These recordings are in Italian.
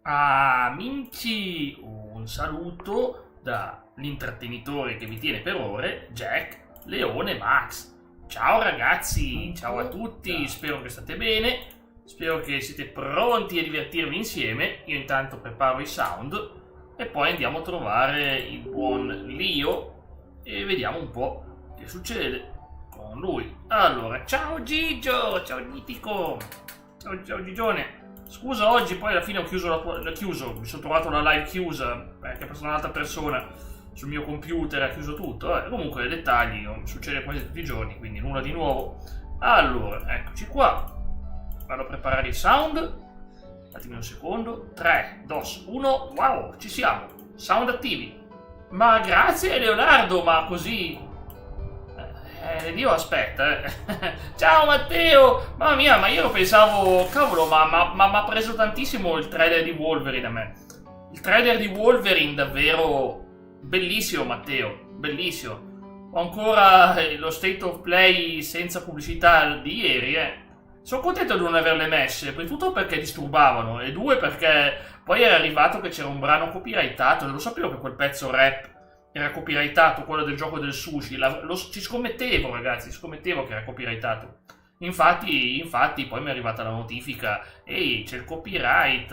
Amici, un saluto dall'intrattenitore che vi tiene per ore, Jack, Leone, Max. Ciao ragazzi, ciao a tutti, spero che state bene, spero che siete pronti a divertirvi insieme. Io intanto preparo i sound e poi andiamo a trovare il buon Lio e vediamo un po' che succede con lui. Allora, ciao Gigio, ciao Nitico, ciao Gigione. Scusa, oggi poi alla fine ho chiuso mi sono trovato la live chiusa perché per un'altra persona sul mio computer ha chiuso tutto. Comunque dettagli, succede quasi tutti i giorni, quindi nulla di nuovo. Allora, eccoci qua. Vado a preparare il sound. Datemi un secondo. 3, 2, 1. Wow, ci siamo. Sound attivi. Ma grazie Leonardo, ma così... Dio aspetta. Ciao Matteo. Mamma mia, ma io pensavo, cavolo, ma ha preso tantissimo il trailer di Wolverine a me. Il trailer di Wolverine davvero bellissimo, Matteo, bellissimo. Ho ancora lo state of play senza pubblicità di ieri. Sono contento di non averle messe, prima di tutto perché disturbavano e due perché poi era arrivato che c'era un brano copyrightato. Non lo sapevo che quel pezzo rap era copyrightato, quello del gioco del sushi. Ci scommettevo, ragazzi, scommettevo che era copyrightato. Infatti poi mi è arrivata la notifica: ehi, c'è il copyright.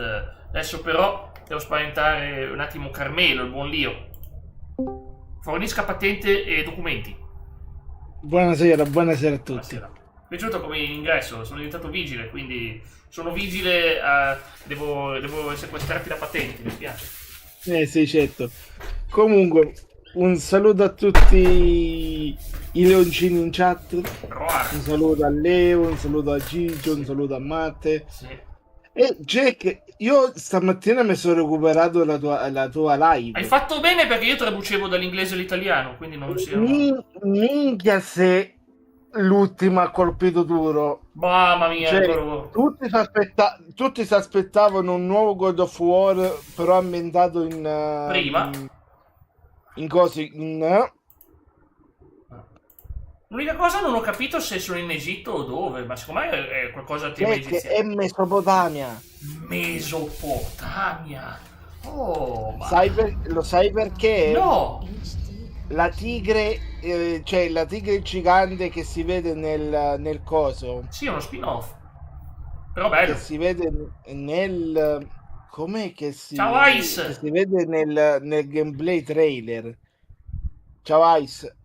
Adesso però devo spaventare un attimo Carmelo, il buon Lio. Fornisca patente e documenti. Buonasera a tutti. Buonasera. Mi è piaciuto come ingresso, sono diventato vigile, quindi sono vigile, devo sequestrarti la patente, mi spiace. Sì, certo. Comunque, un saluto a tutti i leoncini in chat. Un saluto a Leo, un saluto a Gigio, un saluto a Matte. Sì. E Jack, io stamattina mi sono recuperato la tua live. Hai fatto bene perché io traducevo dall'inglese all'italiano, quindi non siamo... Minchia se l'ultima ha colpito duro. Mamma mia, cioè, tutti si aspettavano un nuovo God of War, però ambientato in... prima? In cose... L'unica cosa non ho capito se sono in Egitto o dove, ma secondo me è qualcosa di tema egiziano. È Mesopotamia. Mesopotamia. Oh, ma... Lo sai perché? No! La tigre, cioè la tigre gigante che si vede nel coso. Sì, è uno spin-off. Però bello. Che si vede nel... Com'è che si... Ciao Ice! Che si vede nel gameplay trailer. Ciao Ice.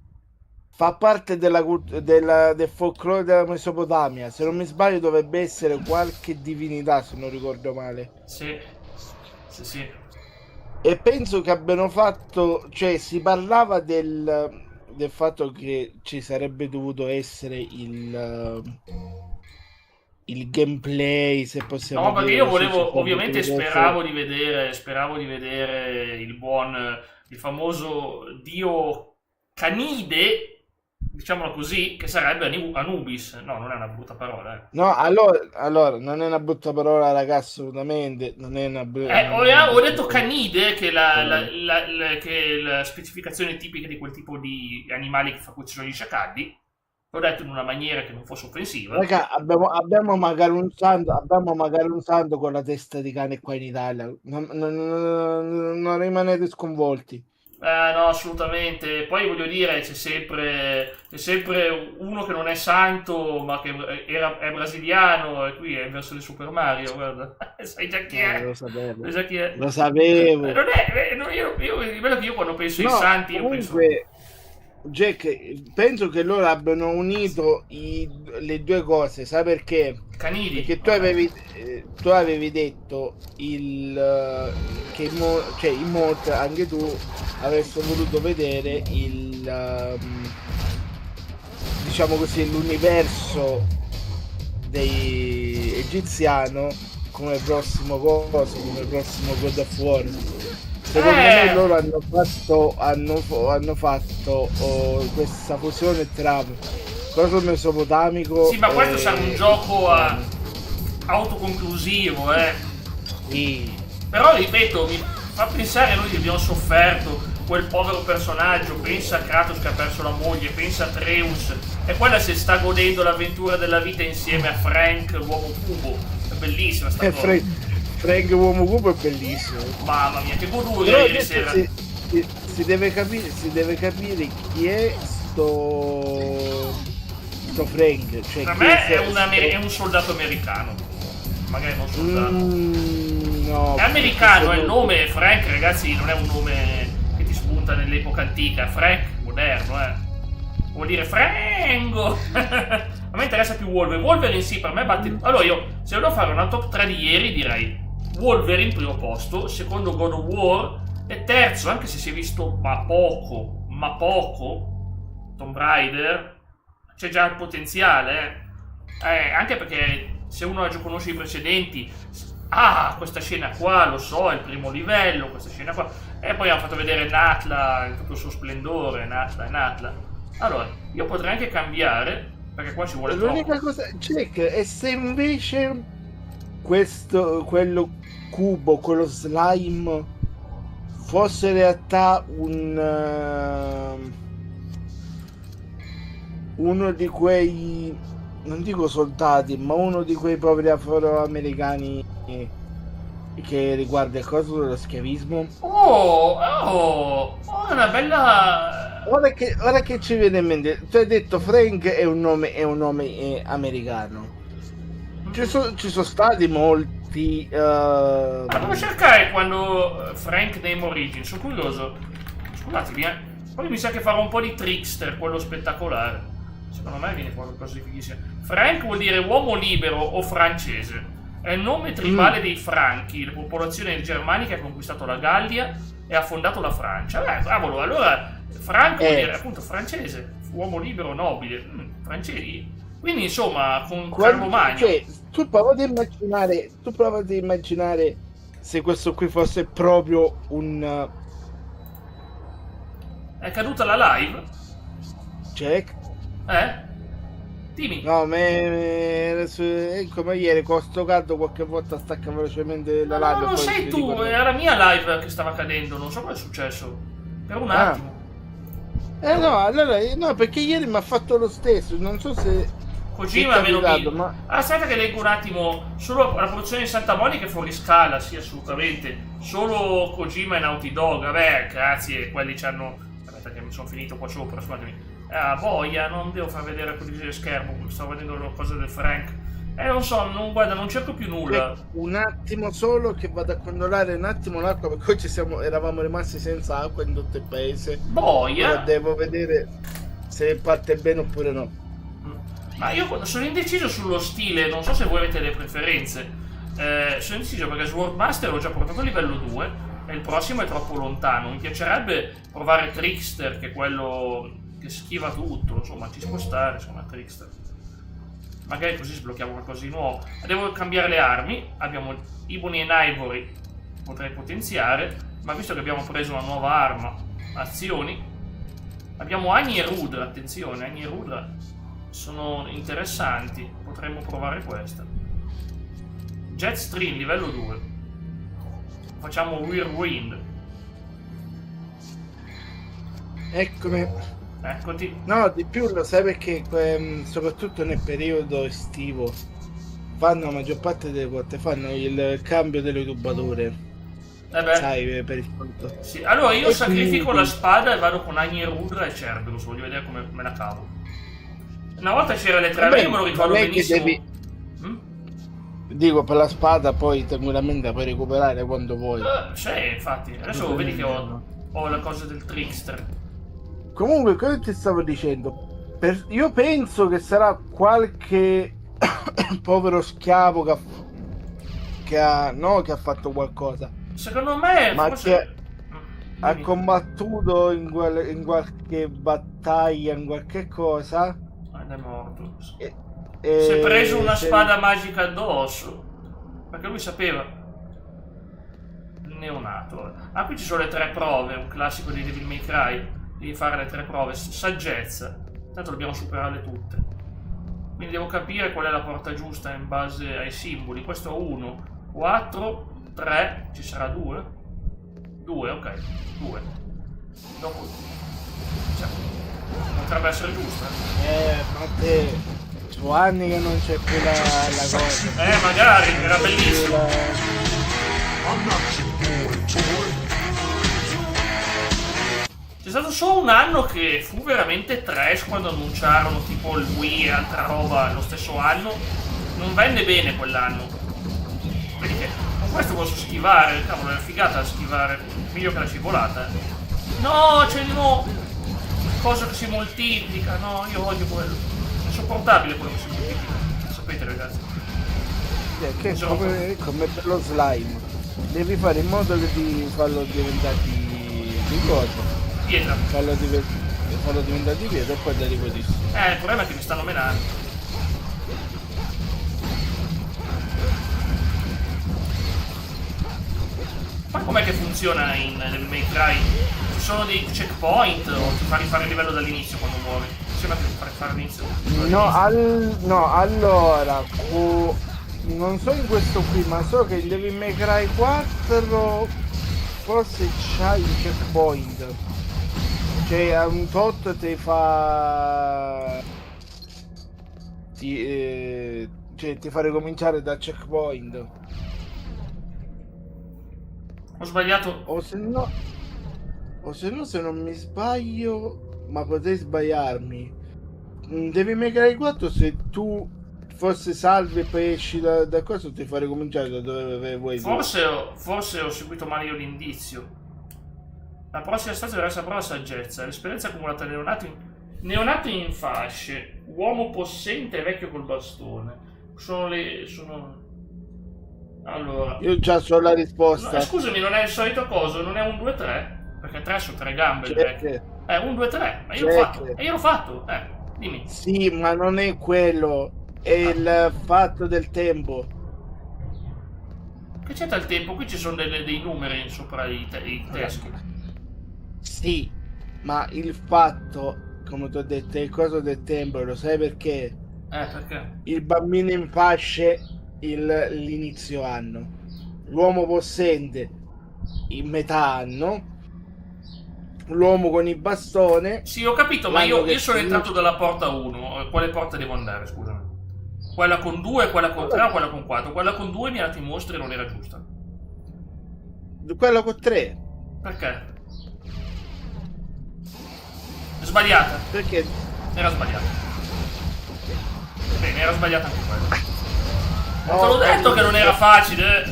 Fa parte del folklore della Mesopotamia. Se non mi sbaglio dovrebbe essere qualche divinità, se non ricordo male. Sì. E penso che abbiano fatto... Cioè, si parlava del fatto che ci sarebbe dovuto essere il gameplay, se possiamo dire. No, perché io volevo, ovviamente speravo di vedere il famoso dio Canide, diciamolo così, che sarebbe Anubis. No, non è una brutta parola. No, allora, non è una brutta parola, ragazzi, assolutamente. Non è una ho detto Canide, che è la specificazione tipica di quel tipo di animali che fa cui ci sono gli sciacalli. L'ho detto in una maniera che non fosse offensiva. Raga, abbiamo magari un santo con la testa di cane qua in Italia. Non rimanete sconvolti. No, assolutamente. Poi voglio dire, c'è sempre uno che non è santo, ma che è brasiliano, e qui è verso di Super Mario, guarda. Sai già chi è? Lo sapevo. Sai già chi è? Lo sapevo. Non è, io quando penso ai santi, io penso... Jack, penso che loro abbiano unito le due cose, sai perché? Canidi. Perché tu avevi detto che in molti, anche tu avresti voluto vedere diciamo così, l'universo egiziano come prossimo coso, come prossimo God of War. Secondo me loro hanno fatto questa fusione tra coso mesopotamico. Sì, ma questo sarà un gioco autoconclusivo, Sì. Però ripeto, mi fa pensare, noi che abbiamo sofferto quel povero personaggio, pensa a Kratos che ha perso la moglie, pensa a Atreus, e quella si sta godendo l'avventura della vita insieme a Frank, l'uomo cubo. È bellissima sta cosa. Frank Uomo Cupo è bellissimo. Mamma mia, che goduria Però ieri adesso sera. si deve capire chi è sto Frank. Cioè, Per chi me è è un soldato americano. Magari non soldato. no, È americano, perché il nome Frank, ragazzi, non è un nome che ti spunta nell'epoca antica. Frank, moderno, Vuol dire Frango. A me interessa più Wolverine. Wolverine sì, per me batte. Allora io, se devo fare una top 3 di ieri, direi Wolverine primo posto, secondo God of War, e terzo, anche se si è visto ma poco, Tomb Raider, c'è già il potenziale, anche perché se uno conosce i precedenti, questa scena qua, lo so, è il primo livello, questa scena qua, e poi hanno fatto vedere Natla in tutto il suo splendore, Natla. Allora, io potrei anche cambiare, perché qua ci vuole l'unica troppo. cosa, check, è se invece quello cubo, quello slime fosse in realtà uno di quei, non dico soldati, ma uno di quei poveri afroamericani che riguarda il coso dello schiavismo. Una bella. Ora che ci viene in mente, tu hai detto Frank è un nome americano. Ci sono stati molti. Ma devo cercare quando Frank Name Origin, sono curioso. Scusatemi, Poi mi sa che farò un po' di trickster, quello spettacolare. Secondo me viene qualcosa di fighissimo. Frank vuol dire uomo libero o francese. È il nome tribale dei Franchi, la popolazione germanica che ha conquistato la Gallia e ha fondato la Francia. Cavolo, allora Franco vuol dire appunto francese, uomo libero, nobile, francesi. Quindi insomma, con Carlo Magno. Cioè, tu prova ad immaginare se questo qui fosse proprio un. È caduta la live? Check. Dimmi. No, come ieri con sto caldo qualche volta stacca velocemente la live. No, non sei tu, era la mia live che stava cadendo, non so cosa è successo. Per un attimo. No, allora, no, perché ieri mi ha fatto lo stesso, non so se Kojima meno mille. Aspetta che leggo un attimo. Solo la produzione di Santa Monica è fuori scala, sì, assolutamente. Solo Kojima e Naughty Dog, vabbè, grazie, quelli ci hanno. Aspetta che mi sono finito qua sopra, scusatemi. Boia, non devo far vedere quelli del schermo, stavo vedendo le cose del Frank. Non so, guarda, non cerco più nulla. Un attimo solo che vado a controllare un attimo l'acqua, perché eravamo rimasti senza acqua in tutto il paese. Boia! Ora devo vedere se parte bene oppure no. Ma io sono indeciso sullo stile, non so se voi avete le preferenze. Sono indeciso perché Swordmaster l'ho già portato a livello 2 e il prossimo è troppo lontano. Mi piacerebbe provare Trickster, che è quello che schiva tutto, insomma, ci si può stare, insomma, Trickster. Magari così sblocchiamo qualcosa di nuovo. Devo cambiare le armi. Abbiamo Ebony e Ivory, potrei potenziare, ma visto che abbiamo preso una nuova arma, azioni, abbiamo Agni e Rudra, attenzione, Agni e Rudra sono interessanti, potremmo provare questa. Jetstream livello 2, facciamo Whirlwind. Eccomi. Eccoti. No, di più lo sai perché soprattutto nel periodo estivo fanno la maggior parte delle volte fanno il cambio delle tubature. Sai, per il conto. Sì, allora io sacrifico la spada e vado con Agni e Rudra e Cerberus, voglio vedere come me la cavo. Una volta c'era le 3, io me lo ricordo benissimo. Dico, per la spada poi tranquillamente la puoi recuperare quando vuoi. Sì, infatti. Adesso vedi che ho la cosa del trickster. Comunque, cosa ti stavo dicendo? Io penso che sarà qualche povero schiavo che ha fatto qualcosa. Secondo me ma forse... che ha combattuto in qualche battaglia, in qualche cosa. È morto. Si è preso una spada magica addosso. Perché lui sapeva. Neonato. Qui ci sono le 3 prove, un classico di Devil May Cry. Devi fare le 3 prove. Saggezza. Tanto dobbiamo superarle tutte. Quindi devo capire qual è la porta giusta in base ai simboli. Questo è 1, 4, 3. Ci sarà 2? 2, ok. 2. Dopo. Cioè, potrebbe essere giusta. Ma te, sono anni che non c'è più la cosa. Magari, era bellissimo. C'è stato solo un anno che fu veramente trash quando annunciarono tipo il Wii e altra roba lo stesso anno. Non venne bene quell'anno. Perché con questo posso schivare, cavolo, è una figata schivare, meglio che la scivolata. No, c'è il cosa che si moltiplica, no, io odio quello. È insopportabile quello che si moltiplica. Sapete ragazzi. Che è come per lo slime. Devi fare in modo che ti farlo diventare di cosa? Pietra. Farlo diventare di pietra e poi da ripetissimo. Il problema è che mi stanno menando. Ma com'è che funziona in Devil May Cry? Ci sono dei checkpoint o ti fa rifare il livello dall'inizio quando muori? Mi sembra che ti fa rifare l'inizio. No, allora, non so in questo qui, ma so che in Devil May Cry 4 forse c'hai il checkpoint. Cioè a un tot ti fa... cioè ti fa ricominciare da checkpoint. Ho sbagliato. O se no, se non mi sbaglio, ma potrei sbagliarmi. Devi May 4 se tu forse salvi e poi esci da cosa ti fa ricominciare da dove vuoi. Forse ho seguito male io l'indizio. La prossima stagione verrà prova saggezza. L'esperienza accumulata neonato in fasce, uomo possente e vecchio col bastone. Sono... Allora... Io già so la risposta. No, scusami, non è il solito coso, non è un 2-3? Perché 3 su 3 gambe il vecchio. 1-2-3, ma io l'ho fatto. E io l'ho fatto, dimmi. Sì, ma non è quello. È il fatto del tempo. Che c'è il tempo? Qui ci sono dei numeri sopra i teschi. Sì, ma il fatto, come ti ho detto, è il coso del tempo, lo sai perché? Perché? Il bambino in fasce l'inizio anno, l'uomo possente in metà anno, l'uomo con il bastone. Sì, ho capito, ma io sono entrato dalla porta 1. Quale porta devo andare, scusami? Quella con 2, quella con 3 o quella con 4? Quella con 2 mi ha dato in mostri e non era giusta. Quella con 3. Perché? Sbagliata. Perché? Era sbagliata. Bene, era sbagliata anche quella. No, te l'ho detto che non era facile.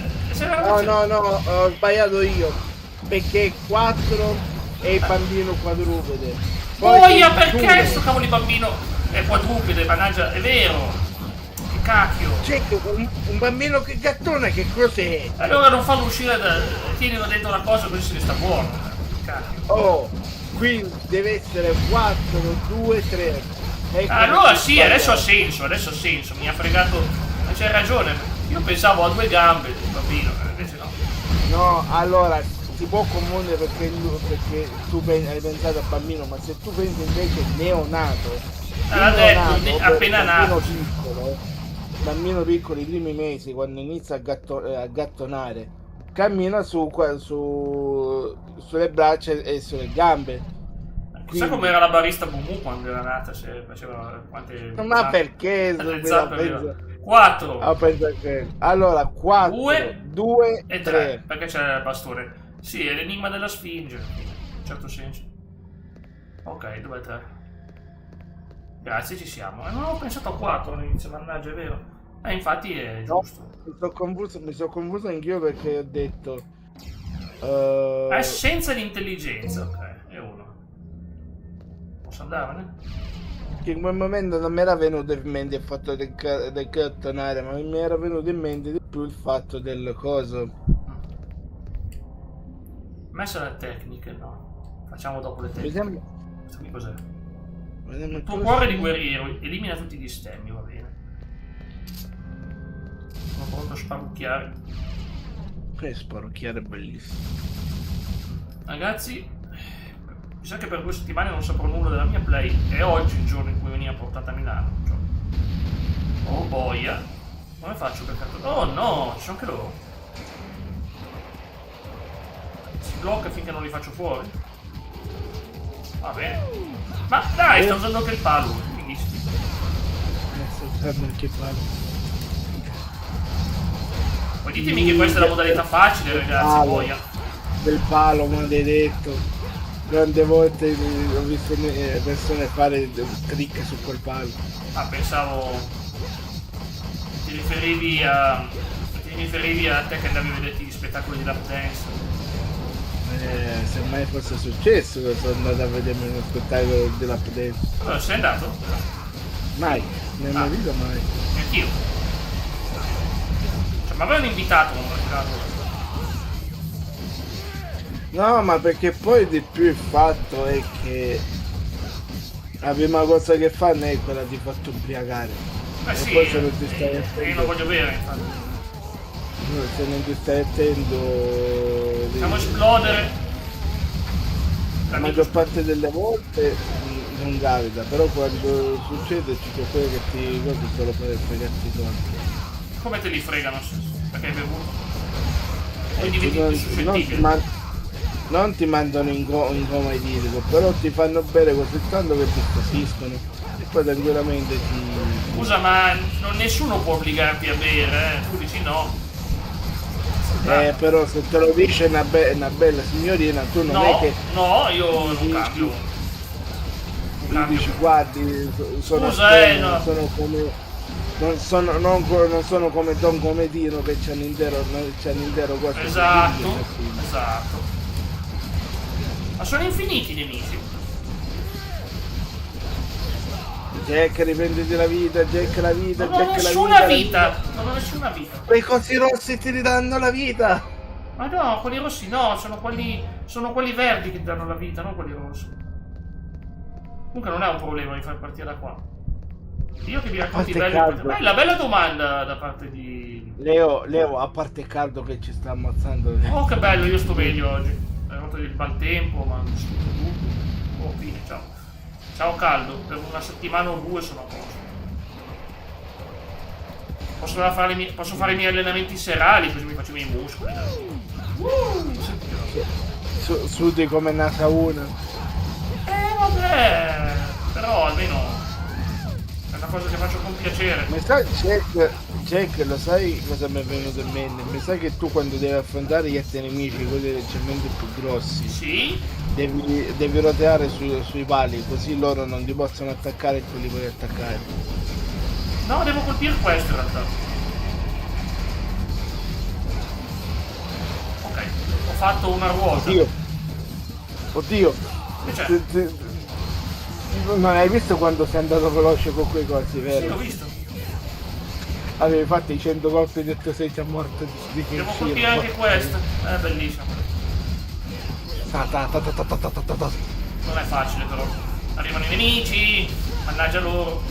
No, ho sbagliato io. Perché 4 è il bambino quadrupede. Poi perché sto cavolo di bambino è quadrupede, mannaggia, è vero. Che cacchio. C'è un bambino che gattona, che cos'è? Allora non fallo uscire tienilo dentro una cosa così se ne sta buono. Cacchio. Oh, quindi deve essere 4, 2, 3. Allora sì, adesso ha senso, mi ha fregato. Ma c'hai ragione, io pensavo a 2 gambe il bambino, invece no. No, allora si può confondere perché tu hai pensato a bambino, ma se tu pensi invece neonato, appena nato. Bambino piccolo, i primi mesi, quando inizia a gattonare, cammina sulle braccia e sulle gambe. Chissà com'era la barista Mumu quando era nata, se faceva quante... Ma perché? 4. Allora 4, 2 e 3. Perché c'è il bastone. Sì, è l'enigma della Sfinge, in un certo senso. Ok, dov'è 3? Grazie, ci siamo. Non avevo pensato a 4 all'inizio, mannaggia, è vero. Infatti è giusto. Mi sono confuso anch'io perché ho detto... Essenza di intelligenza, ok, è 1. Posso andarmene? Che in quel momento non mi era venuto in mente il fatto del gattonare, ma mi era venuto in mente di più il fatto del coso. Messa le tecniche, no. Facciamo dopo le tecniche. Questo qui cos'è? Il tuo cuore di guerriero elimina tutti gli stemmi, va bene. Sono pronto a sparucchiare. Sparucchiare è bellissimo. Ragazzi, mi sa che per 2 settimane non saprò nulla della mia play. È oggi il giorno in cui veniva portata a Milano. Oh boia. Come faccio per catturare? Oh no, ci sono anche loro. Si blocca finché non li faccio fuori. Va bene. Ma dai, sta usando anche il palo. Sta usando anche il palo. Poi ditemi che questa è la modalità facile, ragazzi, boia. Del palo maledetto. Quante volte ho visto persone fare trick su quel palo. Ah, pensavo ti riferivi a te che andavi a vederti gli spettacoli di lap dance. Se mai fosse successo che sono andato a vedermi uno spettacolo di lap dance. Allora, sei andato? Mai, nella mia vita mai. Neanch'io. Cioè, ma avevano invitato, non ricordo. No, ma perché poi di più il fatto è che la prima cosa che fanno è quella di farti ubriacare. E Sì, poi se non ti stai attento, io non voglio bere, infatti. se non ti stai attento Facciamo esplodere. la maggior parte delle volte non capita, però quando succede ci sono quelli che ti cose solo per fregarti i soldi. Come te li fregano? Perché hai bevuto? Poi diventi più suscettibile. Non ti mandano in coma idillico, però ti fanno bere così tanto che ti stasiscono e poi tranquillamente ti... Scusa, ma nessuno può obbligarti a bere, tu dici no. Però se te lo dice una bella signorina, tu non è che... No, io non cambio. Tu dici, guardi, sono Scusa, sono come... Non sono come Don Comedino che c'è un intero cosa. Esatto. Ma sono infiniti i nemici. Jack, riprenditi la vita, Jack la vita, non Jack ho la vita. Non ho nessuna vita. Quei cosi rossi ti ridanno la vita. Ma no, quelli rossi no, sono quelli verdi che ti danno la vita, non quelli rossi. Comunque non è un problema di far partire da qua. Io che vi racconti bella domanda da parte di... Leo, a parte il caldo che ci sta ammazzando. Oh, che bello, io sto meglio oggi. È venuto il bel tempo, ma non sto più. Oh, fine, ciao. Ciao caldo, per una settimana o due sono a posto. Posso fare i miei allenamenti serali, così mi faccio i miei muscoli. Sudi come nata una. Vabbè, però almeno è una cosa che faccio con piacere. Mi sa, Jack, lo sai cosa mi è venuto in mente? Mi sa che tu quando devi affrontare gli altri nemici, quelli leggermente più grossi, sì? devi roteare sui pali, così loro non ti possono attaccare e tu li puoi attaccare. No, devo colpire questo in realtà. Ok, ho fatto una ruota. Oddio. Non hai visto quando sei andato veloce con quei cosi, vero? Sì, l'ho visto. Avevi fatto i 100 colpi e detto sei già morto di devo colpire anche questo. È bellissimo. Non è facile però. Arrivano i nemici. Mannaggia loro.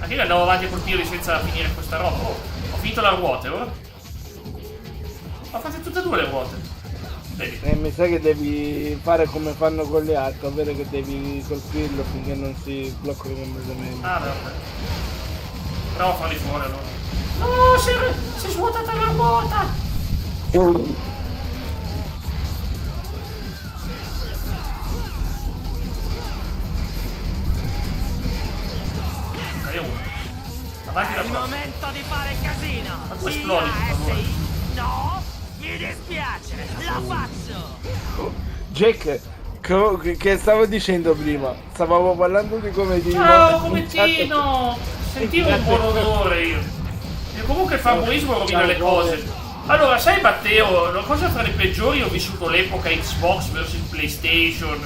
Anche io andavo avanti a colpirli senza finire questa roba. Oh, ho finito la ruota ora. Ho fatto tutte e due le ruote. Mi sa che devi fare come fanno con le altre, ovvero che devi colpirlo finché non si bloccano completamente. Ah, vabbè. Provo a farli fuori allora. No, si è svuotata la ruota! Ok, uno. Avanti da qua. È il momento di fare casino! Ma tu esplodi, per favore. No! Mi dispiace, la faccio! Jack, che stavo dicendo prima? Stavamo parlando di Cometino. Ciao Cometino! Sentivo un buon odore io. E comunque il fanboismo rovina le cose. Allora, sai Matteo, la cosa tra le peggiori ho vissuto l'epoca Xbox vs PlayStation,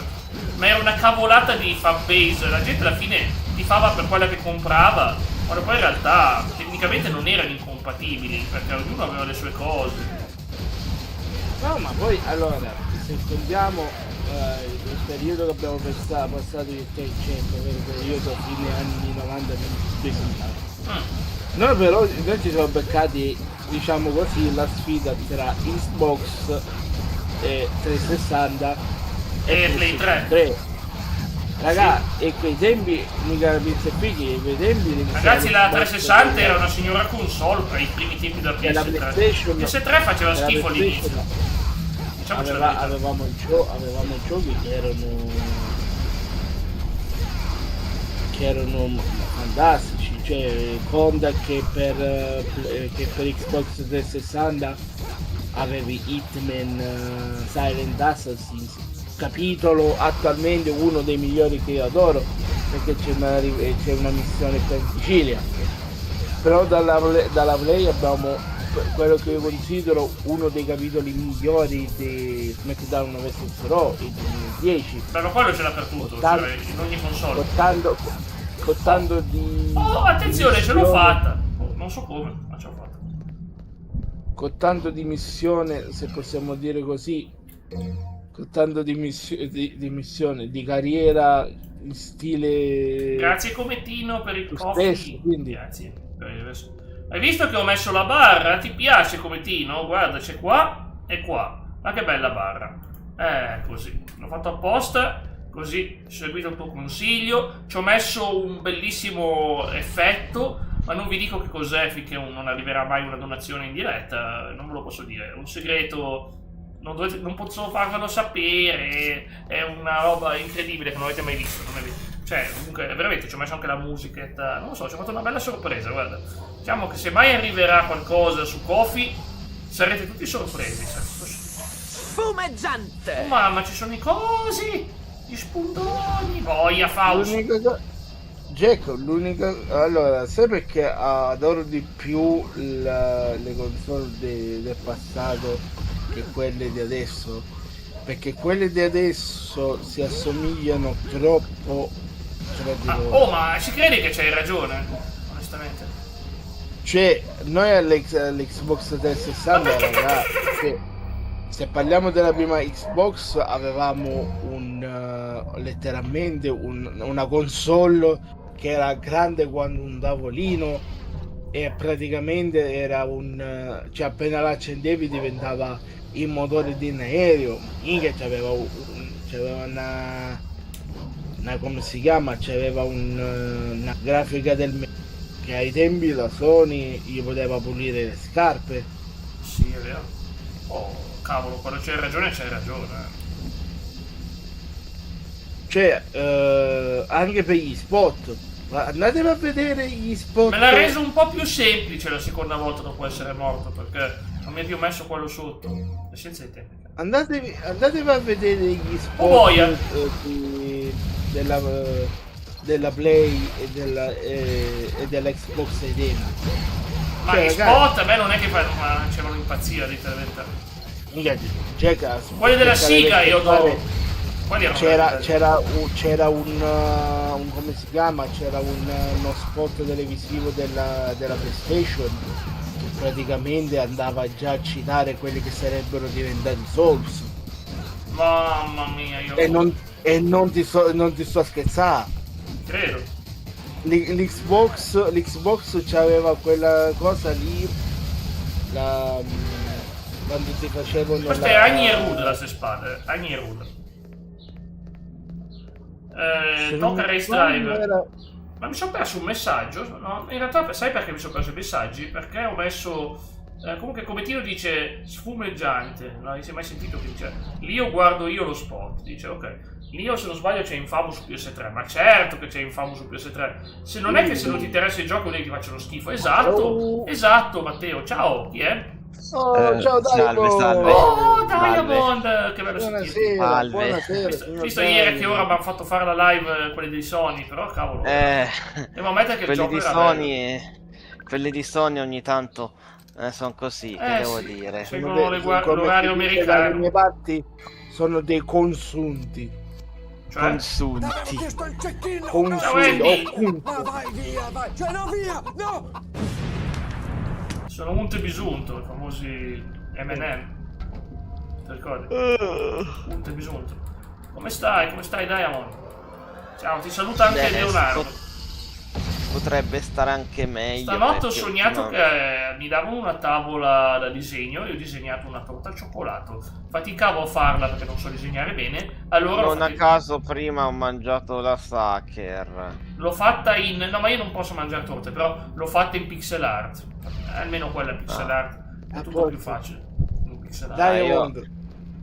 ma era una cavolata di fanbase, la gente alla fine tifava per quella che comprava, ma poi in realtà tecnicamente non erano incompatibili, perché ognuno aveva le sue cose. No, ma poi allora, se contiamo il periodo che abbiamo passato io e te in centro, ovvero il periodo fine anni 90 noi ci siamo beccati, diciamo così, la sfida tra Xbox 360 e Play 3. Raga, sì. E quei tempi mica capisce qui quei tempi ragazzi la 360 era una signora console per i primi tempi della PS3. PS3 faceva schifo all'inizio. Avevamo giochi che erano fantastici. cioè conta che per Xbox 360 avevi Hitman Silent Assassins, capitolo attualmente uno dei migliori che io adoro, perché c'è una missione per Sicilia. Però dalla Play abbiamo quello che io considero uno dei capitoli migliori di SmackDown vs Raw, il 2010. Però quello ce l'ha per tutto, cioè in ogni console. Con tanto di... Oh, attenzione, ce l'ho fatta! Non so come, ma ce l'ho fatta. Con tanto di missione, se possiamo dire così, con tanto di missione, di carriera in stile... Grazie Cometino per il Tu coffee. stesso, quindi. Grazie. Hai visto che ho messo la barra? Ti piace Cometino? Guarda, c'è qua e qua. Ma che bella barra. Così. L'ho fatto apposta, così ho seguito il tuo consiglio. Ci ho messo un bellissimo effetto, ma non vi dico che cos'è finché non arriverà mai una donazione in diretta. Non ve lo posso dire. È un segreto. Non posso farvelo sapere. È una roba incredibile che non avete mai visto. Cioè, comunque, veramente ci ho messo anche la musichetta. Non lo so, ci ho fatto una bella sorpresa, guarda. Diciamo che se mai arriverà qualcosa su Kofi, sarete tutti sorpresi. Fumeggiante! Oh mamma, ci sono i cosi! Gli spuntoni! Voglia, Fausto! Jack, l'unica... Allora, sai perché adoro di più le console del passato che quelle di adesso? Perché quelle di adesso si assomigliano troppo tra di loro. Oh, ma ci credi che c'hai ragione? Onestamente. Cioè, noi all'Xbox 360, ragazzi, se parliamo della prima Xbox, avevamo letteralmente una console che era grande quanto un tavolino e praticamente era cioè appena la accendevi diventava il motore di un aereo. Minchia, c'aveva una come si chiama? C'aveva una grafica che ai tempi la Sony gli poteva pulire le scarpe. Sì, è vero. Oh, cavolo, quando c'hai ragione, c'hai ragione. Cioè, anche per gli spot. Andatevi a vedere gli spot. Me l'ha reso un po' più semplice la seconda volta dopo essere morto, perché non mi ha più messo quello sotto. È senza i tempi. Andatevi a vedere gli spot Oh, boia. della Play e della Xbox ai tempi. Ma Cioè, gli ragazzi, spot a me non è che facevano impazzire letteralmente. Quelli della Siga io adoro. Quelli erano c'era un come si chiama? C'era uno spot televisivo della PlayStation che praticamente andava già a citare quelli che sarebbero diventati Souls. Mamma mia, io... E non ti sto scherzando. Credo. L'Xbox c'aveva quella cosa lì, quando ti facevano Questa è Agni e Rude la sue spade, Agni e Rude. Tocca Race Driver. Ma mi sono perso un messaggio? No, in realtà sai perché mi sono perso i messaggi? Perché ho messo... comunque Cometino dice sfumeggiante, non avete mai sentito che dice Lio guardo io lo spot, dice ok, Lio se non sbaglio c'è Infamous su PS3, ma certo che c'è Infamous su PS3, se non è che se non ti interessa il gioco devi ti facciano schifo, esatto Matteo, ciao, chi è? Oh, ciao Diamond. Salve. Oh Diamond, che bello sentirti. Buonasera. Visto ieri che ora abbiamo fatto fare la live quelli dei Sony, però cavolo, devo ammettere che il gioco era bello. Quelli di Sony ogni tanto sono così, che devo dire. Seguono l'orario americano. Le mie parti sono dei consunti. Cioè? Consunti. Ciao Andy. Ma vai via, vai! Cioè no, via! No! Sono Unte Bisunto, i famosi M&M. Ti ricordi? Unte Bisunto. Come stai? Come stai Diamond? Ciao, ti saluta anche Bene, Leonardo. Potrebbe stare anche meglio. Stanotte ho sognato che mi davano una tavola da disegno e ho disegnato una torta al cioccolato. Faticavo a farla perché non so disegnare bene. Allora non a caso prima ho mangiato la Sacher. l'ho fatta in... No, ma io non posso mangiare torte, però l'ho fatta in pixel art. Almeno quella è pixel art. È tutto più facile. In pixel art. Diamond,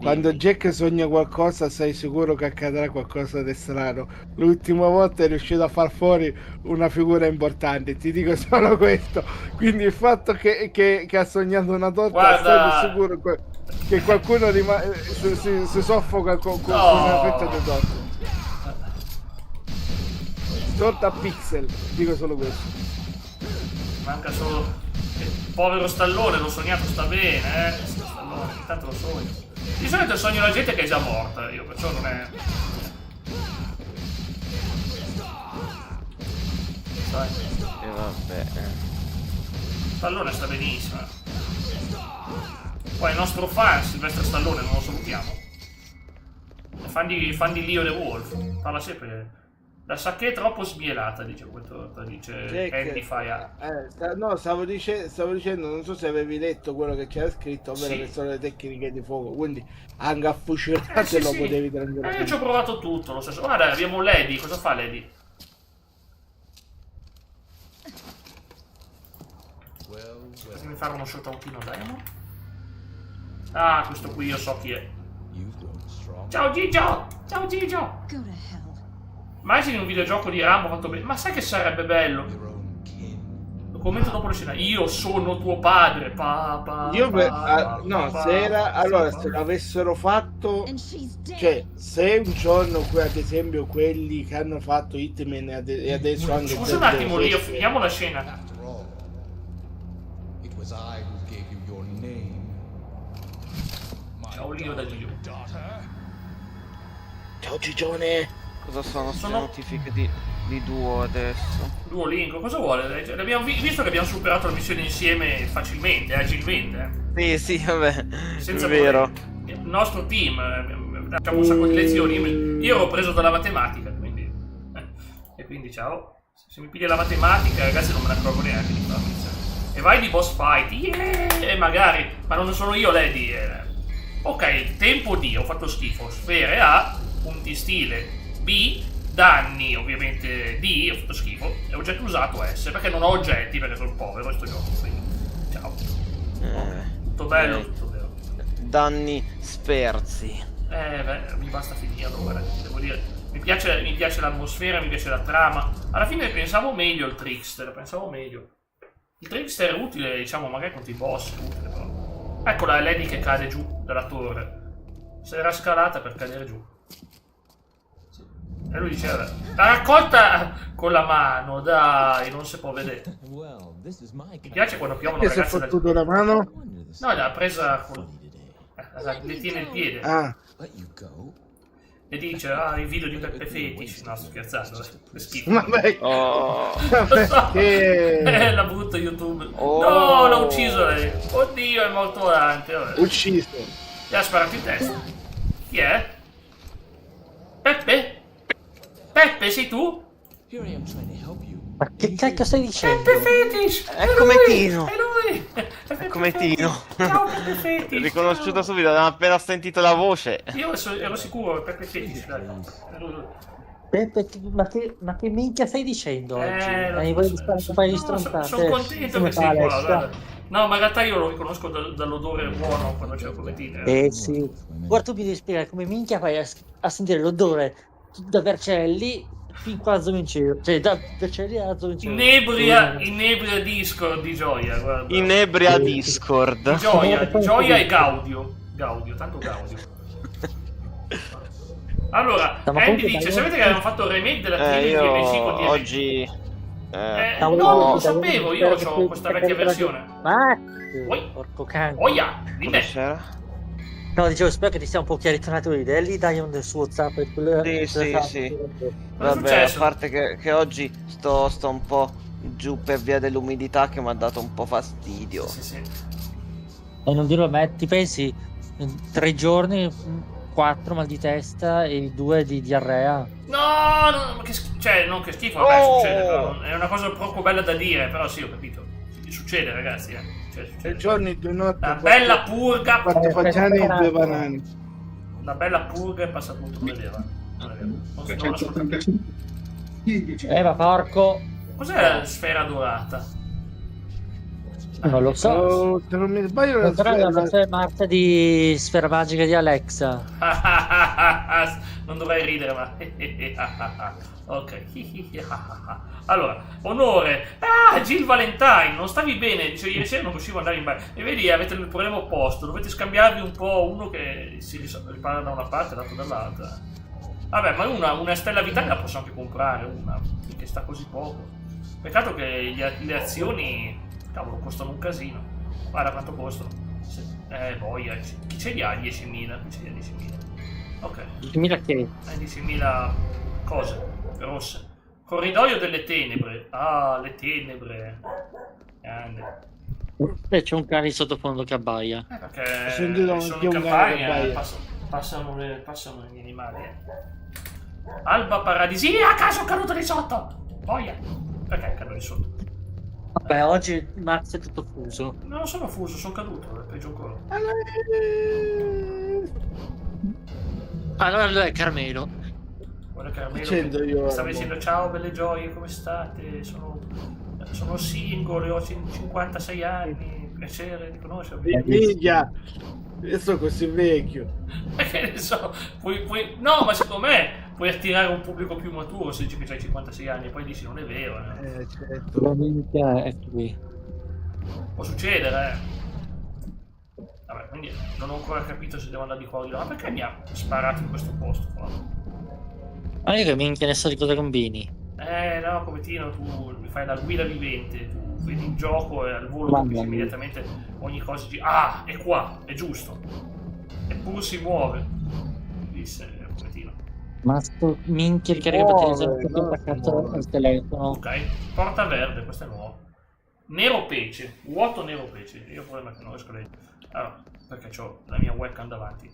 Quando Jack sogna qualcosa, sei sicuro che accadrà qualcosa di strano. L'ultima volta è riuscito a far fuori una figura importante, ti dico solo questo. Quindi il fatto che ha sognato una torta, Guarda... sei sicuro che qualcuno si soffoca con una fetta di torta. Torta a pixel, dico solo questo. Manca solo... Il povero Stallone, l'ho sognato, sta bene, Stallone, intanto lo sogno. Di solito sogno la gente che è già morta, io perciò non è... Sai, E vabbè. Stallone sta benissimo. Poi il nostro fan, Silvestre Stallone, non lo salutiamo. Fan di Leo the Wolf, parla sempre... La sacchè è troppo sbielata, dice quel torta, dice Andy Fire. No, stavo dicendo, non so se avevi letto quello che c'era scritto, ovvero Sì. che sono le tecniche di fuoco, quindi anche a fucilate Sì, lo sì. potevi prendere. Io ci ho provato tutto, lo stesso. Guarda, abbiamo Lady, cosa fa Lady? Fatemi fare uno shootoutino, Diamond. Ah, questo qui io so chi è. Ciao Gigio! Ciao Gigio! Go to hell. Immagini un videogioco di Rambo fatto bene. Ma sai che sarebbe bello? Lo commento dopo la scena. Io sono tuo padre, papà. Allora, se l'avessero fatto, And she's dead. cioè, se un giorno, ad esempio, quelli che hanno fatto Hitman e adesso anche Scusa un attimo, Leo, finiamo la scena. It was I who gave you your name. Ciao Leo da Gigio. Ciao Gigione. Cosa sono queste Sono- notifiche di duo adesso? Duolingo, cosa vuole? Abbiamo visto che abbiamo superato la missione insieme facilmente, agilmente. Sì, vabbè. Senza è vero. problemi. Il nostro team, facciamo un sacco di lezioni. Io ero preso dalla matematica, quindi. E quindi ciao. Se mi piglia la matematica, ragazzi, non me ne accorgo neanche di farlo. E vai di boss fight, yeah! Magari, ma non sono io Lady. Ok, tempo D, ho fatto schifo. Sfere A, punti stile B, danni ovviamente D, ho fatto schifo. E oggetto usato S, perché non ho oggetti, perché sono povero in sto gioco. Quindi, ciao. Tutto bello, tutto bello. Danni spersi. Beh, mi basta finirlo, guarda, devo dire. Mi piace l'atmosfera, mi piace la trama. Alla fine pensavo meglio il Trickster, pensavo meglio. Il Trickster è utile, diciamo, magari contro i boss, è utile però. Ecco la Lady che cade giù dalla torre. Si era scalata per cadere giù. Sì. E lui diceva, l'ha raccolta con la mano, dai, non si può vedere. Mi piace quando piovono Che si è ragazze fottuto la mano? No, l'ha presa con... le tiene il piede. Ah, E dice, i video di Peppe Fetish. No, sto scherzando, è schifo. vabbè. Oh. Che La butto YouTube. Oh. No, l'ha ucciso lei. Oddio, è molto avanti. Vabbè. ucciso. Gli ha sparato in testa. Chi è? Peppe? Peppe, sei tu? Ma che cacchio stai dicendo? Peppe Fetish! È come lui, Tino. È lui! È come Tino. Ciao Peppe Fetish! Riconosciuto subito, non ho appena sentito la voce. Io ero sicuro, Peppe Fetish, dai. Peppe, ma che minchia stai dicendo oggi? Hai Vuoi fare un paio di stronzate? Sono contento Come che sei qua, Alex? guarda. No, ma in realtà io lo riconosco dall'odore buono quando c'è il comettino. Sì. Guarda, tu mi devi spiegare come minchia fai a sentire l'odore da Vercelli fin qua a Zovinceo. Cioè, da Vercelli a Zovinceo. Inebria Discord di gioia, guarda. Inebria Discord. Di gioia e Gaudio. Tanto Gaudio. Allora, No, ma Andy comunque dice, dai, sapete che avevano fatto il remake della Trilogy Io DMC con DMC? oggi... No, non lo sapevo, io ho questa vecchia versione. Ma... Oi. Porco cane. Oia, di Cosa me. c'era? No, dicevo, spero che ti sia un po' chiarito le idee. Lì dai un su WhatsApp e quello. Sì. Cosa è Vabbè, a successo? parte che oggi sto un po' giù per via dell'umidità che mi ha dato un po' fastidio. Sì. E non dirlo a me, ti pensi 3 giorni, 4 mal di testa e 2 di diarrea? No, ma cioè, non che schifo, vabbè, Oh! succede, però è una cosa poco bella da dire, però sì, ho capito. Succede, ragazzi, Cioè, 3 succede. giorni, 2 notti. La bella purga, 4 fagiani e 2 banane. la bella purga è passata molto bene. Ma porco. Cos'è la sfera dorata? Non lo so. Oh, se non mi sbaglio Però la versione Marta di Sfera Magica di Alexa. Non dovrei ridere, ma... ok. Allora, onore. Jill Valentine, non stavi bene? Dice, ieri sera non riuscivo ad andare in bar. E vedi, avete il problema opposto. Dovete scambiarvi un po' uno che si ripara da una parte e l'altro dall'altra. Vabbè, ma una stella vitale la posso anche comprare, una, che sta così poco. Peccato che le azioni, cavolo, costano un casino. Guarda quanto costano. Boia, chi ce li ha 10.000? Chi ce li ha 10.000? Ok. 10.000 che? 10.000 cose rosse. Corridoio delle tenebre. Ah, le tenebre. Grande. C'è un cane in sottofondo che abbaia. Perché Sentito sono anche in un cane che campagna, abbaia. passano gli animali. Alba paradisiaca, sono caduto di sotto. Boia. Perché cado di sotto? Vabbè, oggi Max è tutto fuso. Non sono fuso, sono caduto, è peggio ancora. Allora è Carmelo. Guarda Carmelo, Dicendo io, stava amo. dicendo ciao belle gioie, come state? Sono single, ho 56 anni, piacere di conoscervi. Minchia, io sono così vecchio. Che ne so, no, ma secondo me puoi attirare un pubblico più maturo se dici che hai 56 anni e poi dici non è vero. Certo. La minchia è qui. Può succedere, Vabbè, quindi non ho ancora capito se devo andare di qua o di là. Ma perché mi ha sparato in questo posto qua? Ma io che minchia ne so di cosa combini. No, Cometino, tu mi fai la guida vivente, tu vedi il gioco e al volo Mamma capisci mia. immediatamente ogni cosa di... Ah, è qua, è giusto. Eppure si muove. Disse Cometino. Ma sto minchia di caricabatteria sono tutto attaccato al telefono. Ok, porta verde, questo è nuovo. Nero pece, vuoto nero pece. Io il problema è che non riesco a leggere. Allora, perché ho la mia webcam davanti.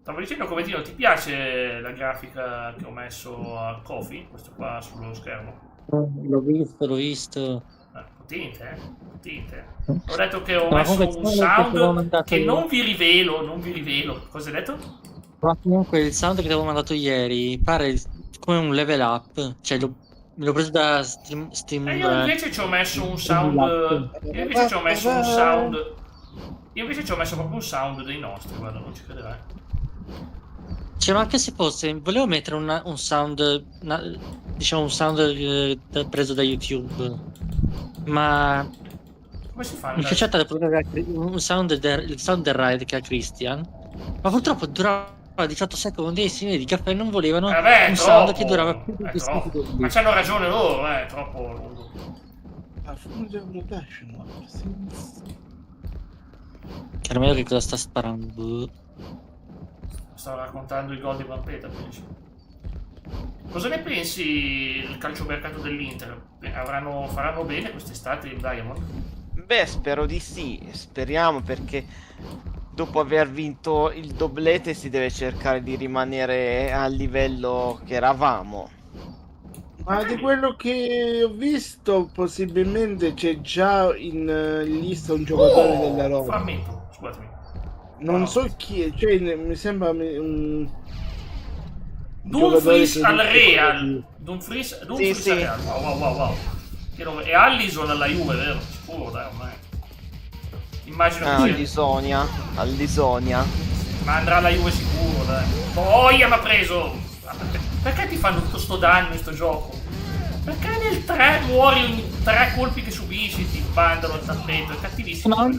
Stavo dicendo, Cometino, ti piace la grafica che ho messo a Kofi? Questo qua sullo schermo. L'ho visto. Potente, potente. Ho detto che ho Ma messo comunque, un quello che ti avevo sound mandato che io. non vi rivelo. Cosa hai detto? Ma comunque il sound che ti avevo mandato ieri pare come un level up. Cioè me l'ho preso da Steam. E io invece ci ho messo un sound. Io invece ci ho messo un sound. Io invece ci ho messo proprio un sound dei nostri, guarda, non ci crederai. Cioè, ma anche se fosse, volevo mettere un sound, diciamo un sound preso da YouTube, ma Come si fa? mi fece provare un sound il sound del Raid che ha Christian, ma purtroppo durava 18 secondi e i signori di caffè non volevano un sound che durava più di 10 secondi. Ma c'hanno ragione loro, è troppo lungo. Carmelo che cosa sta sparando? Stavo raccontando i gol di Vampeta, penso. Cosa ne pensi il calciomercato dell'Inter? Faranno bene quest'estate il Diamond? Beh, spero di sì, speriamo, perché dopo aver vinto il doblete si deve cercare di rimanere al livello che eravamo. Ma di quello che ho visto, possibilmente c'è già in lista un giocatore della Roma. Frammento, scusatemi. Non so chi è, cioè mi sembra un Dumfries giocatore al che- Real. Dumfries sì. al Real. Wow. E Allison alla Juve, vero? Sicuro, dai, ormai. Immagino che sia. All'Isonia. Ma andrà alla Juve sicuro, dai. Boia, m'ha preso! Perché ti fanno tutto sto danno in sto gioco? Perché nel 3 muori ogni 3 colpi che subisci, ti bandano il tappeto, è cattivissimo. Ma ogni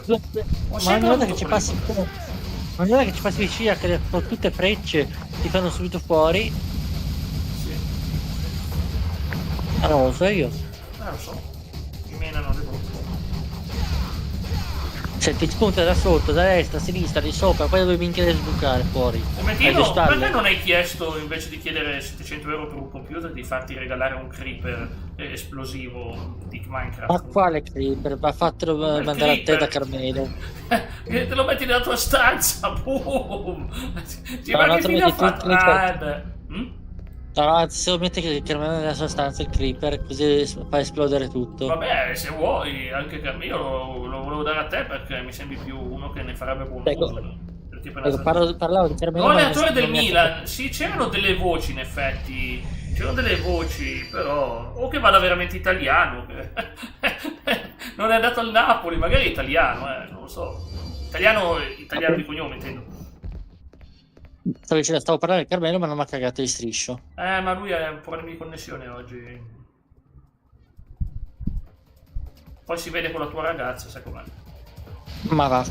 sempre volta avuto che ci quello. passi vicino che con tutte frecce ti fanno subito fuori. Sì, Ah, non lo so io. lo so. Mi menano le brutto. Se ti spunta da sotto, da destra, a sinistra, di sopra, poi dove minchia devi sbucare fuori. Mettino, perché non hai chiesto, invece di chiedere 700 euro per un computer, di farti regalare un creeper esplosivo di Minecraft? Ma quale creeper? Va fatelo Il mandare a te creeper. da Carmelo. Che te lo metti nella tua stanza, boom! Ci No, va no, che te lo fine ha metti fatto? tutto nel Beh. No, se lo mette che Carmelo nella sua stanza il creeper, così fa esplodere tutto. Vabbè, se vuoi, anche io lo volevo dare a te perché mi sembri più uno che ne farebbe buon Ecco. uso. Perché per Ecco, parlavo di Carmelo. No, ma allenatore non del mi ha- Milan, sì, c'erano delle voci in effetti, c'erano delle voci, però, o che vada veramente italiano, non è andato al Napoli, magari è italiano, non lo so. Italiano di cognome, intendo. Stavo parlando di Carmelo, ma non mi ha cagato di striscio. Ma lui ha problemi di connessione oggi. Poi si vede con la tua ragazza, sai com'è. Ma va.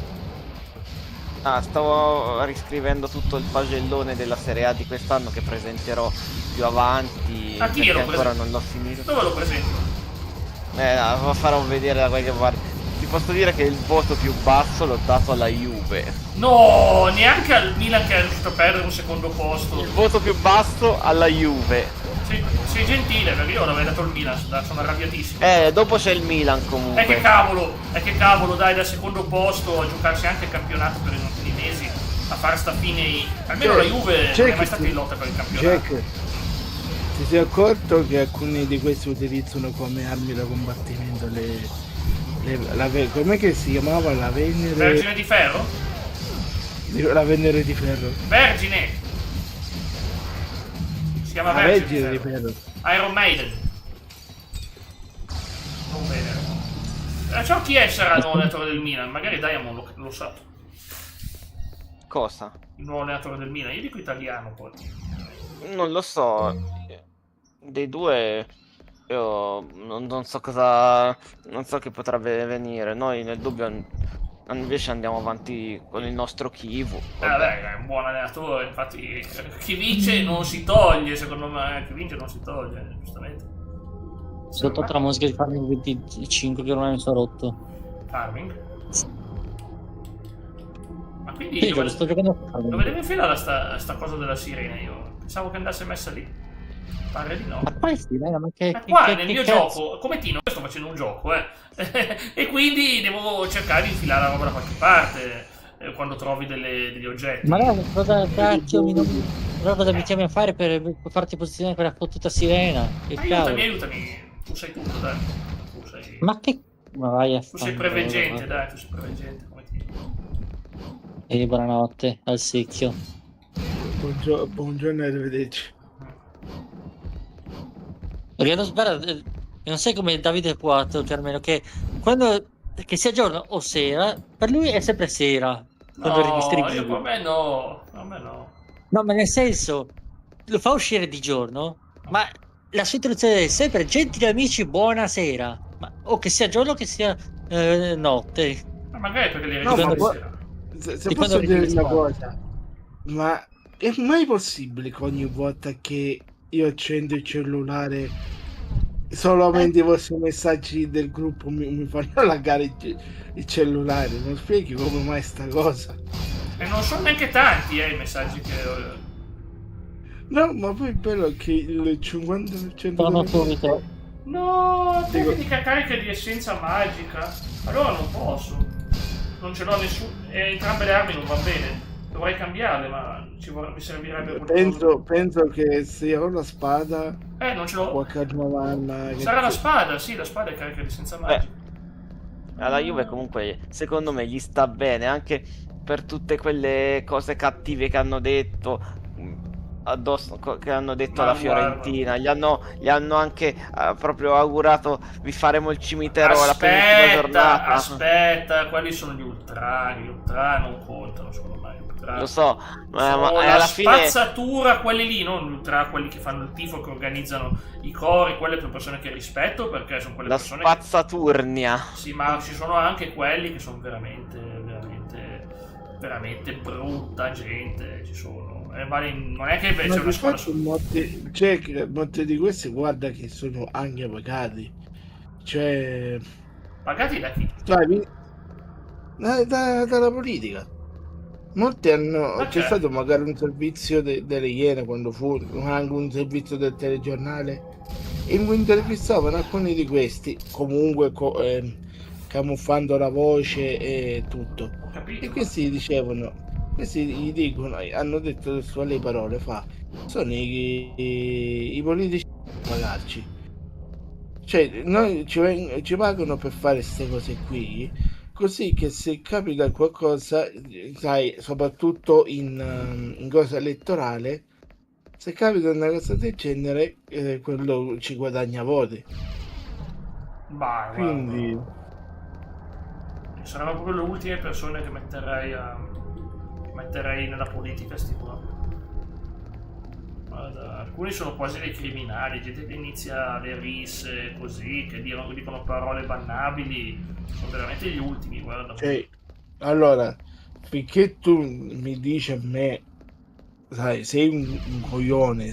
Stavo riscrivendo tutto il pagellone della Serie A di quest'anno che presenterò più avanti. Chi perché lo ancora non l'ho finito. Dove lo presento? Lo farò vedere da qualche parte. Ti posso dire che il voto più basso l'ho dato alla Juve. No, neanche al Milan che è riuscito a perdere un secondo posto. Il voto più basso alla Juve. Sei gentile, perché io l'avrei dato il Milan, sono arrabbiatissimo. Dopo c'è il Milan comunque. Che cavolo, dai, dal secondo posto a giocarsi anche il campionato per i ultimi mesi, a fare sta fine. Almeno la Juve non è mai stata in lotta per il campionato. Jack, ti sei accorto che alcuni di questi utilizzano come armi da combattimento com'è che si chiamava? La Venere... Vergine di ferro? La Venere di ferro. Vergine! Si chiama La Vergine di ferro. Iron Maiden. Non bene. Ciò chi è sarà il nuovo allenatore del Milan? Magari Diamond lo sa. Cosa? Il nuovo allenatore del Milan? Io dico italiano poi. Non lo so. Dei due io non so cosa. Non so che potrebbe venire. Noi nel dubbio invece andiamo avanti con il nostro Kivu. Vabbè, è un buon allenatore, infatti chi vince non si toglie, secondo me, chi vince non si toglie, giustamente. Sotto la musica di Farming 25 che ormai mi sono rotto. Farming? Ma quindi Sì, sto giocando a Farming. dove deve infilare sta cosa della sirena io? Pensavo che andasse messa lì. Pare di no. Ma quale sirena? Ma qua nel mio gioco, come Tino, sto facendo un gioco, e quindi devo cercare di infilare la roba da qualche parte quando trovi degli oggetti. Ma no, cosa cacchio mi chiami a fare per farti posizionare quella fottuta sirena? Aiutami, tu sai tutto, dai. Ma che... Ma vai a Tu sei preveggente, dai, tu sei preveggente come Tino. E buonanotte, al secchio. Buongiorno e arrivederci. Perché non sai come Davide Quattro, Carmelo, che quando che sia giorno o sera, per lui è sempre sera. Quando ridistribui. A me no. No, ma nel senso, lo fa uscire di giorno, ma la sua introduzione è sempre gentili amici, buonasera. O che sia giorno o che sia notte. Ma magari perché li se posso dire una cosa, ma è mai possibile che ogni volta che io accendo il cellulare solamente i vostri messaggi del gruppo mi fanno laggare il cellulare? Non spieghi come mai sta cosa? E non sono neanche tanti i messaggi che no, ma poi è bello che il 50% Sono subito. no, tecnica carica di essenza magica, allora non posso, non ce l'ho nessuno, e entrambe le armi non va bene. Dovrei cambiarle, ma mi servirebbe penso che sia o la spada. Non ce l'ho. Qualche arma. Sarà la spada, sì, la spada è carica di senza magica. Alla Juve comunque, secondo me, gli sta bene, anche per tutte quelle cose cattive che hanno detto addosso, che hanno detto alla Fiorentina. Gli hanno anche proprio augurato vi faremo il cimitero alla penultima giornata. Aspetta, quelli sono gli ultra non contano, secondo me. Lo so, ma la alla fine spazzatura, quelli lì, non gli ultra, quelli che fanno il tifo, che organizzano i cori, quelle sono persone che rispetto, perché sono quelle persone spazzaturnia. Sì, ma ci sono anche quelli che sono veramente brutta gente, ci sono. Ma non è che c'è una scuola molte di questi, guarda che sono anche pagati. Cioè, pagati da chi? Dalla politica. Molti hanno c'è stato magari un servizio delle Iene quando fu anche un servizio del telegiornale in cui intervistavano alcuni di questi, comunque camuffando la voce e tutto. Capito, e questi gli dicono, hanno detto le parole, sono i politici a pagarci, cioè noi ci pagano per fare queste cose qui, così che se capita qualcosa, sai, soprattutto in cosa elettorale, se capita una cosa del genere, quello ci guadagna voti. Quindi Saranno proprio le ultime persone che metterei nella politica, sti qua. Guarda, alcuni sono quasi dei criminali, gente che inizia le risse così, che dicono parole bannabili, sono veramente gli ultimi, guarda. Cioè, allora, finché tu mi dici a me, sai, sei un coglione,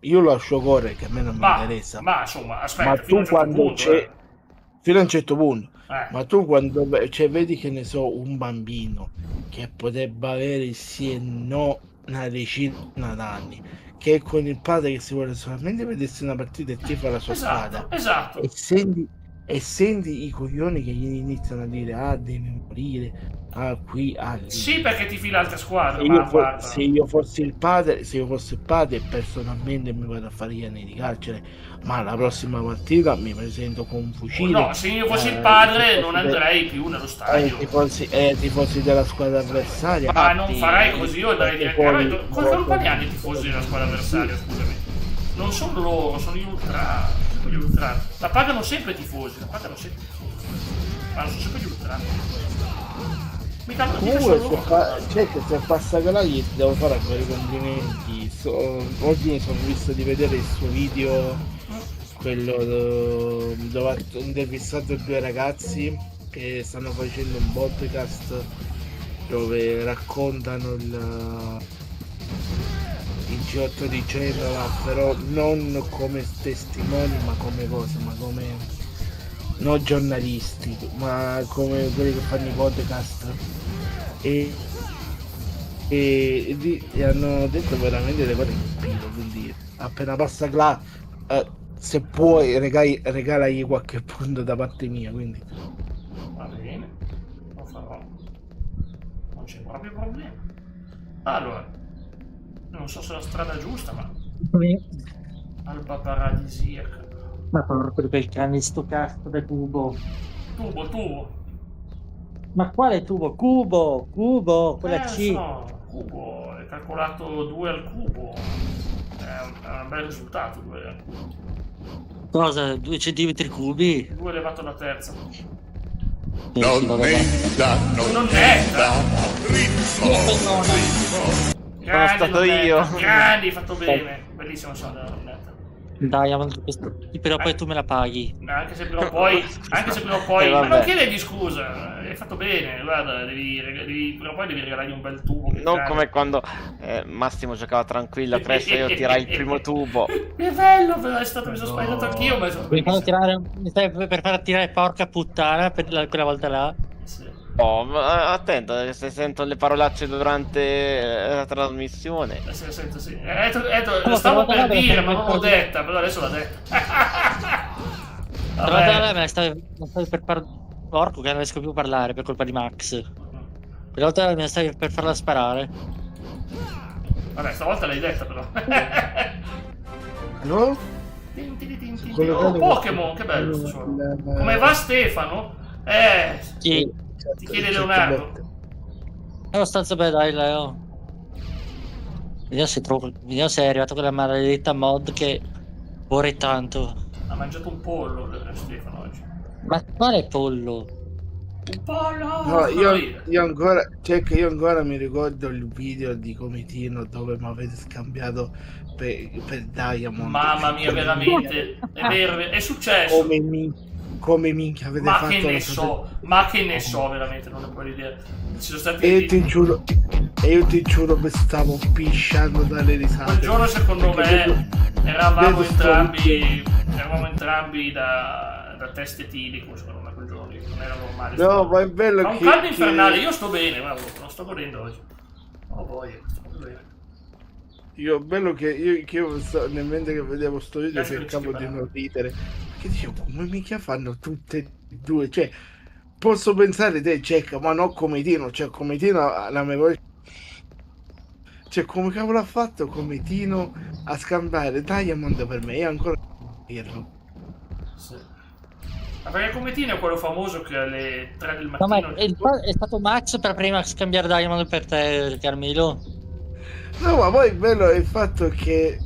io lascio correre, che a me non mi interessa. Ma insomma, aspetta, Ma fino a un tu certo quando punto, c'è, fino a un certo punto, eh. ma tu quando cioè, vedi che ne so, un bambino che potrebbe avere sì e no una decina d'anni, che è con il padre che si vuole solamente vedersi una partita e tifa la sua squadra, Esatto. e senti i coglioni che gli iniziano a dire devi morire, qui, lì. Sì, perché ti fila altre squadre, Se ma io, guarda. se io fossi il padre, personalmente mi vado a fare gli anni di carcere, ma la prossima partita mi presento con un fucile. No, se io fossi il padre non tifosi andrei più nello stadio. tifosi della squadra avversaria. Ma non farei così, io andrei direttamente. Cosa colpa ne hanno i tifosi della squadra avversaria, scusami? Non sono loro, sono gli ultra. Gli ultra. La pagano sempre i tifosi, ma non sono sempre gli ultra. Mica Comunque sono loro. se passa che là gli devo fare ancora i complimenti. Oggi mi sono visto di vedere il suo video, quello dove ha intervistato due ragazzi che stanno facendo un podcast dove raccontano il G8 di Genova, però non come testimoni, ma come cose, ma come non giornalisti, ma come quelli che fanno i podcast, e hanno detto veramente le cose capito, quindi appena passa là, se puoi regalagli qualche punto da parte mia, quindi Va bene, lo farò. Non c'è proprio problema. Allora, non so se è la strada giusta, ma alba paradisiaca. Ma porco quel cane, sto cazzo del tubo. Tubo. Ma quale tubo? Cubo, quella C. No, cubo, è calcolato 2 al cubo. È un bel risultato, 2 al cubo. Cosa? 2 centimetri cubi? 2 elevato alla terza. Non è da Grandi, stato io. Grandi, fatto bene. Bellissimo sono della Nonnetta. Dai, però poi tu me la paghi. Anche se prima o poi, ma vabbè. non chiedergli scusa, hai fatto bene, guarda, prima o poi devi regalargli un bel tubo. Non come quando Massimo giocava tranquillo, presto io tirai il primo tubo. È bello, però è stato, mi sono spaventato anch'io, ma è stato Mi stai per far tirare porca puttana per quella volta là. Sì. Oh, ma attento, se sento le parolacce durante la trasmissione. Sì. Lo stavo per dire, ma non l'ho detta, però adesso l'ho detta. Vabbè. Me la stavi per far... Porco che non riesco più a parlare per colpa di Max. Quella volta me la stavi per farla sparare. Vabbè, stavolta l'hai detta però. no? Oh, Pokémon, che bello sto suono. Come va Stefano? Sì. Ti chiede Leonardo. È abbastanza bene, dai, Leo. Vediamo se è arrivata quella maledetta mod che vorrei tanto. Ha mangiato un pollo Stefano oggi. Ma quale pollo? Un pollo! No, io ancora mi ricordo il video di Comitino dove mi avete scambiato per Diamond. Mamma mia, veramente. È vero, è successo. Come minchia avete fatto. Ma che ne so, veramente, non ne puoi dire. Ci sono stati. E io ti giuro che stavo pisciando dalle risate. Quel giorno secondo me eravamo entrambi da test etilico, secondo me quel giorno lì. Non era normale. No, ma è bello Ma un caldo infernale, io sto bene, guarda, non sto godendo oggi. Oh boy, sto bene. Mentre che vedevo sto video cercavo di non ridere, perché dicevo come mica fanno tutte e due, cioè posso pensare te Jack, ma non Comitino, cioè Comitino la memoria, cioè come cavolo ha fatto Comitino a scambiare Diamond per me, io ancora non dirlo. Sì. Ma perché Comitino è quello famoso che alle 3 del No, ma mattino. è stato Max per prima scambiare Diamond per te, Carmelo. No, ma poi bello è il fatto che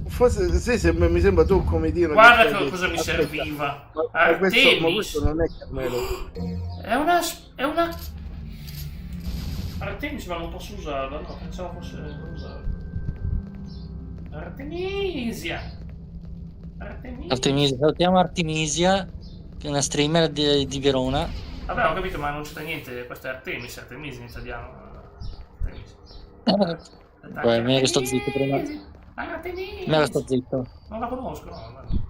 Forse sì, mi sembra tu come dire. Guarda che stai cosa mi detto. serviva. Ma questo Artemis. non è Carmelo. È una... Artemis, ma non posso usarla. No, pensavo fosse da usare. Artemisia. Artemisia, salutiamo Artemisia, che è una streamer di Verona. Vabbè, ho capito, ma non c'è niente. Questa è Artemis in italiano. Artemis. Poi me ne sto zitto prima. Artemis. Me ne sto zitto. Non la conosco, no.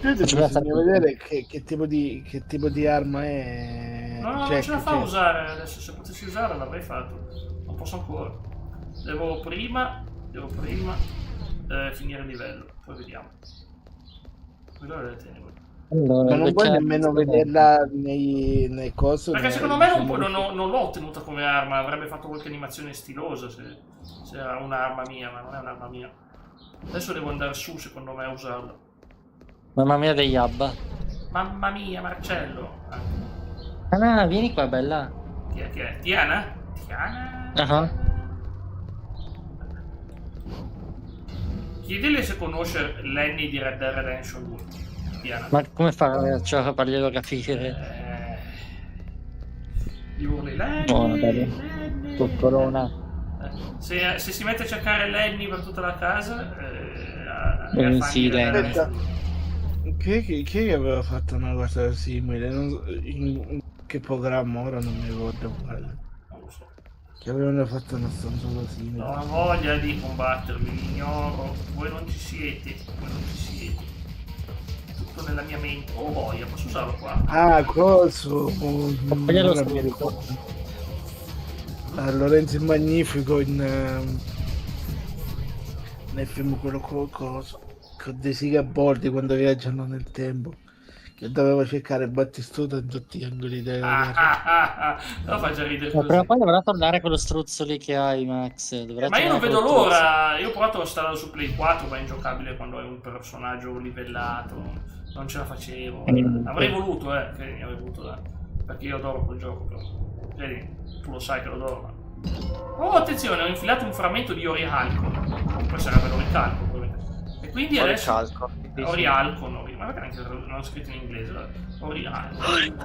Credo Ci che pensa bisogna tutto. vedere che tipo di arma è. No, non Jack, ce la fa cioè. usare. Adesso se potessi usarla l'avrei fatto. Non posso ancora. Devo prima finire il livello. Poi vediamo. Quello le tenevo. Allora, Ma non puoi c'è- nemmeno vederla nei cosi. Perché secondo me non l'ho ottenuta come arma. Avrebbe fatto qualche animazione stilosa se era un'arma mia, ma non è un'arma mia. Adesso devo andare su, secondo me, a usarla. Mamma mia degli Abba. Mamma mia, Marcello. Ah, vieni qua, bella. Chi è? Tiana? Tiana? Ah. Chiedile se conosce Lenny di Red Dead Redemption 2. Tiana. Ma come fa a farglielo capire? Gli urli Lenny, Buona, bella. Lenny. Coccolona. Se si mette a cercare Lenny per tutta la casa, Sì, Lenny. Aspetta. Chi aveva fatto una cosa simile? In che programma ora non mi ricordo quale. Non lo so. Che avevano fatto una stanzuola simile. Non ho voglia di combattervi, vi ignoro. Voi non ci siete. È tutto nella mia mente. Oh boia, posso usarlo qua? Ah, coso. Glielo Ora mi so. ricordo. Lorenzo il Magnifico nel film quello coso con dei sigabordi quando viaggiano nel tempo, che doveva cercare Battistuta in tutti gli angoli della terra. No, fa già ridere Ma prima o così. poi dovrà tornare quello struzzo lì che hai, Max. Dovrà Ma io non tornare vedo quello l'ora. Io ho provato a installarlo su Play 4, ma è ingiocabile quando hai un personaggio livellato. Non ce la facevo. Avrei voluto, che avrei voluto dare. Perché io adoro quel gioco, però. Vedi, tu lo sai che lo adoro. Ma... Oh, attenzione, ho infilato un frammento di Orihalcon. Poi sarebbe l'Oricalco, probabilmente. E quindi adesso... Orihalcon, ma perché anche non ho scritto in inglese? Orihalcon.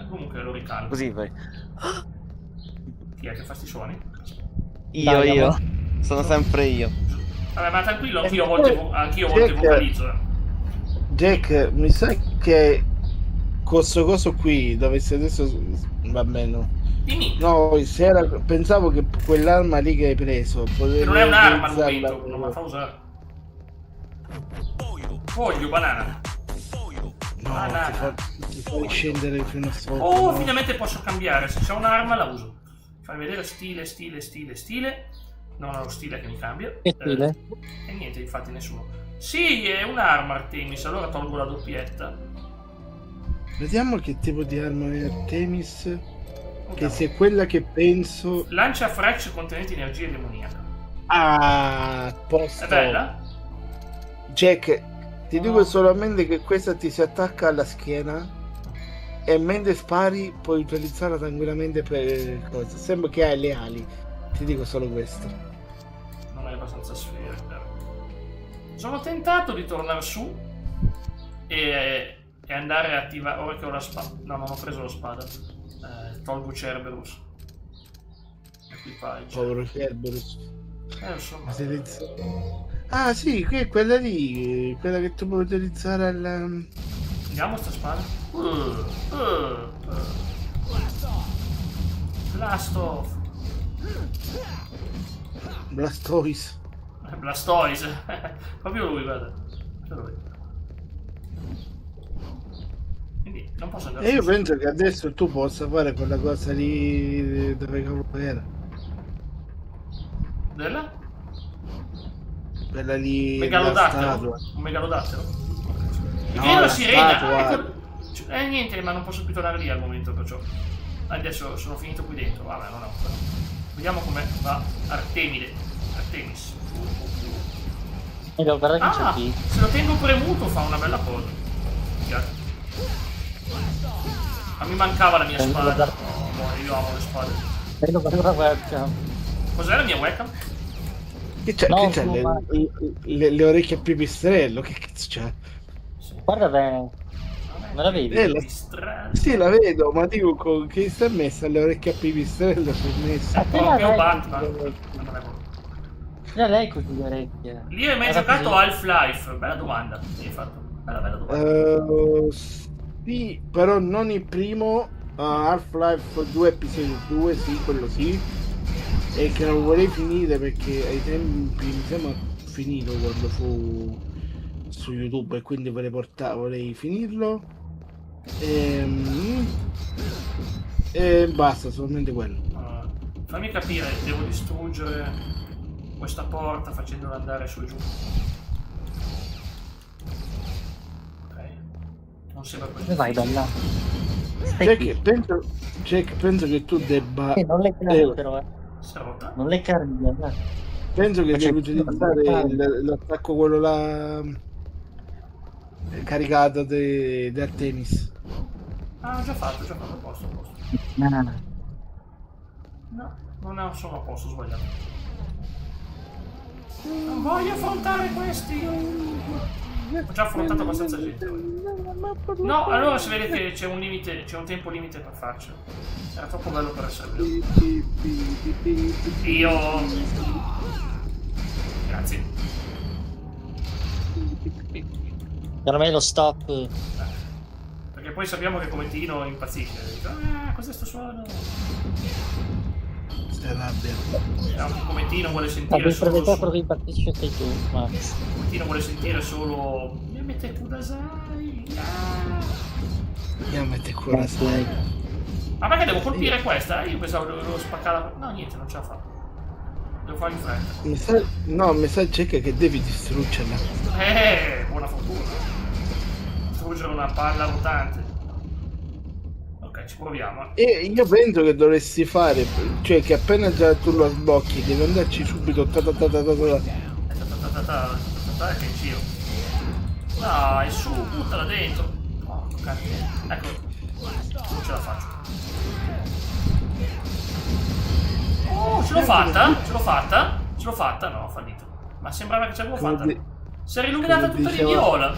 Comunque è l'Oricalco. Così vai. Chi è che fa sti suoni? Io. Sono sempre io. Vabbè, ma tranquillo, anch'io a volte vocalizzo. Jack, mi sa che questo coso qui dovesse adesso va bene. Dimmi, No, pensavo che quell'arma lì che hai preso che non è un'arma al utilizzarla- momento, non me la fa usare. Foglio, banana. No, Banana. ti fai scendere fino a sotto. Oh, no? finalmente posso cambiare. Se c'è un'arma la uso. Fai vedere stile. Non ho lo stile che mi cambia. Che stile? E niente, infatti nessuno. Sì, è un'arma Artemis, allora tolgo la doppietta. Vediamo che tipo di arma è Artemis. Che Vediamo. se è quella che penso. Lancia fresh contenenti energia demoniaca. Ah, posto. È bella? Jack, ti No. dico solamente che questa ti si attacca alla schiena e mentre spari puoi utilizzarla tranquillamente per cosa. Sembra che hai le ali. Ti dico solo questo. Non hai abbastanza sfere, però. Sono tentato di tornare su e andare a attivare. Ora che ho la spada. No, non ho preso la spada. Tolgo Cerberus. Equipaggio. Povero Cerberus. Insomma. Ah sì, qui è quella lì, quella che tu puoi utilizzare al... Andiamo sta spada. Blast off. Blastoise. Blastoise. Proprio lui, guarda. Proprio lui. Quindi non posso andare E io su. penso che adesso tu possa fare quella cosa lì dove cavolo era. Della? Quella lì... Megalodattero? la statua. Un megalodattero? No, Che è la la sirena! statua. Ecco. Niente, ma non posso più tornare lì al momento, perciò. Adesso sono finito qui dentro. Vabbè, non è un problema. Vediamo come va Artemide. Artemis. Guarda che c'è Ah! qui. Se lo tengo premuto fa una bella cosa. Guardate. Ma mi mancava la mia Prendo spada. la- Oh, io amo le spade. Prendo la webcam. Cos'è la mia webcam? Che c'è? No, Che c'è? ma- Le orecchie a pipistrello? Che cazzo c'è? Guarda bene, me la vedi? La- Strano. Sì, la vedo, ma dico che sta messa le orecchie a pipistrello si è messa. Proprio lei Batman. così le orecchie. Non è vero. Era lei così le orecchie. Lì hai mai Era giocato così. Half-Life? Bella domanda. Mi hai fatto. Bella domanda. Sì, però non il primo. Half-Life 2 episodio 2, sì, quello sì. E che non vorrei finire perché ai tempi mi sembra finito quando fu su YouTube e quindi vorrei finirlo. E basta, solamente quello. Fammi capire, devo distruggere questa porta facendola andare su e giù. Ok. Non sembra così. Dove vai, bella? Stai Jack, qui. penso che tu debba. Non le cari però, Si è rotta? Non le cari, bella. Penso che Faccio- devi utilizzare l'attacco quello là caricato di Artemis. Ah, ho già fatto, a posto, a posto. No. No, non sono a posto, ho sbagliato. Non voglio affrontare questi. Ho già affrontato abbastanza gente. No, allora si vede che c'è un limite, c'è un tempo limite per farcelo. Era troppo bello per essere vero. Io. Grazie. Per me lo stop. Perché poi sappiamo che come Tino impazzisce. Dice, ah, cos'è sto suono? Stai rabbia. Come Tino vuole Ma sentire per solo. te quello che impazzisce sei tu, Max. Come Tino vuole sentire solo. Yamete Kudasai. Ah. Mette qua. Ma perché devo colpire questa? Io pensavo che dovevo spaccarla. No, niente, non ce la fa. Devo fare in fretta. Mi sa Jack che devi distruggerla. Buona fortuna. Distruggere una palla rotante. Ok, ci proviamo. E io penso che dovresti fare, cioè che appena già tu lo sbocchi devi andarci subito Che giro. Dai, su, buttala dentro. Oh, cazzo. Ecco. Non ce la faccio. Oh, ce l'ho fatta? Ce l'ho fatta? Ce l'ho fatta? No, ho fallito. Ma sembrava che ce l'avevo fatta. Si era illuminata tutta di viola.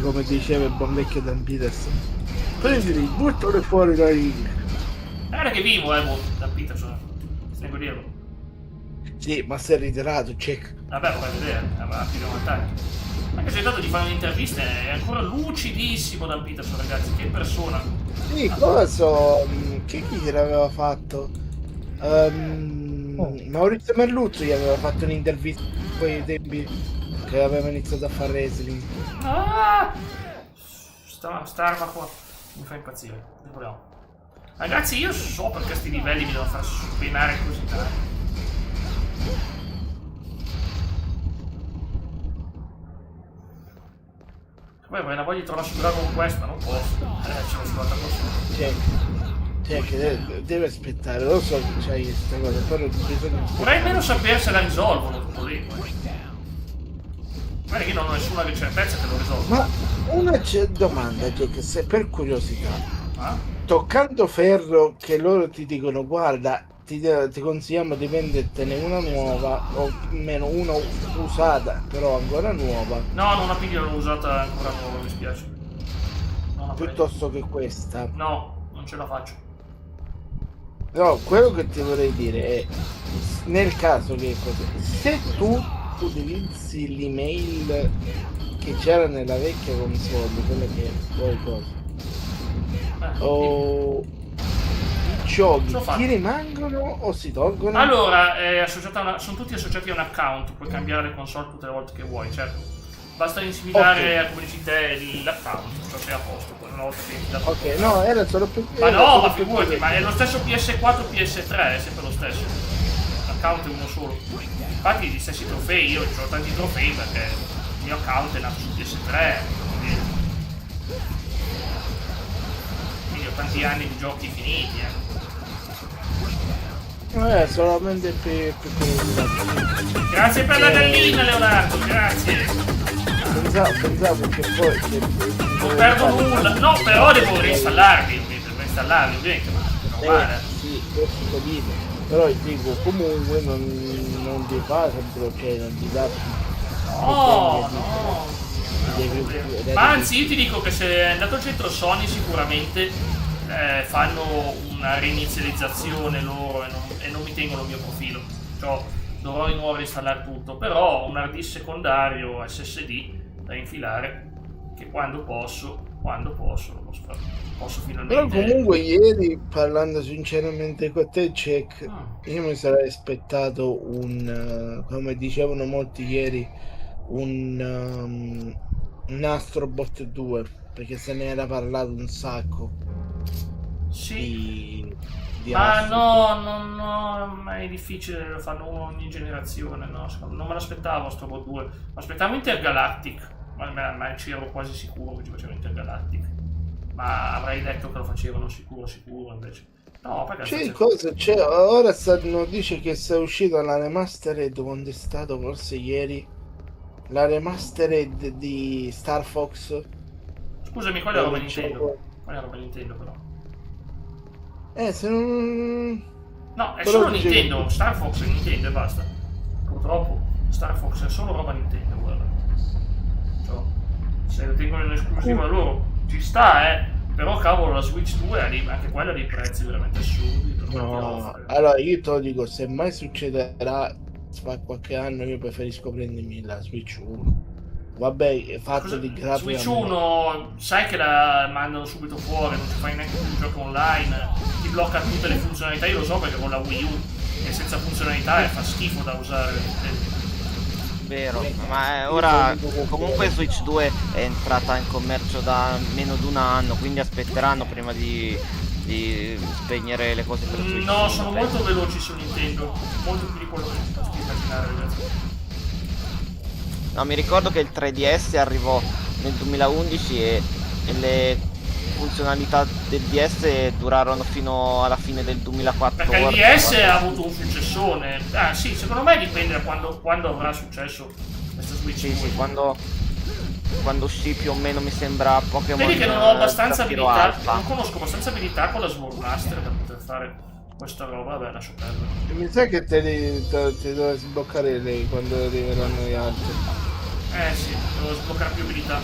Come diceva il buon vecchio Dan Peterson. Prendili, buttalo fuori da ring. Guarda che vivo, da Peterson. Tengo a dirlo. Sì, ma si è ritirato, Jack. Vabbè, vorrei vedere. Aveva più vantaggi. Anche se è dato di fare un'intervista, è ancora lucidissimo Dan Peterson, ragazzi. Che persona. Sì, cosa chi gliel'aveva fatto? Maurizio Merluzzo gli aveva fatto un'intervista in quei tempi che aveva iniziato a fare wrestling. Ah! Sta arma qua mi fa impazzire. Proviamo. Ragazzi, io so perché questi livelli mi devono far spinare così tanto. Poi avrei la voglia di trovare su Dragon Quest, ma non posso. Ce l'ho sull'altra cosa. Deve aspettare, lo so che c'hai questa cosa, però bisogna Vorrei almeno sapere se la risolvono tutto lì. Guarda che non ho nessuna certezza che lo risolvo. Ma una domanda, Jack, se per curiosità, Ah? toccando ferro che loro ti dicono guarda, ti consigliamo di vendertene una nuova o meno una usata, però ancora nuova, No, non la piglio, l'ho usata ancora nuova, mi spiace. Non la prendo. piuttosto che questa. No, non ce la faccio. No, quello che ti vorrei dire è, nel caso che se tu utilizzi l'email che c'era nella vecchia console, quella che poi cosa, o i giochi Ce l'ho fatta. ti rimangono o si tolgono? Allora, è associata a sono tutti associati a un account, puoi cambiare le console tutte le volte che vuoi, certo. Basta insimilare a come dici te l'account, ciò sei a posto, poi una volta che hai dato. Ok, no, era solo per... Ma era no, solo ma per- figurati, ma è lo stesso PS4 PS3, è sempre lo stesso. L'account è uno solo. Infatti gli stessi trofei, io ho tanti trofei perché il mio account è nato su PS3, quindi ho tanti anni di giochi finiti, solamente per curiosità. Grazie per la gallina, Leonardo, grazie. Pensavo che poi... Non perdo nulla. No, però devo reinstallarli, ovviamente, ma è normale. Sì, questo capito. Però dico, comunque non ti fa sempre, cioè non ti dà No, no. Ma anzi, io devi- ti dico che se è andato al centro Sony sicuramente fanno una reinizializzazione loro e non mi tengono il mio profilo. Cioè, dovrò di nuovo installare tutto. Però un hard disk secondario SSD da infilare che quando posso posso Però finalmente. comunque ieri, parlando sinceramente con te, Jack, Ah, io mi sarei aspettato come dicevano molti ieri, un Astrobot 2, perché se ne era parlato un sacco sì. di Ma Astrobot. no, ma è difficile, lo fanno uno ogni generazione, no? Non me l'aspettavo sto Bot 2, mi aspettavo Intergalactic, ma ci ero quasi sicuro che ci facevano Intergalactic. Ma avrei detto che lo facevano sicuro invece. No, perché C'è facevano? cosa, c'è, ora dice che sta uscita la remastered, quando è stato forse ieri, la remastered di Star Fox, Scusami, qual è la roba quello Nintendo? gioco. Qual è la roba Nintendo però? Se non... No, è Però solo dice che... Nintendo, Star Fox è Nintendo e basta. Purtroppo Star Fox è solo roba Nintendo, guarda. Cioè, se lo tengono in esclusiva loro, ci sta, però cavolo la Switch 2 anche quella ha dei prezzi veramente assurdi per quel che No, offre. allora io te lo dico, se mai succederà, fra qualche anno io preferisco prendermi la Switch 1. Vabbè, è fatto Scusa, di grafica. Switch 1 sai che la mandano subito fuori, non ci fai neanche più un gioco online, ti blocca tutte le funzionalità, io lo so perché con la Wii U è senza funzionalità e fa schifo da usare. Vero, ma ora comunque Switch 2 è entrata in commercio da meno di un anno, quindi aspetteranno prima di spegnere le cose per Switch No, 1, sono penso. molto veloci su Nintendo, molto più di quello che posso immaginare, ragazzi. No, mi ricordo che il 3DS arrivò nel 2011 e le funzionalità del DS durarono fino alla fine del 2014. Perché il DS ha avuto un successone. Ah sì, secondo me dipende da quando avrà successo questa Switch Sì, 2. sì, quando uscì più o meno mi sembra Pokémon Vedi che non ho abbastanza Zaffiro abilità, Alpha. non conosco abbastanza abilità con la Sword Master per poter fare questa roba, vabbè, lascio perdere. Mi sa che ti devi sbloccare lei quando arriveranno gli altri. Sì, devo sbloccare più abilità.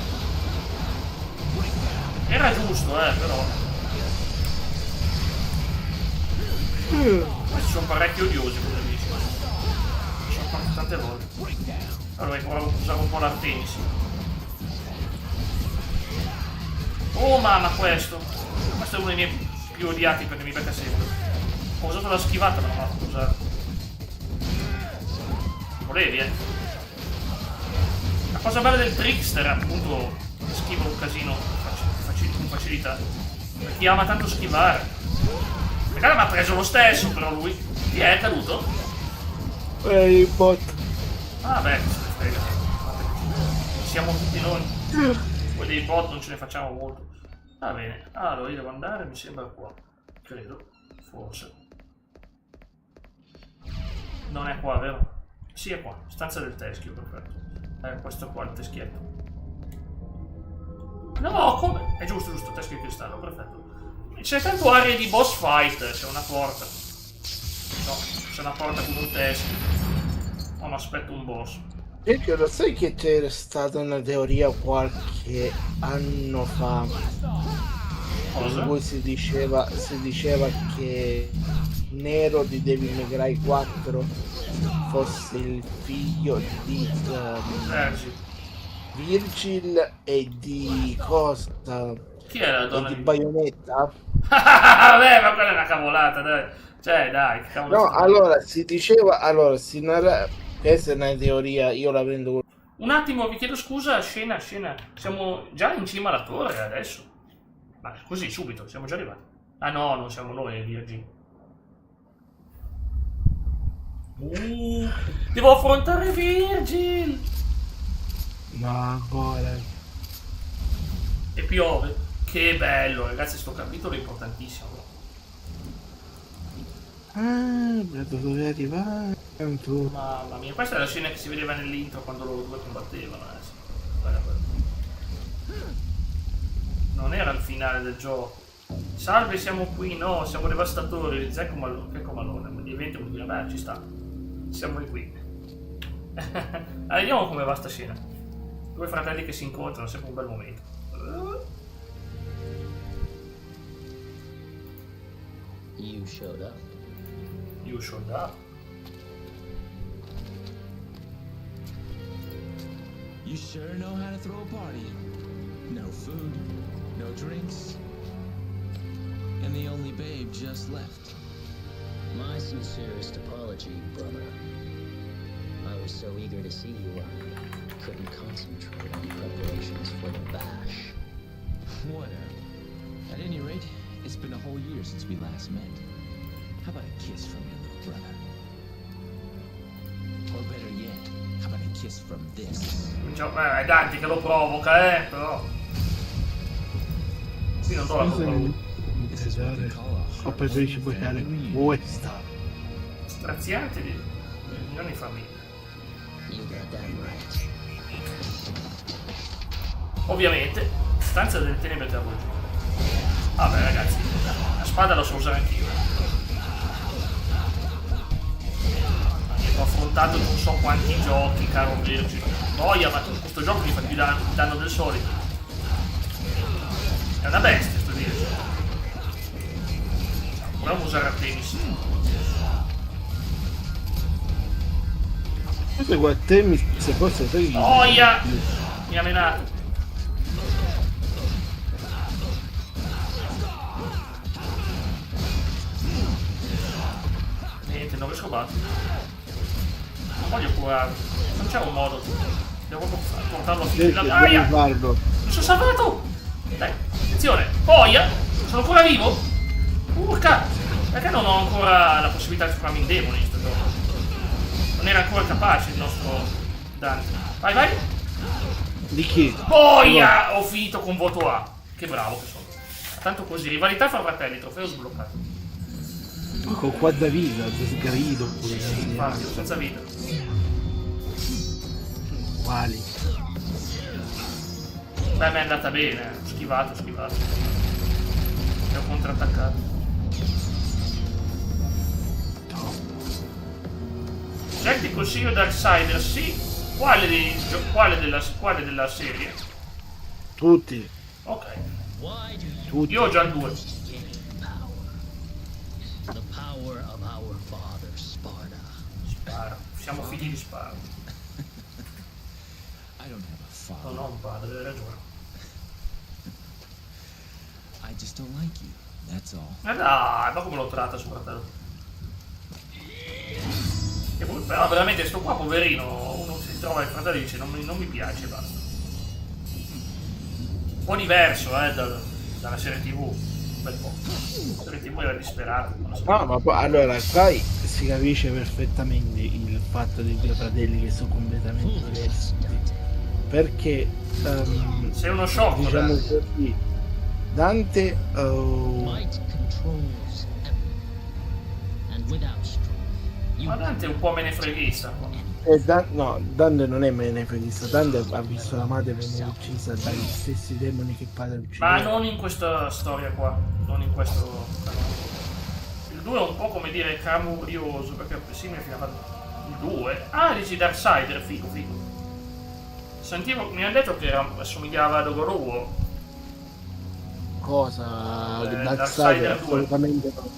Era giusto, però. Questi sono parecchio odiosi come amici. Mi sono fatto tante volte. Allora provo a usare un po' l'Artemis. Oh mamma questo! Questo è uno dei miei più odiati perché mi becca sempre. Ho usato la schivata ma non l'ho fatto usare. Volevi, La cosa bella del trickster è appunto che schiva un casino con facilità. Per chi ama tanto schivare. Magari mi ha preso lo stesso però lui. Chi è caduto? Il bot. Ah beh, che se ne frega. Siamo tutti noi. Poi dei bot non ce ne facciamo molto. Va bene, allora io devo andare, mi sembra qua. Credo, forse. Non è qua, vero? Sì, è qua, stanza del teschio, perfetto. Questo qua il teschietto. No, come? È giusto, teschio di cristallo, perfetto. C'è tanto aria di boss fight, c'è una porta. No, c'è una porta con un teschio. Oh, ma aspetto un boss. Perché lo sai che c'era stata una teoria qualche anno fa Cosa? in cui si diceva che Nero di Devil May Cry 4 fosse il figlio di Sì. Virgil e di cosa? Chi è la E donna di di... Bayonetta? Vabbè, ma quella è una cavolata, dai. Cioè, dai, che cavolo. No, allora si diceva, si narra, questa è una teoria, io la prendo. Un attimo, vi chiedo scusa, scena. Siamo già in cima alla torre adesso. Ma così, subito, siamo già arrivati. Ah no, non siamo noi, Virgin. Devo affrontare Virgil! Ma ancora. E piove. Che bello, ragazzi, sto capitolo è importantissimo. Dove arrivare? Tu. Mamma mia, questa è la scena che si vedeva nell'intro quando loro due combattevano. Sì. Guarda. Non era il finale del gioco. Salve, siamo qui, no, siamo devastatori. Zecco Malone, di evento, beh, ci sta. Siamo qui. Vediamo come va sta scena. Due fratelli che si incontrano, sempre un bel momento. You showed up. You showed up. You sure know how to throw a party. No food, no drinks, and the only babe just left. My sincerest apology, brother. I was so eager to see you, I couldn't concentrate on preparations for the bash. Whatever. At any rate, it's been a whole year since we last met. How about a kiss from your little brother? Or better yet, how about a kiss from this? È Dante che lo provoca, però. Sì, non do la colpa a lui. This is what they call a Ho preferisci bucare questa. Straziante di riunioni di famiglia. You got that right. Ovviamente, stanza delle tenebre della voce. Vabbè ragazzi, la spada la so usare anch'io. Ho affrontato non so quanti giochi, caro Virgil. Boia, ma questo gioco mi fa più danno del solito. È una bestia sto Virgil. Proviamo a usare a tennis. Seguo a te, se fosse te. Boia! Mi ha menato. Niente, non riesco a battere. Non voglio curarlo. Non c'è un modo. Devo portarlo a fine. Aia! Guardo. Mi sono salvato! Dai, attenzione! Boia! Sono ancora vivo? Urca! Perché non ho ancora la possibilità di farmi in demone in questo gioco? Non era ancora capace il nostro Dante. Vai, vai! Di chi? Boia! Ho finito con voto A. Che bravo che sono. Tanto così, rivalità fra fratelli, trofeo sbloccato. Con quanta vita, sgrido. Infatti, senza vita. Quali? Beh, mi è andata bene. Ho schivato. E ho contrattaccato. Jack ti consiglio Darksider, sì. Quale della serie? Tutti. Ok. Why do you Tutti. Io ho già due. gain power? The power of our father, Sparta. Spara. Siamo figli di Spara. I don't have a father. Non ho un padre, hai ragione. I just don't like you. That's all. Ma dai, ma come lo tratta suo fratello? E poi, però veramente sto qua poverino, uno si trova il fratello e dice non mi piace, basta. Un po' diverso dalla serie TV, un bel po'. La serie TV era disperata. Non so. No, ma poi allora qua si capisce perfettamente il fatto dei due fratelli che sono completamente diversi. Perché Sei uno shock, diciamo dai. così, Dante Might controls everything. And without strength, you Ma Dante è un po' menefreghista qua. no, Dante non è menefreghista. Dante ha visto la madre venire uccisa dagli stessi demoni che padre uccideva. Ma non in questa storia qua, non in questo canone. Il 2 è un po' come dire clamorioso, perché sì mi è finito il 2. Ah, dici Darksider, figo. Sentivo, mi hanno detto che assomigliava a Dogoro War. Cosa? Darksider Darksider 2. assolutamente no.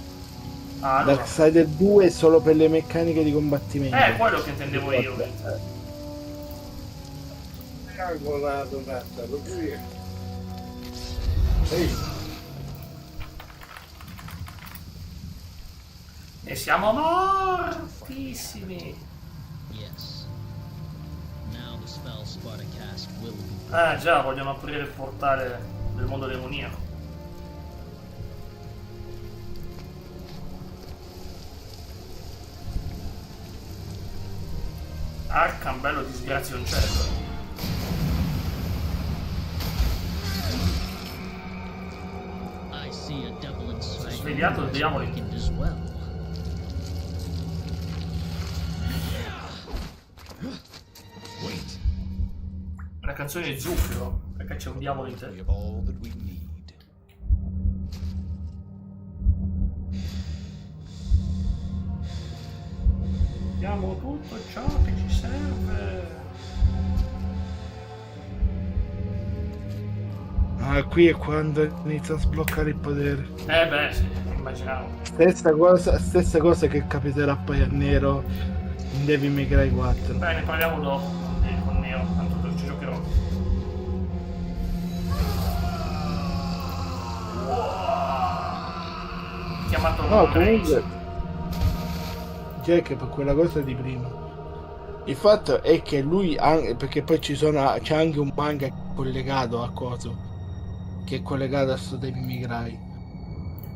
Ah, no. Darksider 2 è solo per le meccaniche di combattimento. È quello che intendevo io. E siamo mortissimi. yes. Now the spell Sparta cast will be Ah già, vogliono aprire il portale del mondo demoniaco. Arkham, bello disgrazioncello. I see a devil inside. Svegliato il diavolo. Awakened as well. Wait. Una canzone di zucchero, perché c'è un diavolo in We te. have all that we need. abbiamo tutto ciò che ci serve. Ah, qui è quando inizia a sbloccare il potere. Beh, sì, immaginavo. Stessa cosa che capiterà poi a Nero in Devil May Cry 4. Beh, ne parliamo dopo con Neo, tanto ci giocherò. Chiamato No, Grace. comunque Jack per quella cosa di prima. Il fatto è che lui perché poi c'è anche un manga collegato a coso, che è collegato a sto Devil May Cry.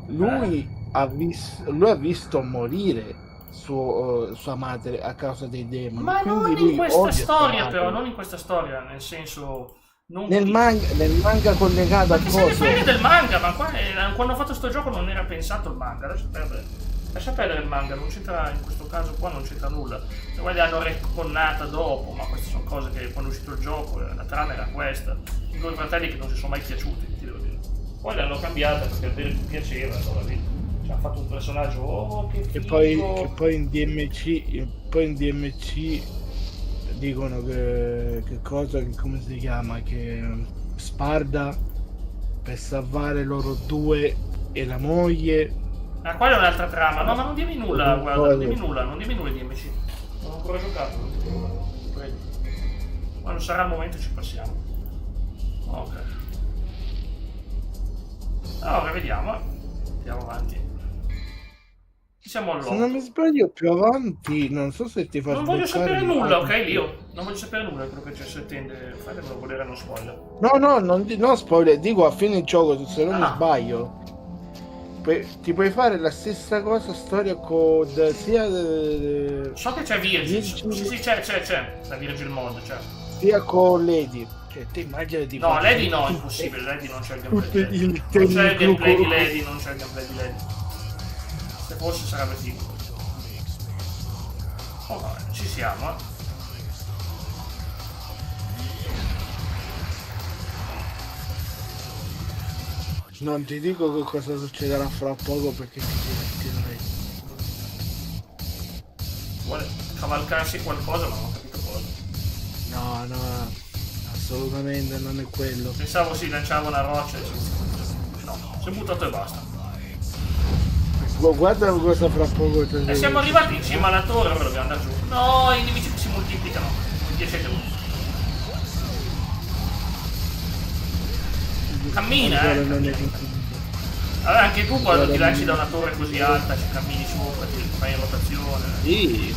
Lui ha visto morire sua madre a causa dei demoni. Ma quindi non lui in questa odia sua storia, madre. però, non in questa storia, nel senso. Non Nel manga collegato ma a che se ne coso. frega del manga? Ma qua quando ho fatto sto gioco non era pensato il manga, lascia perdere il manga, non c'entra in questo caso qua, non c'entra nulla. Se vuoi l'hanno retconnata dopo, ma queste sono cose che quando è uscito il gioco, la trama era questa. I due fratelli che non si sono mai piaciuti, ti devo dire. Poi l'hanno cambiata perché a Derek piaceva, allora lì. Ci hanno fatto un personaggio, che figo. Che poi in DMC dicono che cosa, che come si chiama, che Sparda per salvare loro due e la moglie. Ah, quella è un'altra trama. No, ma non dimmi nulla, guarda, non dimmi nulla di DMC. Non ho ancora giocato, non dimmi nulla. Prego. Quando sarà il momento ci passiamo. Ok. Allora, vediamo. Andiamo avanti. Siamo Se non all'8. mi sbaglio più avanti, non so se ti fa Non voglio sbloccare sapere il nulla, fatto ok, che- Lio? Non voglio sapere nulla, è quello che ci si tende. Fatemelo volere non spoiler. No, non spoiler, dico a fine gioco, se non mi Ah. sbaglio. Ti puoi fare la stessa cosa storia con So che c'è Virgil. Virgil. Sì, c'è. La Virgil Mod, c'è. sia con Lady. Cioè, te immagini di No, fare Lady no, è tutte- impossibile. Lady non c'è il gameplay. tutte di Lady. il Non c'è il gameplay di tecnico. Lady, non c'è il gameplay di Lady. Se fosse sarebbe figo. Oh, vabbè, ci siamo, Non ti dico che cosa succederà fra poco perché ti divertirai. Vuole cavalcarsi qualcosa, ma non ho capito cosa. No, assolutamente non è quello. Pensavo si lanciava una roccia e no, si è buttato e basta. Guarda cosa fra poco ti E siamo arrivati in cima alla torre, ora dobbiamo andare giù. No, i nemici che si moltiplicano. Mi piacete voi. Cammina, Ancora eh. non è Allora anche tu quando ti lanci da una torre così alta, ci cammini sopra, ti fai in rotazione. Sì,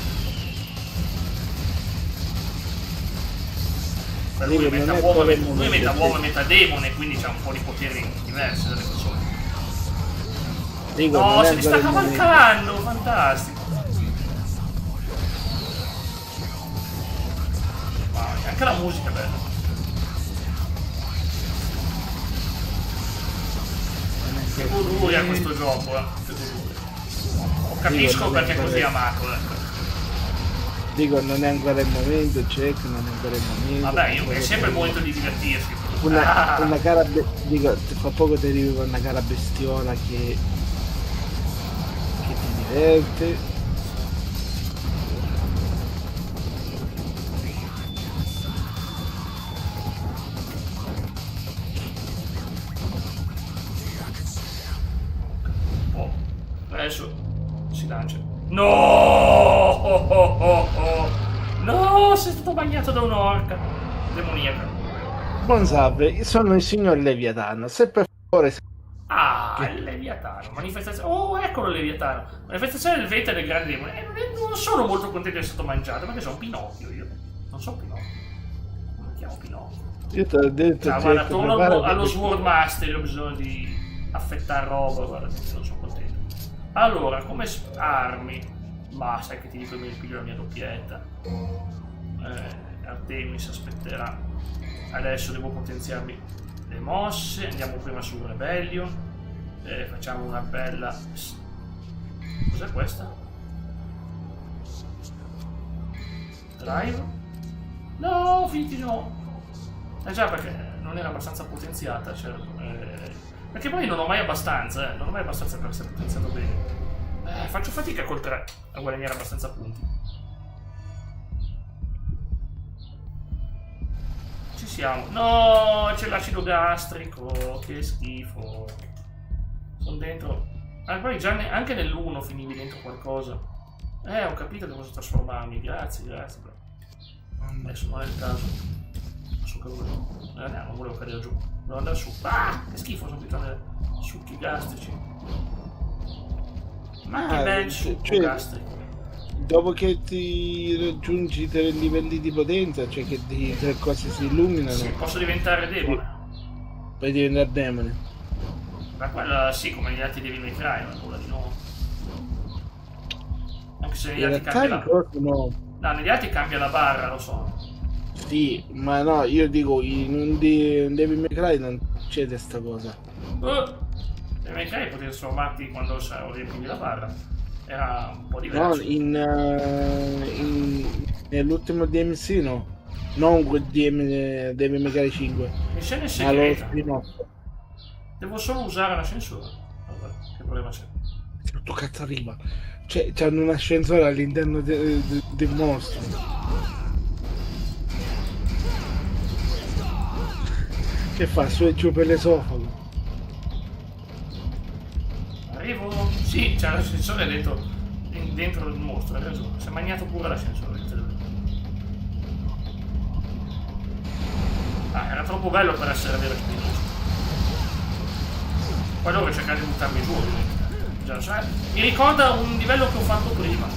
Per lui è non metà è uomo, quello il lui è momento, metà sì. uomo e metà demone, quindi c'ha un po' di poteri diversi dalle persone. dico, No, non è se li sta ancora il momento. cavalcando, fantastico. Wow, anche la musica è bella. Che goduria questo gioco, che goduria. Capisco non è perché è così amato, Dico, non è ancora il momento, check, non è ancora il momento. Vabbè, è sempre il momento di divertirsi. Una Ah, gara, dico, fra poco ti arrivi con una gara bestiola che ti diverte. oh, adesso si lancia. No! Oh, oh, oh, oh. No, sei stato bagnato da un'orca demoniaca. Buon salve, sono il signor Leviatano. Se per favore Ah, il Leviatano, manifestazione. Oh, eccolo il Leviatano. Manifestazione del Veta e del Grande Demone. Non sono molto contento di essere stato mangiato, perché sono Pinocchio io. Non so Pinocchio. Non mi chiamo Pinocchio. io ti ho detto, Cioè, Jack, guarda, torno preparati allo perché- Sword Master, ho bisogno di affettare roba, guarda, non sono contento. Allora, come armi? Ma sai che ti dico, mi piglio la mia doppietta. Artemis aspetterà. Adesso devo potenziarmi le mosse, andiamo prima su Rebellion. Facciamo una bella... Cos'è questa? Drive? No, finiti no! Già, perché non era abbastanza potenziata, certo. Perché poi non ho mai abbastanza, non ho mai abbastanza per essere potenziato bene. Faccio fatica col 3 a guadagnare abbastanza punti. siamo? No, c'è l'acido gastrico, che schifo. Sono dentro. Poi già anche nell'1 finivi dentro qualcosa. Ho capito che posso trasformarmi. Grazie. Adesso non è il caso. Su che volevo. Non volevo cadere giù. Devo andare su. Ah! Che schifo, sono abituato a succhi gastrici. Ma che bel succo gastrico. Dopo che ti raggiungi 3 livelli di potenza, cioè che le 3 cose si illuminano, Sì, posso diventare demone. puoi diventare demone. Ma quella sì, come gli altri Devil May Cry, non è nulla di nuovo. Anche se negli In altri realtà cambia la... ricordo no. No, negli altri cambia la barra, lo so. Sì, ma no, io dico in un Devil May Cry non c'è questa cosa. Devil May Cry potevi trasformarti quando riempivi la barra. Era un po' No, diverso. nell'ultimo DMC no. Non quel Devil May Cry 5. Missione Ma lo segreta. spin-off. Devo solo usare l'ascensore. Vabbè, che problema c'è? Tutto cazzo arriva. Cioè, c'hanno un ascensore all'interno del mostro. Che fa? Su e giù per l'esofago. Arrivo. Sì, c'è l'ascensore dentro il mostro, hai ragione. Si è magnato pure l'ascensore. Era troppo bello per essere vero spinoso. Poi dovevo cercare di buttarmi giù. Già, sai? Mi ricorda un livello che ho fatto prima.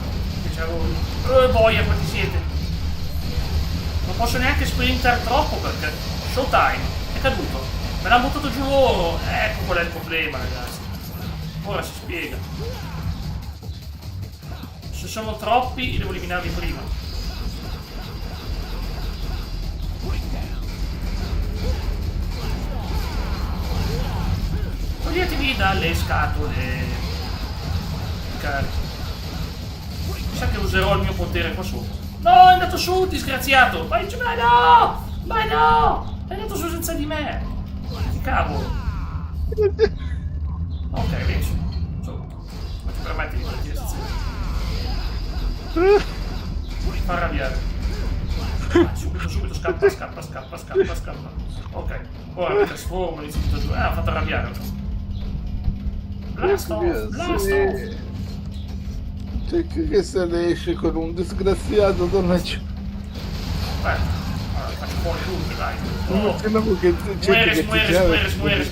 Che c'avevo. Boia, quanti siete? Non posso neanche sprintare troppo perché Showtime è caduto. Me l'ha buttato giù loro. Ecco qual è il problema, ragazzi. Ora si spiega. Se sono troppi, devo eliminarli prima. Toglietevi dalle scatole. Cari. Mi sa che userò il mio potere qua sopra. No, è andato su, disgraziato! Vai giù, ma no! Ma no! È andato su senza di me! Che cavolo! Ok, vieni su. Ma ti permetti di partire senza di me? Fa arrabbiare. Subito, scappa. Ok, ora mi trasformo, inizio tutto giù. Ho fatto arrabbiare. Blast off! Cioè che se ne esce con un disgraziato torna giù. Allora, faccio fuori tutto, dai. Oh. Immaginavo che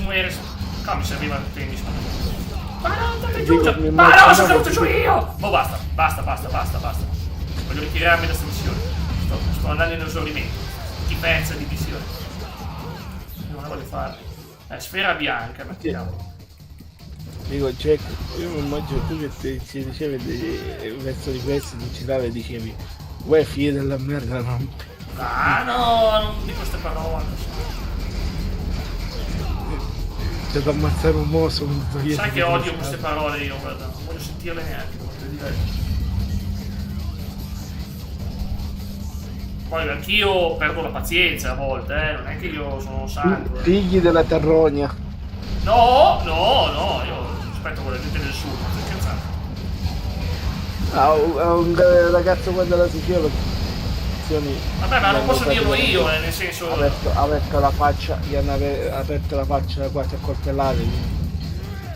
Mueres. Qua mi serviva il tennis. Ma no, andate Dico, giù! mi Ma no, immaginavo sono caduto giù che- io! Oh, basta. Voglio ritirarmi da questa missione. Sto andando in esaurimento. Chi pensa di missione? Non la voglio fare. Sfera bianca, ma che cavolo. Dico Jack, io mi immagino tu che ci dicevi verso di questo, non citavi e dicevi uè figli della merda no. Ah no, non dico queste parole. C'è da ammazzare un mosso. Sai che odio queste parole io, guarda, non voglio sentirle neanche, voglio dire. Poi anch'io perdo la pazienza a volte, non è che io sono un santo. Figli della terrogna. No, io rispetto a quella gente del sud, non stai scherzando. A un ragazzo qua della Sicilia. Vabbè, ma non posso dirlo io, nel senso. Ha aperto la faccia, gli hanno aperto la faccia quasi a coltellare.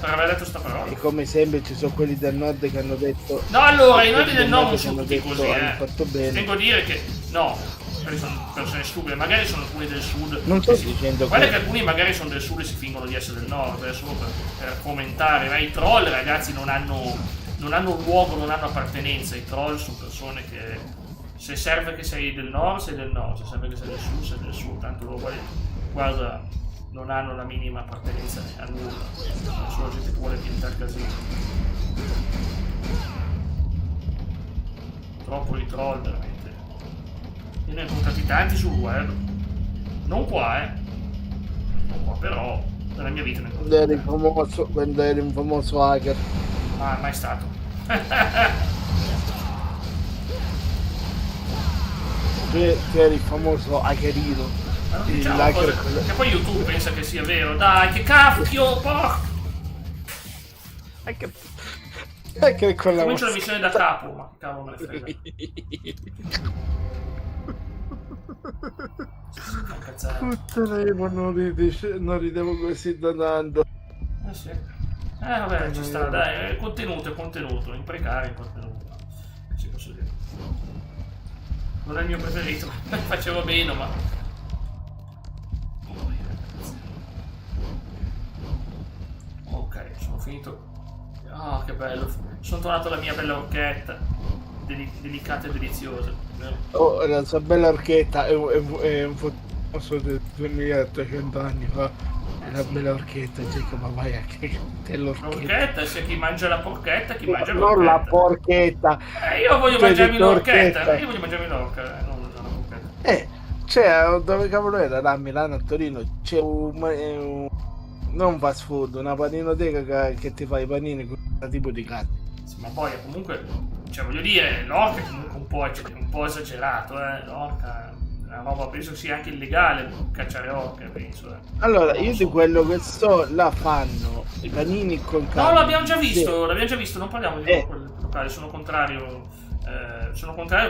Per aver detto sta parola. E come sempre ci sono quelli del nord che hanno detto. No, allora, i nodi del nord non che sono hanno tutti detto, così, hanno fatto bene. Tengo a dire che, no, magari sono persone stupide, magari sono alcuni del sud. Non sto che si- dicendo Guarda che- che alcuni magari sono del sud e si fingono di essere del nord, è solo per commentare, ma i troll, ragazzi, non hanno un luogo, non hanno appartenenza. I troll sono persone che se serve che sei del nord, sei del nord, se serve che sei del sud, sei del sud, tanto loro guarda, non hanno la minima appartenenza a nulla, sono solo gente che vuole piantare casino. Troppo di troll, veramente. Io ne ho incontrati tanti sul web, non qua, non qua, però nella mia vita ne ho incontrati. Quando eri un famoso hacker. Ah, mai stato. Tu eri il famoso hackerino. Ma non Il diciamo hacker cose che poi YouTube pensa che sia vero. Dai, che cacchio, porco! hacker con la Comincio la missione da capo, ma che cavolo me ne frega. cazzare. Puttana, io non ridevo così da tanto. Sì. Vabbè, ci sta, dai, è contenuto, imprecare il contenuto. Che ci posso dire? Non è il mio preferito, facevo meno, ma... Ok, sono finito. Ah, che bello. Sono tornato alla mia bella orchetta. Delicata e deliziosa. Oh, la sua bella orchetta è un fotografico del 2800 anni fa. È una bella orchetta, Jack, ma vai a che l'orchetta. L'orchetta, sia chi mangia la porchetta, chi mangia Non l'orchetta. la porchetta. Io voglio Cioè, mangiarmi detto l'orchetta. orchetta. Io voglio mangiarmi l'orca, non la porchetta. Cioè, dove cavolo era? A Milano, a Torino, c'è non fast food, una paninoteca che ti fa i panini con questo tipo di carne. Sì, ma poi comunque, cioè voglio dire, l'orca è comunque un po' esagerato, l'orca è una roba, penso sia anche illegale cacciare orche, penso. Allora, Non io lo di so. quello che so, la fanno i panini con carne. No, l'abbiamo già Sì. visto, non parliamo di quel locale, sono contrario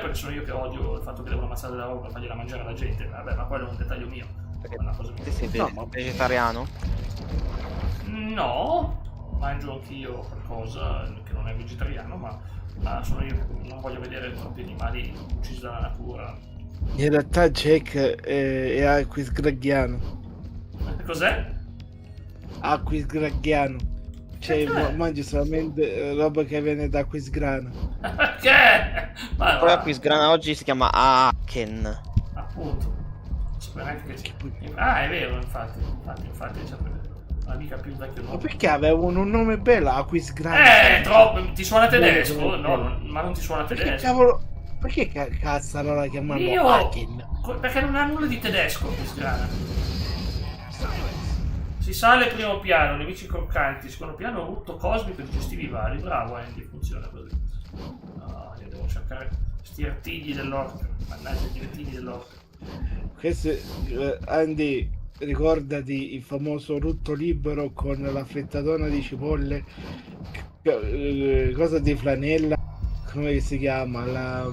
perché sono io che odio il fatto che devono ammazzare la roba e fargliela mangiare alla gente. Vabbè, ma quello è un dettaglio mio. È una cosa mia. Te sei No, ma- vegetariano? No, mangio anch'io qualcosa che non è vegetariano, ma sono io che non voglio vedere troppi animali uccisi dalla natura. In realtà Jack è aquisgraghiano. Cos'è? Aquisgraghiano. Cioè, Perché? mangi solamente roba che viene da Aquisgrana. Perché? Ma Poi va, Aquisgrana oggi si chiama Aachen. appunto. Sapeva neanche che è vero, infatti sapeva. L'amica più vecchio Ma nome. perché avevano un nome bello, Aquisgrana? Troppo. Ti suona tedesco? Bello, No, bello. ma non ti suona Perché tedesco. cavolo? Perché cazzo non la chiamano Io. Aachen? Perché non ha nulla di tedesco questa strana. Si sale primo piano, nemici croccanti, secondo piano rutto cosmico e digestivi vari. Bravo Andy, funziona così. No, io devo cercare sti artigli dell'orca. Mannaggia gli artigli dell'orca. Questo Andy, ricordati il famoso rutto libero con la frittatona di cipolle, cosa di flanella, come si chiama? La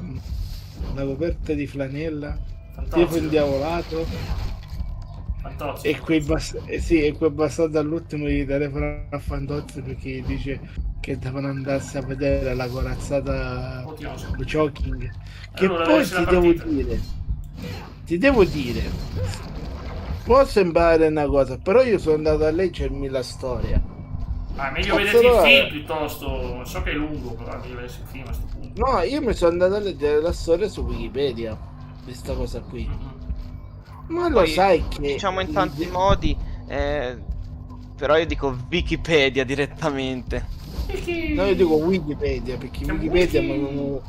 coperta di flanella, tipo Fantozzi. indiavolato. Fantozzi. E quei bastardi all'ultimo gli telefono a Fantozzi perché dice che devono andarsi a vedere la corazzata Oddio, choking. Che Allora, poi adesso la partita. ti devo dire, può sembrare una cosa, però io sono andato a leggermi la storia. Ma è meglio Cazzo, vederti il no, film piuttosto. So che è lungo, però è meglio vedersi il film a questo punto. No, io mi sono andato a leggere la storia su Wikipedia di sta cosa qui. Mhm. Ma lo Poi, sai che diciamo in tanti modi, però io dico Wikipedia direttamente. No, io dico Wikipedia perché Che Wikipedia wiki?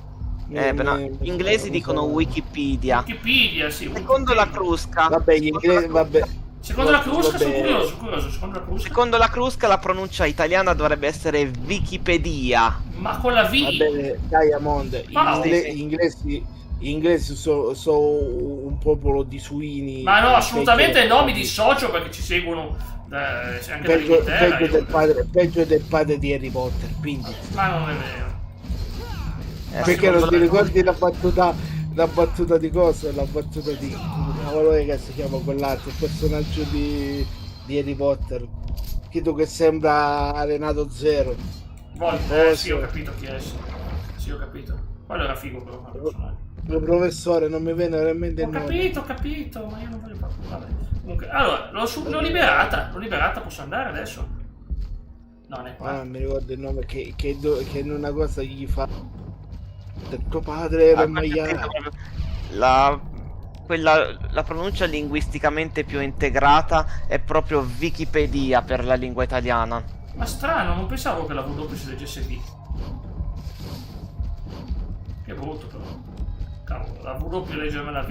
Però gli inglesi dicono Wikipedia. Wikipedia, sì. Secondo la Crusca, Vabbè, gli inglesi, vabbè. Secondo la Crusca sono Vabbè. curioso. Secondo la Crusca. secondo la Crusca la pronuncia italiana dovrebbe essere Wikipedia. Ma con la V. Va bene, Diamond, Wow. gli inglesi sono un popolo di suini. Ma no, peggio- assolutamente no, mi dissocio perché ci seguono anche peggio, dall'Inghilterra. peggio del padre di Harry Potter, quindi. Ma non è vero. Perché non secondo ti la- ricordi la battuta di cosa? La battuta di cavolo che si chiama quell'altro, il personaggio di Harry Potter. Credo che sembra Renato Zero. Sì, ho capito chi è. Sì, ho capito. Quello era figo però come personaggio. Il professore, non mi viene veramente il nome. Ho capito, ma io non voglio parlare. Vabbè. Comunque, allora, l'ho liberata, posso andare adesso? No, ne è qua. Non mi ricordo il nome che in una cosa gli fa. Tuo padre era maiale. La pronuncia linguisticamente più integrata è proprio Wikipedia per la lingua italiana. Ma strano, non pensavo che la W si leggesse V. Che brutto però. Cavolo, la W leggermela V.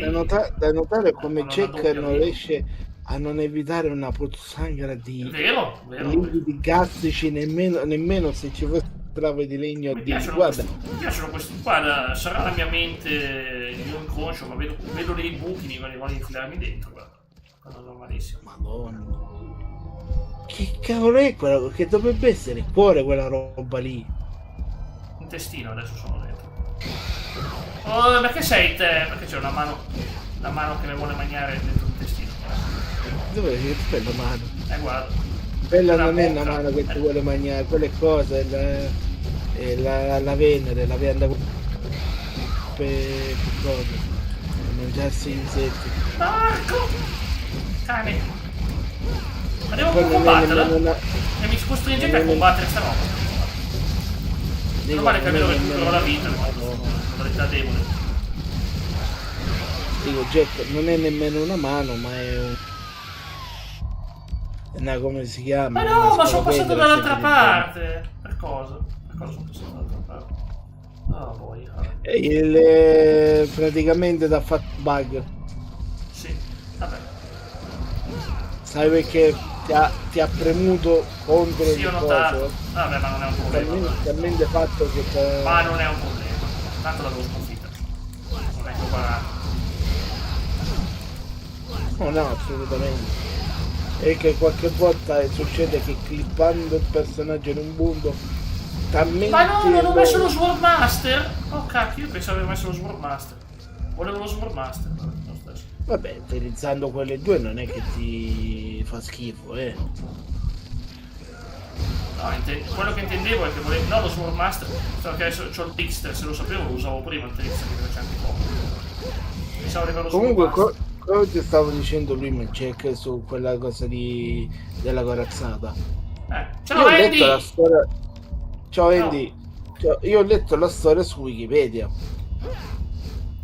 Da notare come Con una Jack doppia non V. riesce a non evitare una pozzanghera di Vero. liquidi gastrici nemmeno se ci fosse trave di legno Mi di piacciono, guarda. mi piacciono questi. Guarda, sarà la mia mente, il mio inconscio, ma vedo dei buchi, mi voglio infilarmi dentro, guarda. Cosa normalissima. Madonna, che cavolo è quello che dovrebbe essere il cuore, quella roba lì? Intestino adesso sono dentro. Oh, ma che sei te? Perché c'è una mano che mi vuole mangiare dentro l'intestino. Dov'è la mano? Guarda. Quella Una non è una bocca. mano che ti vuole mangiare, quella è cosa, è la Venere, la pianta per cosa? Per mangiarsi gli insetti. Marco! Cane! Ma devo Poi non è combatterla? nemmeno una- E mi costringete a non è- combattere sta roba. dico, Non vale che non è almeno nemmeno- recupero la vita, modalità debole. Dico, Jack, non è nemmeno una mano, ma è una come si chiama? Ma no, Una ma sono passato scarpetta dall'altra sempre parte! Per cosa? Per cosa sono passato dall'altra parte? Oh boy, vabbè. E praticamente ti ha fatto bug. Sì, vabbè. Sai perché ti ha premuto contro Sì, il ho notato. coso? Vabbè, ma non è un problema. Talmente fatto che Ma non è un problema. Tanto l'avevo sconfitta. Non è comparato. no, assolutamente. E che qualche volta succede che clippando il personaggio in un punto talmente Ma no, non ho lo- messo lo Swordmaster! Oh cacchio, io pensavo di aver messo lo Swordmaster. Volevo lo Swordmaster. Lo stesso. Vabbè, utilizzando quelle due non è che ti fa schifo, No, quello che intendevo è che volevo. No, lo Swordmaster. Perché adesso c'ho il Trickster, se lo sapevo lo usavo prima il Trickster che c'è anche poco. Pensavo di averlo Comunque, Swordmaster. come ti stavo dicendo prima, check su quella cosa della corazzata. Ciao Io ho letto Andy! la storia. Ciao No. Andy. Io ho letto la storia su Wikipedia.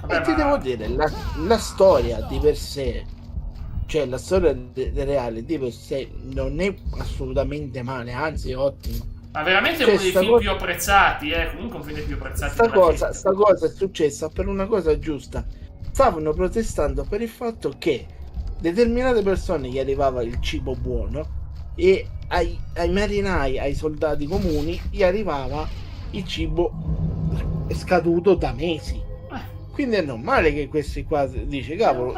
Vabbè, E ti ma- devo dire, la storia di per sé, cioè la storia reale di per sé non è assolutamente male, anzi è ottima. Ma veramente è Cioè, uno dei sta film cosa- più apprezzati, comunque un film dei più apprezzati Sta della cosa, critica. sta cosa è successa per una cosa giusta. Stavano protestando per il fatto che determinate persone gli arrivava il cibo buono e ai marinai, ai soldati comuni gli arrivava il cibo scaduto da mesi. Quindi è normale che questi qua dice cavolo,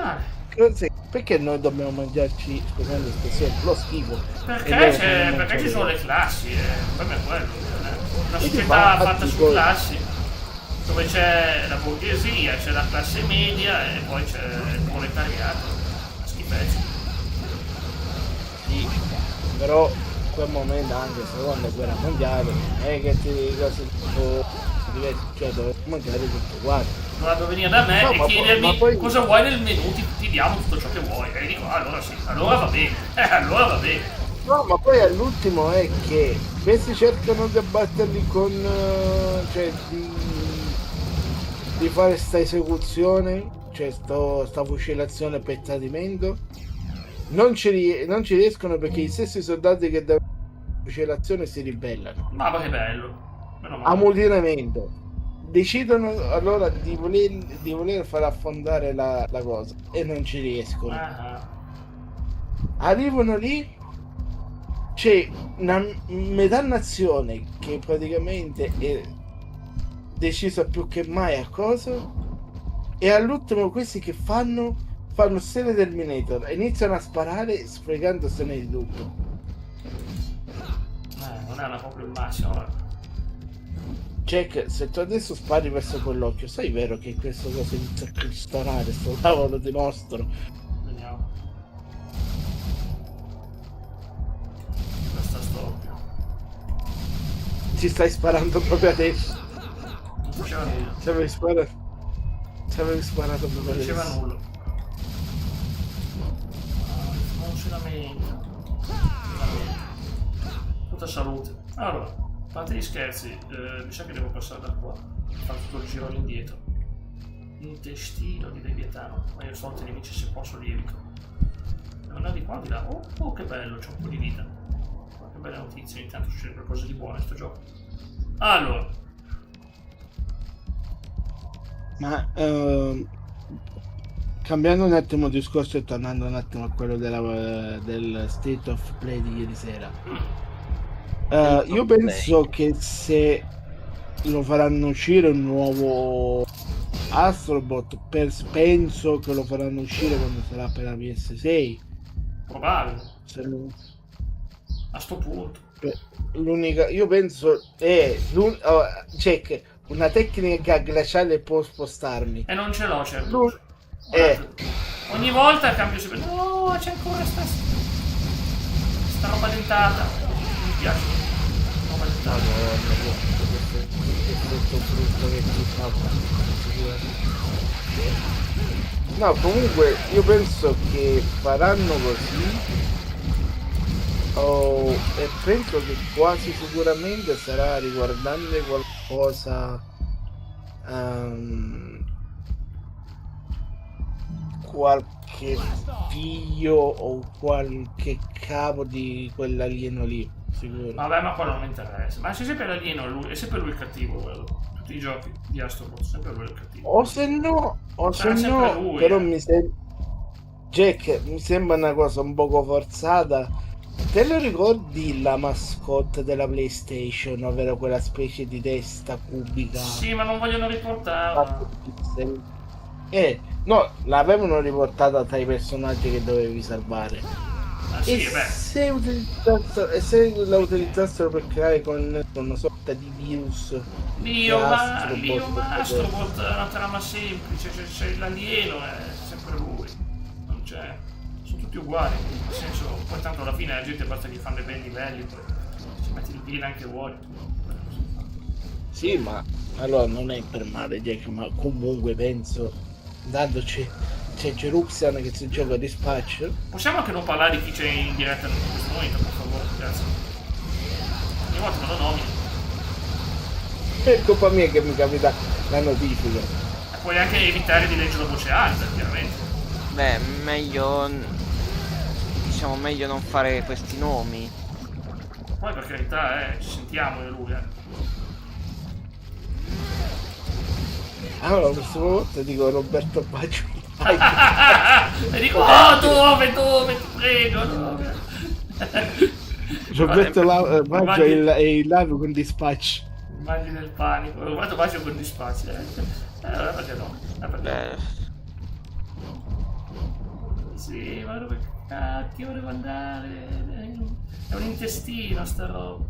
perché noi dobbiamo mangiarci, scusate l'espressione, lo schifo. Perché, E loro se ne perché ci mangiano sono loro. le classi, il problema è quello. Una E società infatti, fatta su poi- classi, dove c'è la borghesia, c'è la classe media e poi c'è il proletariato. Schifezza. Sì, però in quel momento anche seconda guerra mondiale non è che ti cose diverse, cioè dovevo mangiare tutto uguale. Vado a venire da me No, e ma chiedermi poi- cosa vuoi nel menù, ti diamo tutto ciò che vuoi. E dico, allora sì, allora va bene, allora va bene. No, ma poi all'ultimo è che questi cercano di abbatterli con cioè di fare sta esecuzione, cioè sta fucilazione per tradimento. Non ci riescono perché gli stessi soldati che danno la fucilazione si ribellano. Ma che bello. Meno A male. mutinamento. Decidono allora di voler far affondare la cosa e non ci riescono. Ah, Arrivano lì, c'è una metà nazione che praticamente è decisa più che mai a cosa, e all'ultimo questi che fanno stile Terminator e iniziano a sparare sprecandosene di tutto. non era proprio il massimo. Jack, se tu adesso spari verso quell'occhio, sai vero che questo cosa inizia a cristallare sto tavolo di mostro? Vediamo. Questa storia. Ci stai sparando proprio adesso. Non faceva nulla. Ci avevi sparato proprio Non faceva adesso. nulla. Funzionamento. Tutta salute. Allora, a parte gli scherzi, mi sa che devo passare da qua. Fare tutto il giro all'indietro. Intestino di Leviatano. Ma io sto nemici se posso lievito. Non è di qua di là. Oh, che bello, c'ho un po' di vita. Che bella notizia, intanto succede qualcosa di buono in sto gioco. Allora, Ma cambiando un attimo il discorso e tornando un attimo a quello del State of Play di ieri sera, io penso che se lo faranno uscire un nuovo Astrobot, penso che lo faranno uscire quando sarà per la PS6. probabile. Se non- A sto punto. L'unica, io penso check, una tecnica glaciale può spostarmi. E non ce l'ho, certo. L'un- Guardate. Ogni volta cambio sempre. No, c'è ancora sta roba dentata. Mi piace. Roba dentata. Questo frutto che ti fa. No, comunque io penso che faranno così. E penso che quasi sicuramente sarà riguardante qualcosa. Qualche figlio o qualche capo di quell'alieno lì, sicuro. Vabbè, ma quello non mi interessa. Ma c'è sempre l'alieno, lui, è sempre lui il cattivo, quello. Tutti i giochi di Astrobot, sempre lui il cattivo. O se no, Sarà sempre lui, però mi sembra. Jack, mi sembra una cosa un poco forzata. Te lo ricordi la mascotte della PlayStation, ovvero quella specie di testa cubica? Sì, ma non vogliono riportarla. No, l'avevano riportata tra i personaggi che dovevi salvare. Ah, sì, E beh. se la utilizzassero per creare con una sorta di virus. Dio, ma Astrobot, Astrobot è una trama semplice, c'è l'alieno, è sempre lui. Non c'è. Sono tutti uguali, nel senso, poi tanto alla fine la gente basta che fanno dei bei livelli, poi ci metti il pile anche vuoi. Sì, ma allora non è per male, Jack, ma comunque penso. Intanto c'è Jeruxian che si gioca a dispatch. Possiamo anche non parlare di chi c'è in diretta in questo momento, per favore, grazie. Ogni volta me lo nomini. È colpa mia che mi capita la notifica. E puoi anche evitare di leggere la voce alta, chiaramente. Beh, meglio. Diciamo, meglio non fare questi nomi. Poi per carità, ci sentiamo io e lui, Allora, la prossima volta dico Roberto Baggio. E dico, oh, dove, ti prego, dove? Roberto Baggio Immagini- è in live con dispatch. Immagini il panico, guarda bacio con dispaccio, perché no? Perché no? Beh, Sì, ma dove cacchio devo andare? È un intestino sta roba.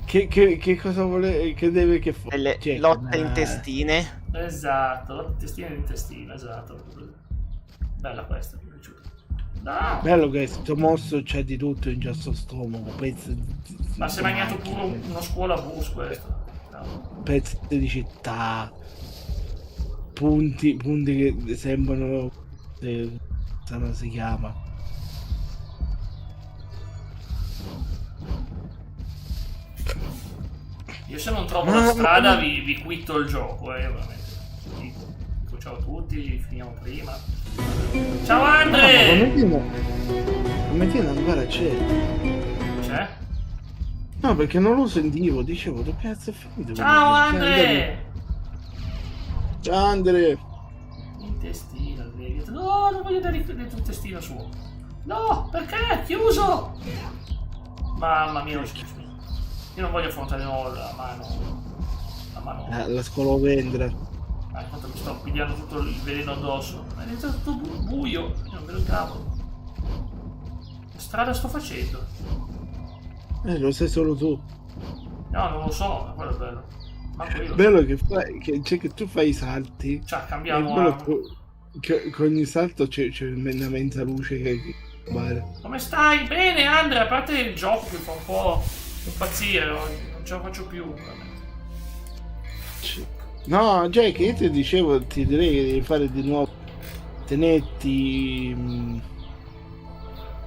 Che cosa vuole? Che deve che fare? delle lotte intestine. Esatto, intestino, esatto. Bella questa, mi è piaciuta. No! Bello che sto mostro c'è di tutto in già sto stomaco, pezzi Ma si è mangiato pure uno scuola bus questo. No. pezzi di città, punti che sembrano come si chiama. Io se non trovo la strada vi quitto il gioco, veramente. Dico ciao a tutti, finiamo prima. Ciao Andre! Come tiene ancora c'è? C'è? No, perché non lo sentivo, dicevo, dove cazzo è finito? Ciao Andre! Ciao Andre! Intestino, sveglia. No, non voglio dare il tuo intestino suo. No, perché? Chiuso! Mamma mia, io non voglio affrontare di nuovo la mano. La scolovendra. Quanto mi sto pigliando tutto il veleno addosso. Ma è diventato tutto buio. Io non vedo il cavolo. Che strada sto facendo? Lo sai solo tu. No, non lo so, ma quello è bello. Manco io. Bello che fai, che tu fai i salti. Cioè, E cambiamo quello arma. che ogni salto c'è una mezza luce che vale. Come stai? Bene, Andrea, a parte il gioco che fa un po' impazzire, non ce la faccio più. veramente. No, Jack, io ti dicevo, ti direi che devi fare di nuovo tenetti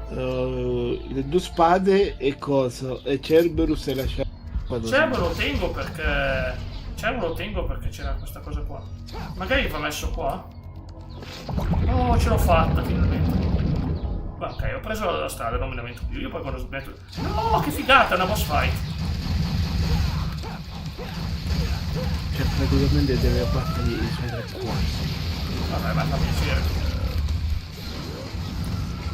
le due spade e coso, e Cerberus e la spada. Cervo lo tengo perché c'era questa cosa qua. Magari va messo qua. Oh, ce l'ho fatta finalmente. Beh, ok, ho preso la strada, non me ne metto più. Io poi quando smetto. No, che figata, una boss fight. Cioè, praticamente deve abbattere i suoi tre cuori. Vabbè, ma fa piacere.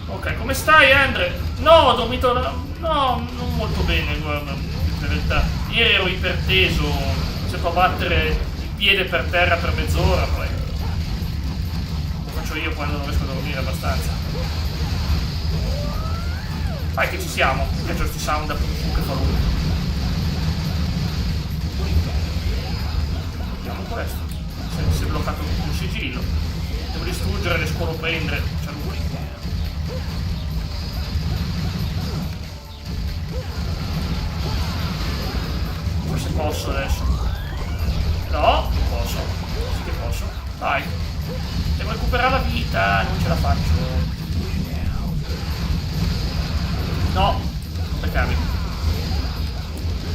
Ok, come stai, Andre? No, ho dormito. No, non molto bene, guarda. In realtà, ieri ero iperteso. Ho iniziato a battere il piede per terra per mezz'ora, poi. Lo faccio io quando non riesco a dormire abbastanza. Fai che ci siamo. Mi piacciono questi sound che fa lui. Vediamo questo. Si è bloccato un sigillo. Devo distruggere prendere. C'è lui. Forse posso adesso. No, non posso. Sì che posso. Dai. Devo recuperare la vita, non ce la faccio. No, non beccarmi.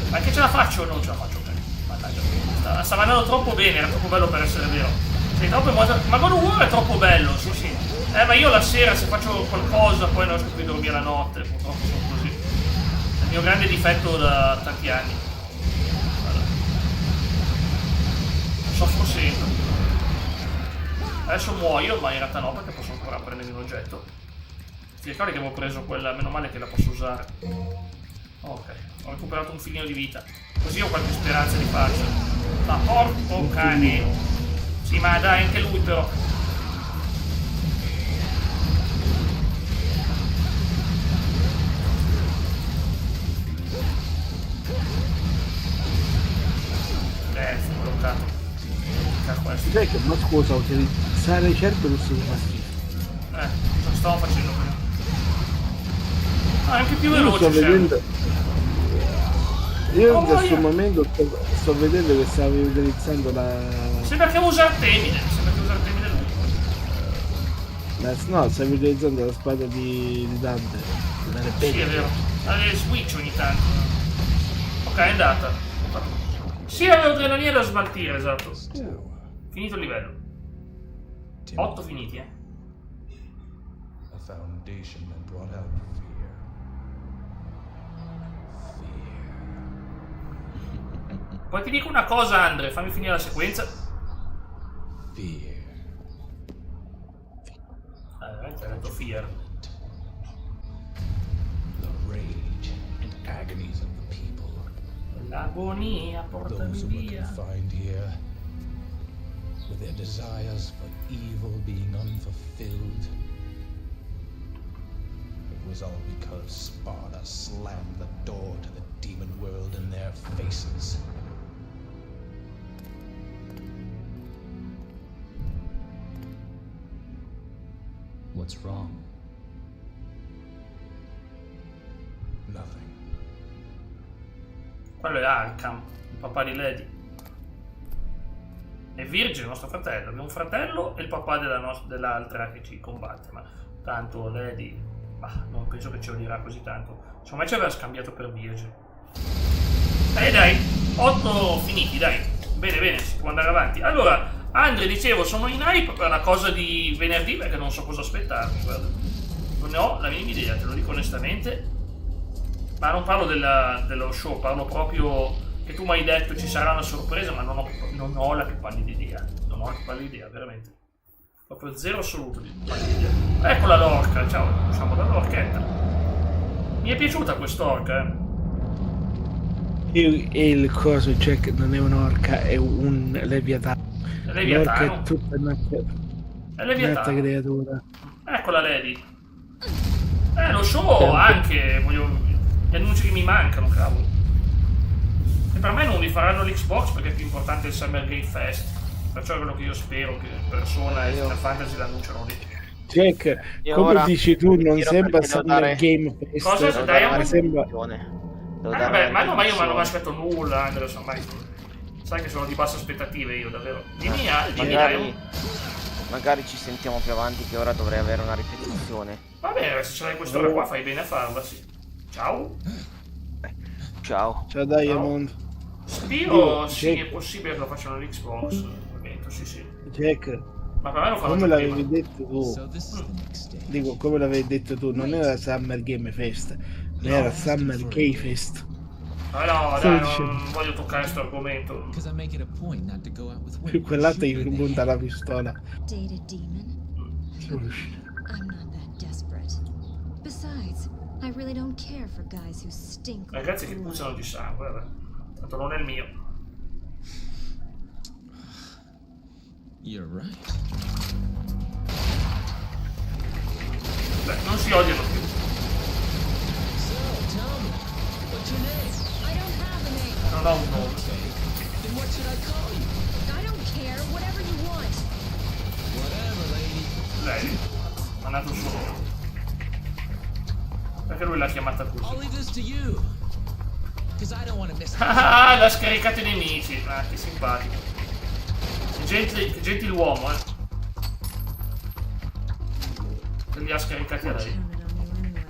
Ma che ce la faccio? Non ce la faccio, ok. Mannaggia. Stava andando troppo bene, era troppo bello per essere vero. Sei troppo ma God of War è troppo bello, sì sì. Ma io la sera se faccio qualcosa poi non riesco più a dormire la notte, purtroppo sono così. È il mio grande difetto da tanti anni. Allora. Soffro sempre. Adesso muoio, ma in realtà no, perché posso ancora prendermi un oggetto. Ti ricordi che avevo preso quella, meno male che la posso usare. Ok, ho recuperato un filino di vita. Così ho qualche speranza di farcela. Ma porco cane! Sì, ma dai, anche lui però. Fu bloccato. Ma scusa, utilizzare Cerberus fa schifo. Cosa stavo facendo prima? Ah, anche più Io veloce. sto vedendo. Io in questo via. momento sto vedendo che stavi utilizzando la. Sembra che usa Artemide. No, stavi utilizzando la spada di Dante. Sì, è vero. Ha le switch ogni tanto. Ok, è andata. Sì, avevo adrenalina da smaltire, esatto. Finito il livello. 8 finiti, A foundation that brought out fear. Poi ti dico una cosa, Andre, fammi finire la sequenza. Fear. Veramente ha detto fear. The rage and agonies of the people. L'agonia, Those portami who were via. confined here, with their desires for evil being unfulfilled. It was all because Sparta slammed the door to the demon world in their faces. What's wrong? Nothing. Quello è Arkham, il papà di Lady. È Virgil, il nostro fratello. Abbiamo un fratello e il papà dell'altra che ci combatte. Ma tanto Lady, non penso che ce lo dirà così tanto. Secondo me ci aveva scambiato per Virgil. Dai, 8 finiti, dai. Bene, bene, si può andare avanti. Allora, Andre, dicevo, sono in hype per la cosa di venerdì perché non so cosa aspettarmi, guarda. Non ne ho la minima idea, te lo dico onestamente. Ma non parlo dello show, parlo proprio che tu mi hai detto ci sarà una sorpresa, ma non ho la più pallida idea. Non ho la più pallida idea, veramente. Proprio zero assoluto di pallida idea. Eccola l'orca, ciao, usciamo dall'orchetta. Mi è piaciuta quest'orca, E il coso Jack non è un'orca, è un leviatano. L'orca è tutta un'altra creatura. Eccola Lady. Lo show anche, gli annunci che mi mancano, cavolo. E per me non li faranno l'Xbox perché è più importante il Summer Game Fest. Perciò è quello che io spero che Persona e Final Fantasy l'annunciano lì. Jack, come dici tu, non sembra Summer Game Fest. Cosa? Dai, sembra. Ma io non mi aspetto nulla, Anderson, mai. Sai che sono di basse aspettative io, davvero. Dimmi magari ci sentiamo più avanti, che ora dovrei avere una ripetizione. Va bene, se ce l'hai quest'ora qua fai bene a farla, sì. Ciao. Ciao. Ciao Diamond. Spiro, sì, è possibile che lo facciano l'Xbox. Sì. Jack, ma per me lo fanno come già l'avevi prima. detto tu? Dico, come l'avevi detto tu, non era Summer Game Fest, era Summer Gay Fest. No, dai, non voglio toccare questo argomento. Più quell'altro gli punta la pistola. Data demon? I'm not that desperate. Besides, I really don't care for guys who stink. Ragazzi che puzzano di sangue, vabbè. Tanto non è il mio. You're right. Beh, non si odiano più. So, tell me, what's your name? I don't have a name. Non ho un nome. Okay, then what should I call you? I don't care. Whatever you want. Whatever, lady. Lei. nato il suo nome. Perché lui l'ha chiamata I'll così. leave this to you. Because I don't want to miss Ah, l'ha scaricato i nemici. Ah, che simpatico. Che gentiluomo, Che li ha scaricati a lei. Counted on you anyway.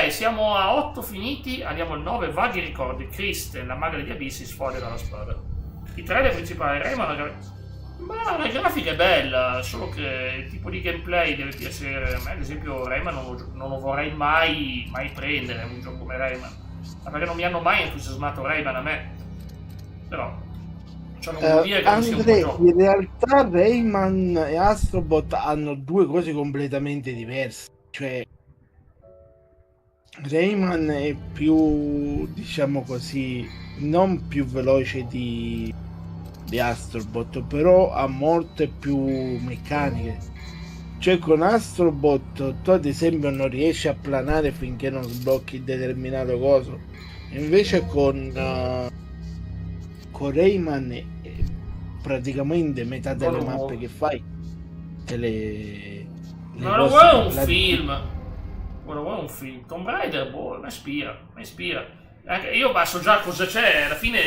Ok, siamo a 8 finiti, andiamo al 9, vaghi ricordi. Kristen, la maga degli abissi, sfode dalla spada. I trailer principali, Rayman, ma la grafica è bella, solo che il tipo di gameplay deve piacere. A me, ad esempio, Rayman non lo vorrei mai prendere, un gioco come Rayman. Ma perché non mi hanno mai entusiasmato Rayman a me. Però, ciò non vuol dire che non sia un buon Andrea, gioco. in realtà Rayman e Astrobot hanno due cose completamente diverse. Cioè, Rayman è più, diciamo così, non più veloce di Astrobot, però ha molte più meccaniche. Cioè, con Astrobot tu ad esempio non riesci a planare finché non sblocchi determinato coso. Invece con Rayman praticamente metà delle God of mappe War. che fai te le Ma non posti vuoi un la- film? Guarda, vuoi un film? Tomb Raider, boh, mi ispira. Io so già cosa c'è, alla fine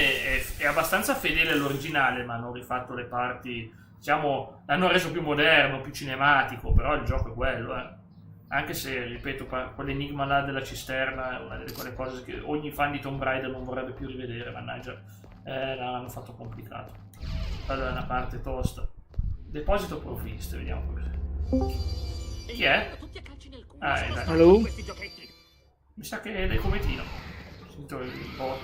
è abbastanza fedele all'originale, ma hanno rifatto le parti, diciamo, l'hanno reso più moderno, più cinematico, però il gioco è quello, Anche se, ripeto, quell'enigma là della cisterna è una delle quelle cose che ogni fan di Tomb Raider non vorrebbe più rivedere, mannaggia, l'hanno fatto complicato. Allora è una parte tosta. Deposito provviste, vediamo cos'è. Chi è? Ah, dai. Allora? Mi sa che è del cometino. Sento il bot.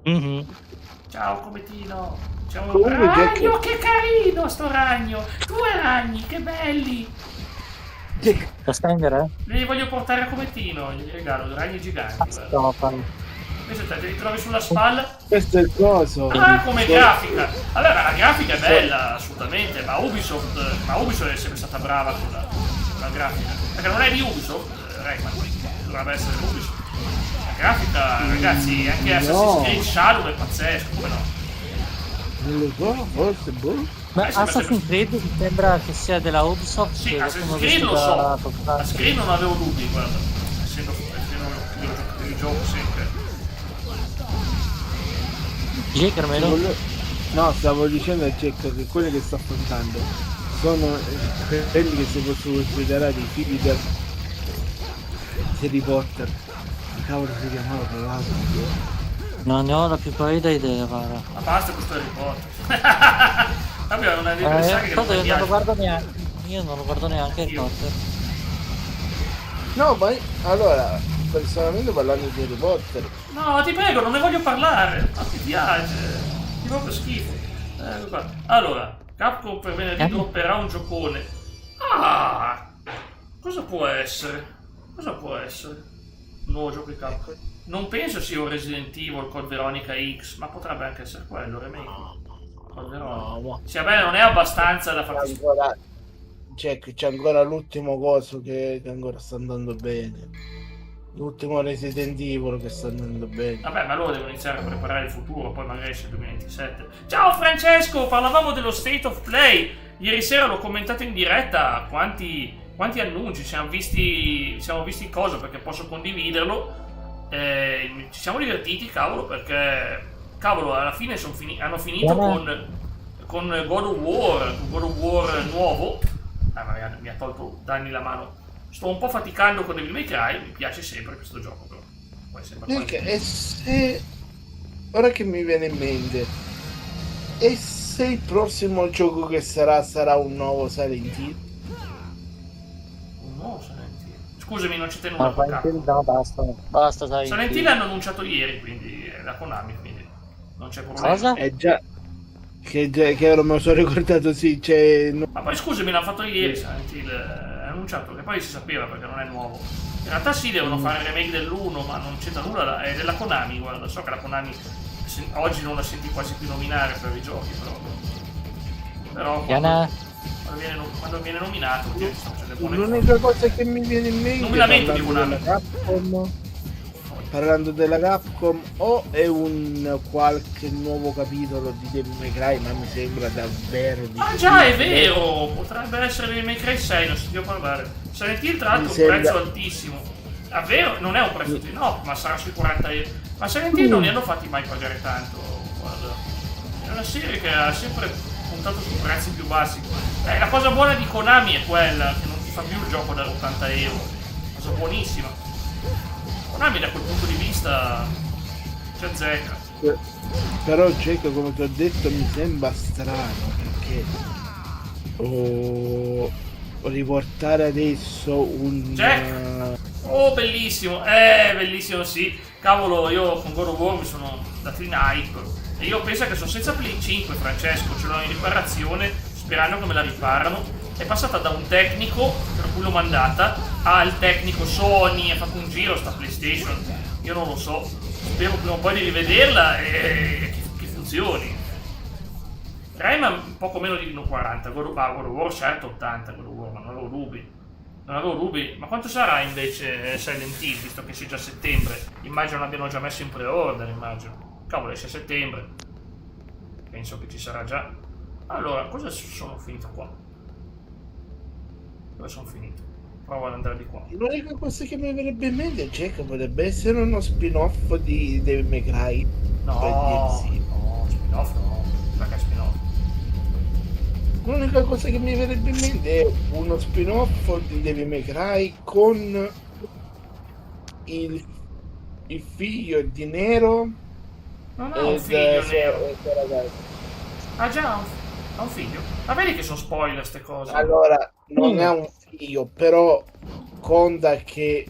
Mhm. Ciao cometino. C'è un Comunque, ragno, Jack- che carino sto ragno. 2 ragni, che belli. Da stendere? Li voglio portare a cometino, gli regalo dei ragni giganti. guarda. Stefano. Invece te li ritrovi sulla spalla. Questo è il coso. Ah, come grafica. Allora, la grafica è bella, assolutamente, ma Ubisoft è sempre stata brava con la grafica. Perché non è di Ubisoft, Rayman, dovrebbe essere di Ubisoft. La grafica, ragazzi, anche Assassin's Creed Shadow è pazzesco, come no? Non lo so, forse, boh. Ma sembra Assassin's Creed mi sembra che sia della Ubisoft. Sì, che Assassin's sono Creed lo visto so. da- Assassin's Creed non avevo dubbi, guarda. Essendo il gioco sempre. Jagermelo? No, stavo dicendo a Jack che quelli che sta affrontando sono quelli che si possono considerare i figli di Harry Potter. Che cavolo si chiamava tra l'altro? Non ne ho la più pallida idea, guarda. Ma basta questo Harry Potter. Vabbè, una delle saghe che non Tanto mi io non lo piace. guardo neanche. Io non lo guardo neanche il Io. Potter. No, ma allora, personalmente parlando di Harry Potter, No, ti prego, non ne voglio parlare. Ma ti piace. Ti proprio schifo. Qua. Allora, Capcom per venerdì dropperà un giocone. Ah! Cosa può essere? Cosa può essere? Un nuovo gioco di Capcom. Non penso sia un Resident Evil Code Veronica X, ma potrebbe anche essere quello, remake. Code Veronica. Sì, vabbè, non è abbastanza da far ancora, Jack, c'è ancora l'ultimo coso che ancora sta andando bene. L'ultimo Resident Evil che sta andando bene. Vabbè, ma loro devono iniziare a preparare il futuro, poi magari esce il 2027. Ciao Francesco, parlavamo dello State of Play. Ieri sera l'ho commentato in diretta. Quanti annunci, siamo visti cosa, perché posso condividerlo. Ci siamo divertiti, cavolo, perché cavolo, alla fine hanno finito con God of War nuovo. Mi ha tolto danni la mano. Sto un po' faticando con Devil May Cry, mi piace sempre questo gioco, però. Poi sembra quasi- E se... Ora che mi viene in mente, e se il prossimo gioco che sarà un nuovo Silent Hill? Un nuovo Silent Hill. Scusami, non c'è tenuto No, a capo. no, basta, sai. Silent Hill l'hanno annunciato ieri, quindi è la Konami, quindi non c'è problema. Cosa? È già... Che ora me lo sono ricordato, sì, c'è... Ma poi scusami, l'hanno fatto ieri Silent Hill, è annunciato, che poi si sapeva perché non è nuovo. In realtà sì, devono fare il remake dell'1, ma non c'entra nulla, è della Konami, guarda, so che la Konami oggi non la senti quasi più nominare per i giochi, però Diana? quando viene nominato, c'è delle buone cose. L'unica cosa che mi viene in mente Non mi lamento di parlando Konami. della Capcom, parlando della Capcom, o è un qualche nuovo capitolo di Devil May Cry, ma mi sembra davvero di Ah già, è vero! Potrebbe essere Devil May Cry 6, non sentivo parlare. Silent Hill tra l'altro Mi un sembra- prezzo altissimo. Davvero? Non è un prezzo no, ma sarà sui 40 euro. Ma Silent Hill non li hanno fatti mai pagare tanto, guarda. È una serie che ha sempre puntato su prezzi più bassi. La cosa buona di Konami è quella, che non ti fa più il gioco da 80 euro. Cosa buonissima. Konami da quel punto di vista c'è zecca. Però Jack, come ti ho detto, mi sembra strano perché riportare adesso un Jack? Oh, bellissimo, bellissimo, sì. Cavolo, io con God of War mi sono dato in hype. E io penso che sono senza Play 5, Francesco, ce l'ho in riparazione, sperando che me la riparano. È passata da un tecnico, per cui l'ho mandata, al tecnico Sony, ha fatto un giro sta PlayStation. Io non lo so. Spero prima o poi di rivederla e che funzioni. Rayman poco meno di 1,40, God of War certo 80, God of War, ma non avevo dubbi. Non avevo dubbi, ma quanto sarà invece Silent Hill, visto che sia già settembre? Immagino l'abbiano già messo in pre-order, immagino. Cavolo, esce a settembre. Penso che ci sarà già. Allora, cosa sono finito qua? Dove sono finito? Provo ad andare di qua. L'unica cosa che mi verrebbe in mente, Jack, potrebbe essere uno spin-off di Devil May Cry. No, spin-off no. Perché spin-off? L'unica cosa che mi verrebbe in mente è uno spin-off di Devil May Cry con il figlio di Nero. Non ha un figlio nero. Ragazzi. Ah già, ha un figlio? Ma vedi che sono spoiler ste cose. Allora, non è un figlio, però conta che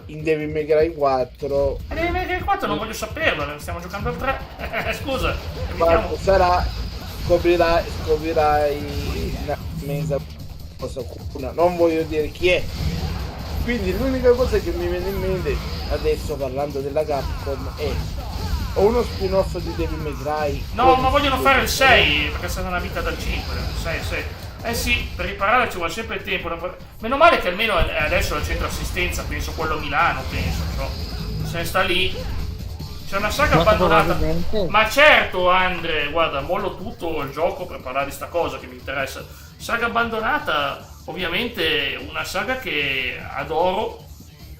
in Devil May Cry 4 Devil May Cry 4 non voglio saperlo, stiamo giocando al 3. Scusa, quando sarà scoprirai una mezza cosa occulta, non voglio dire chi è. Quindi l'unica cosa che mi viene in mente adesso parlando della Capcom è o uno spin-off di Devil May Cry. No, ma vogliono fare il 6 perché è stata una vita dal 5. 6. Sì, per riparare ci vuole sempre il tempo. Meno male che almeno adesso è al centro assistenza, penso quello a Milano, penso. No? Se ne sta lì. C'è una saga abbandonata. Ma certo, Andre, guarda, mollo tutto il gioco per parlare di sta cosa che mi interessa. Saga abbandonata, ovviamente una saga che adoro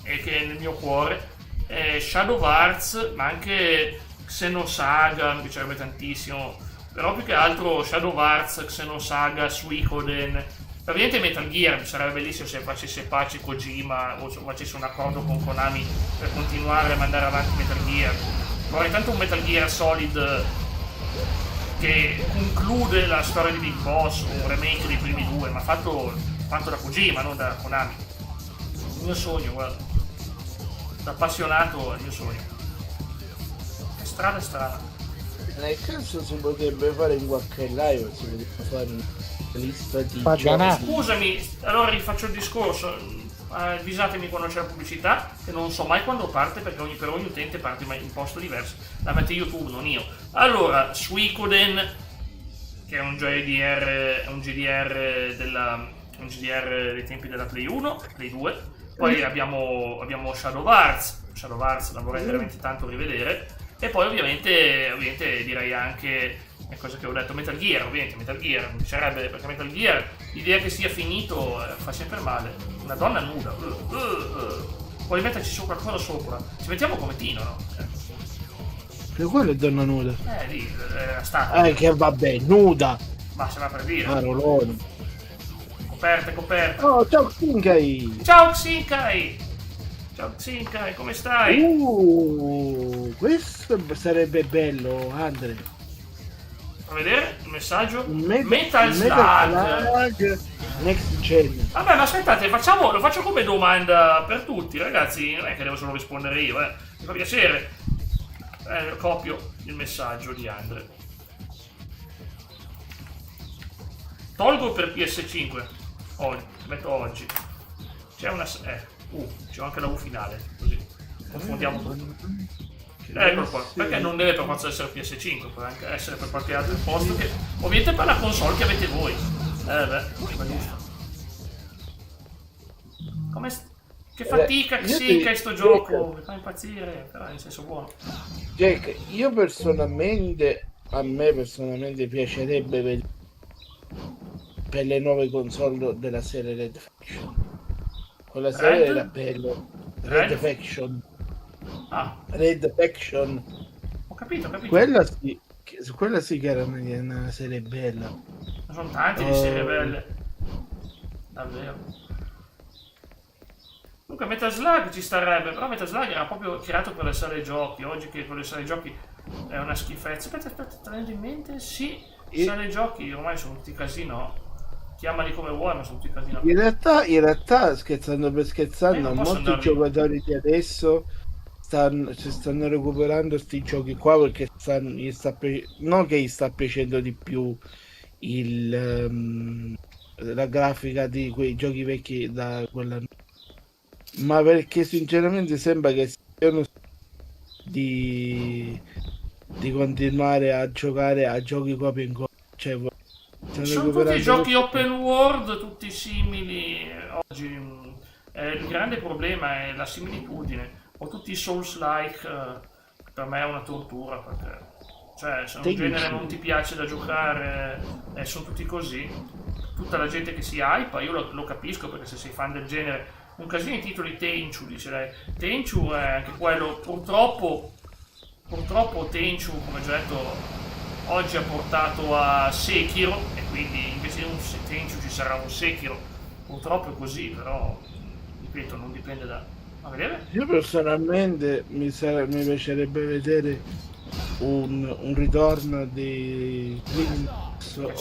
e che è nel mio cuore è Shadow of Hearts, ma anche Xenosaga, mi piacerebbe tantissimo. Però più che altro Shadow of Hearts, Xenosaga, Suikoden. Ovviamente Metal Gear, sarebbe bellissimo se facesse pace Kojima o se facesse un accordo con Konami per continuare a mandare avanti Metal Gear. Vorrei tanto un Metal Gear Solid che conclude la storia di Big Boss, un remake dei primi due, ma fatto da Kojima, non da Konami. Il mio sogno, guarda. Da appassionato è il mio sogno. Che strana. Nel caso si potrebbe fare in qualche live, si potrebbe fare una lista di Scusami, allora rifaccio il discorso. Avvisatemi quando c'è la pubblicità, che non so mai quando parte perché per ogni utente parte in un posto diverso. La mette YouTube, non io. Allora, Suikoden, che è un GDR, un GDR dei tempi della Play 1, Play 2. Poi abbiamo Shadow of Hearts. Shadow of Hearts la vorrei veramente tanto rivedere. E poi ovviamente direi anche le cose che ho detto, Metal Gear, ovviamente Metal Gear mi piacerebbe, perché Metal Gear l'idea che sia finito fa sempre male. Una donna nuda, puoi metterci su qualcosa sopra, ci mettiamo come Tino, no? Che quello è donna nuda? Lì la statua. Che vabbè, nuda. Ma se va per dire. Marolone. Coperte. Oh, ciao Xinkai. Ciao Xinkai, come stai? Questo sarebbe bello, Andre. A vedere il messaggio. Metal Slug Next Gen. Vabbè, ma aspettate, lo faccio come domanda per tutti, ragazzi. Non è che devo solo rispondere io, mi fa piacere. Copio il messaggio di Andre. Tolgo per PS5. Metto oggi. C'è una. C'è anche la U finale, così confondiamo tutto. Eccolo qua, perché non deve per forza essere PS5, può anche essere per qualche altro posto che ovviamente per la console che avete voi. Beh, giusto. Che fatica che è sto gioco, mi fa impazzire, però in senso buono. Jack, io personalmente, a me personalmente piacerebbe vedere per le nuove console della serie Red Faction. Quella serie Red? era bello. Red Faction. Ah, Red Faction. ho capito. Quella sì che era una serie bella. Ma sono tanti di serie belle. Davvero. Comunque Metal Slug ci starebbe, però Metal Slug era proprio creato per le sale giochi. Oggi che con le sale giochi è una schifezza. Aspetta, tenendo in mente, sì, sale giochi ormai sono tutti casino. Chiamali come vuoi, ma sono tutti casino. In realtà, scherzando per scherzando, molti giocatori di adesso stanno recuperando sti giochi qua perché non che gli sta piacendo di più la grafica di quei giochi vecchi da quella, ma perché sinceramente sembra che siano di continuare a giocare a giochi copia in copia, cioè sono tutti giochi open world, tutti simili. Oggi il grande problema è la similitudine. O tutti i Souls-like, per me è una tortura, perché cioè se un genere non ti piace da giocare sono tutti così. Tutta la gente che si hypa, io lo capisco, perché se sei fan del genere, un casino di titoli. Tenchu, dice lei. Tenchu è anche quello, purtroppo Tenchu, come già detto, oggi ha portato a Sekiro, e quindi invece di un Tenchu ci sarà un Sekiro. Purtroppo è così, però ripeto, non dipende da... A vedere? Io personalmente mi piacerebbe vedere un ritorno di non ce l'ho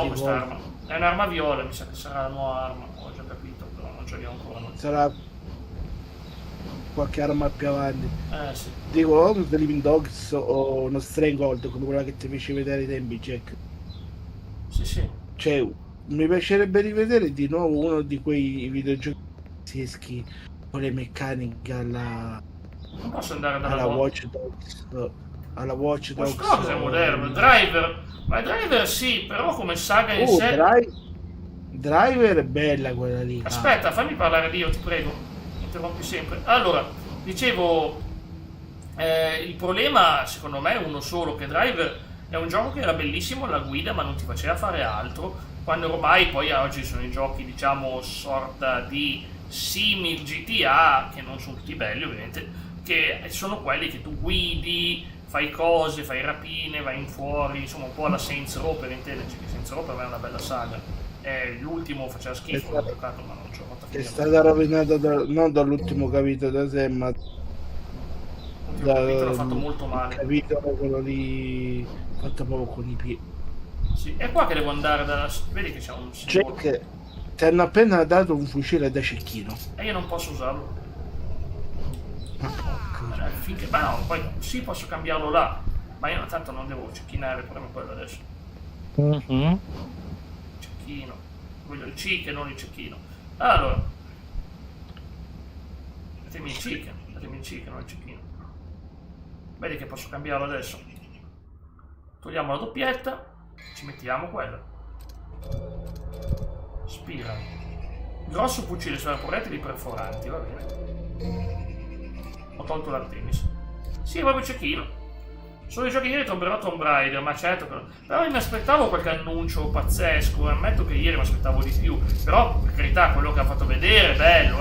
quest'arma. È un'arma viola, mi sa che sarà la nuova arma, ho già capito, però non ce l'ho ancora noi. Sarà qualche arma più avanti. Sì. Dico, o un Living Dogs o uno Stranghold come quella che ti feci vedere ai tempi, Jack. Sì. Cioè, mi piacerebbe rivedere di nuovo uno di quei videogiochi pazzeschi con le meccaniche non posso andare alla Watch Dogs. Cosa è moderno? Driver? Ma Driver sì, però come saga in sé... Driver è bella quella lì. Aspetta, fammi parlare di io, ti prego. Interrompi sempre. Allora, dicevo, il problema secondo me è uno solo, che Driver è un gioco che era bellissimo alla guida ma non ti faceva fare altro, quando ormai poi oggi sono i giochi, diciamo, sorta di simil GTA, che non sono tutti belli ovviamente, che sono quelli che tu guidi, fai cose, fai rapine, vai in fuori, insomma un po' alla Saints Row, per intenderci, che Saints Row per me è una bella saga. L'ultimo faceva schifo, l'ho giocato ma non ce l'ho fatta finire. È stata rovinata non dall'ultimo capitolo da sé, ma l'ultimo capitolo fatto molto male. Il capitolo quello lì fatto proprio con i piedi. Sì, è qua che devo andare da... Vedi che c'è un simbolo. Jack, ti hanno appena dato un fucile da cecchino. E io non posso usarlo. Ma no, poi sì, posso cambiarlo là. Ma io tanto non devo cecchinare, il problema è quello adesso. Cecchino. Voglio il chicken, non il cecchino. Allora. Datemi il chicken, non il cecchino. Vedi che posso cambiarlo adesso. Togliamo la doppietta. Ci mettiamo quella. Spira. Grosso fucile sulla proiettili perforanti, va bene. Ho tolto l'Artemis. Sì, è proprio cecchino. Solo i giochi ieri tomberò Tomb Raider, ma certo però io mi aspettavo qualche annuncio pazzesco, ammetto che ieri mi aspettavo di più, però per carità quello che ha fatto vedere è bello,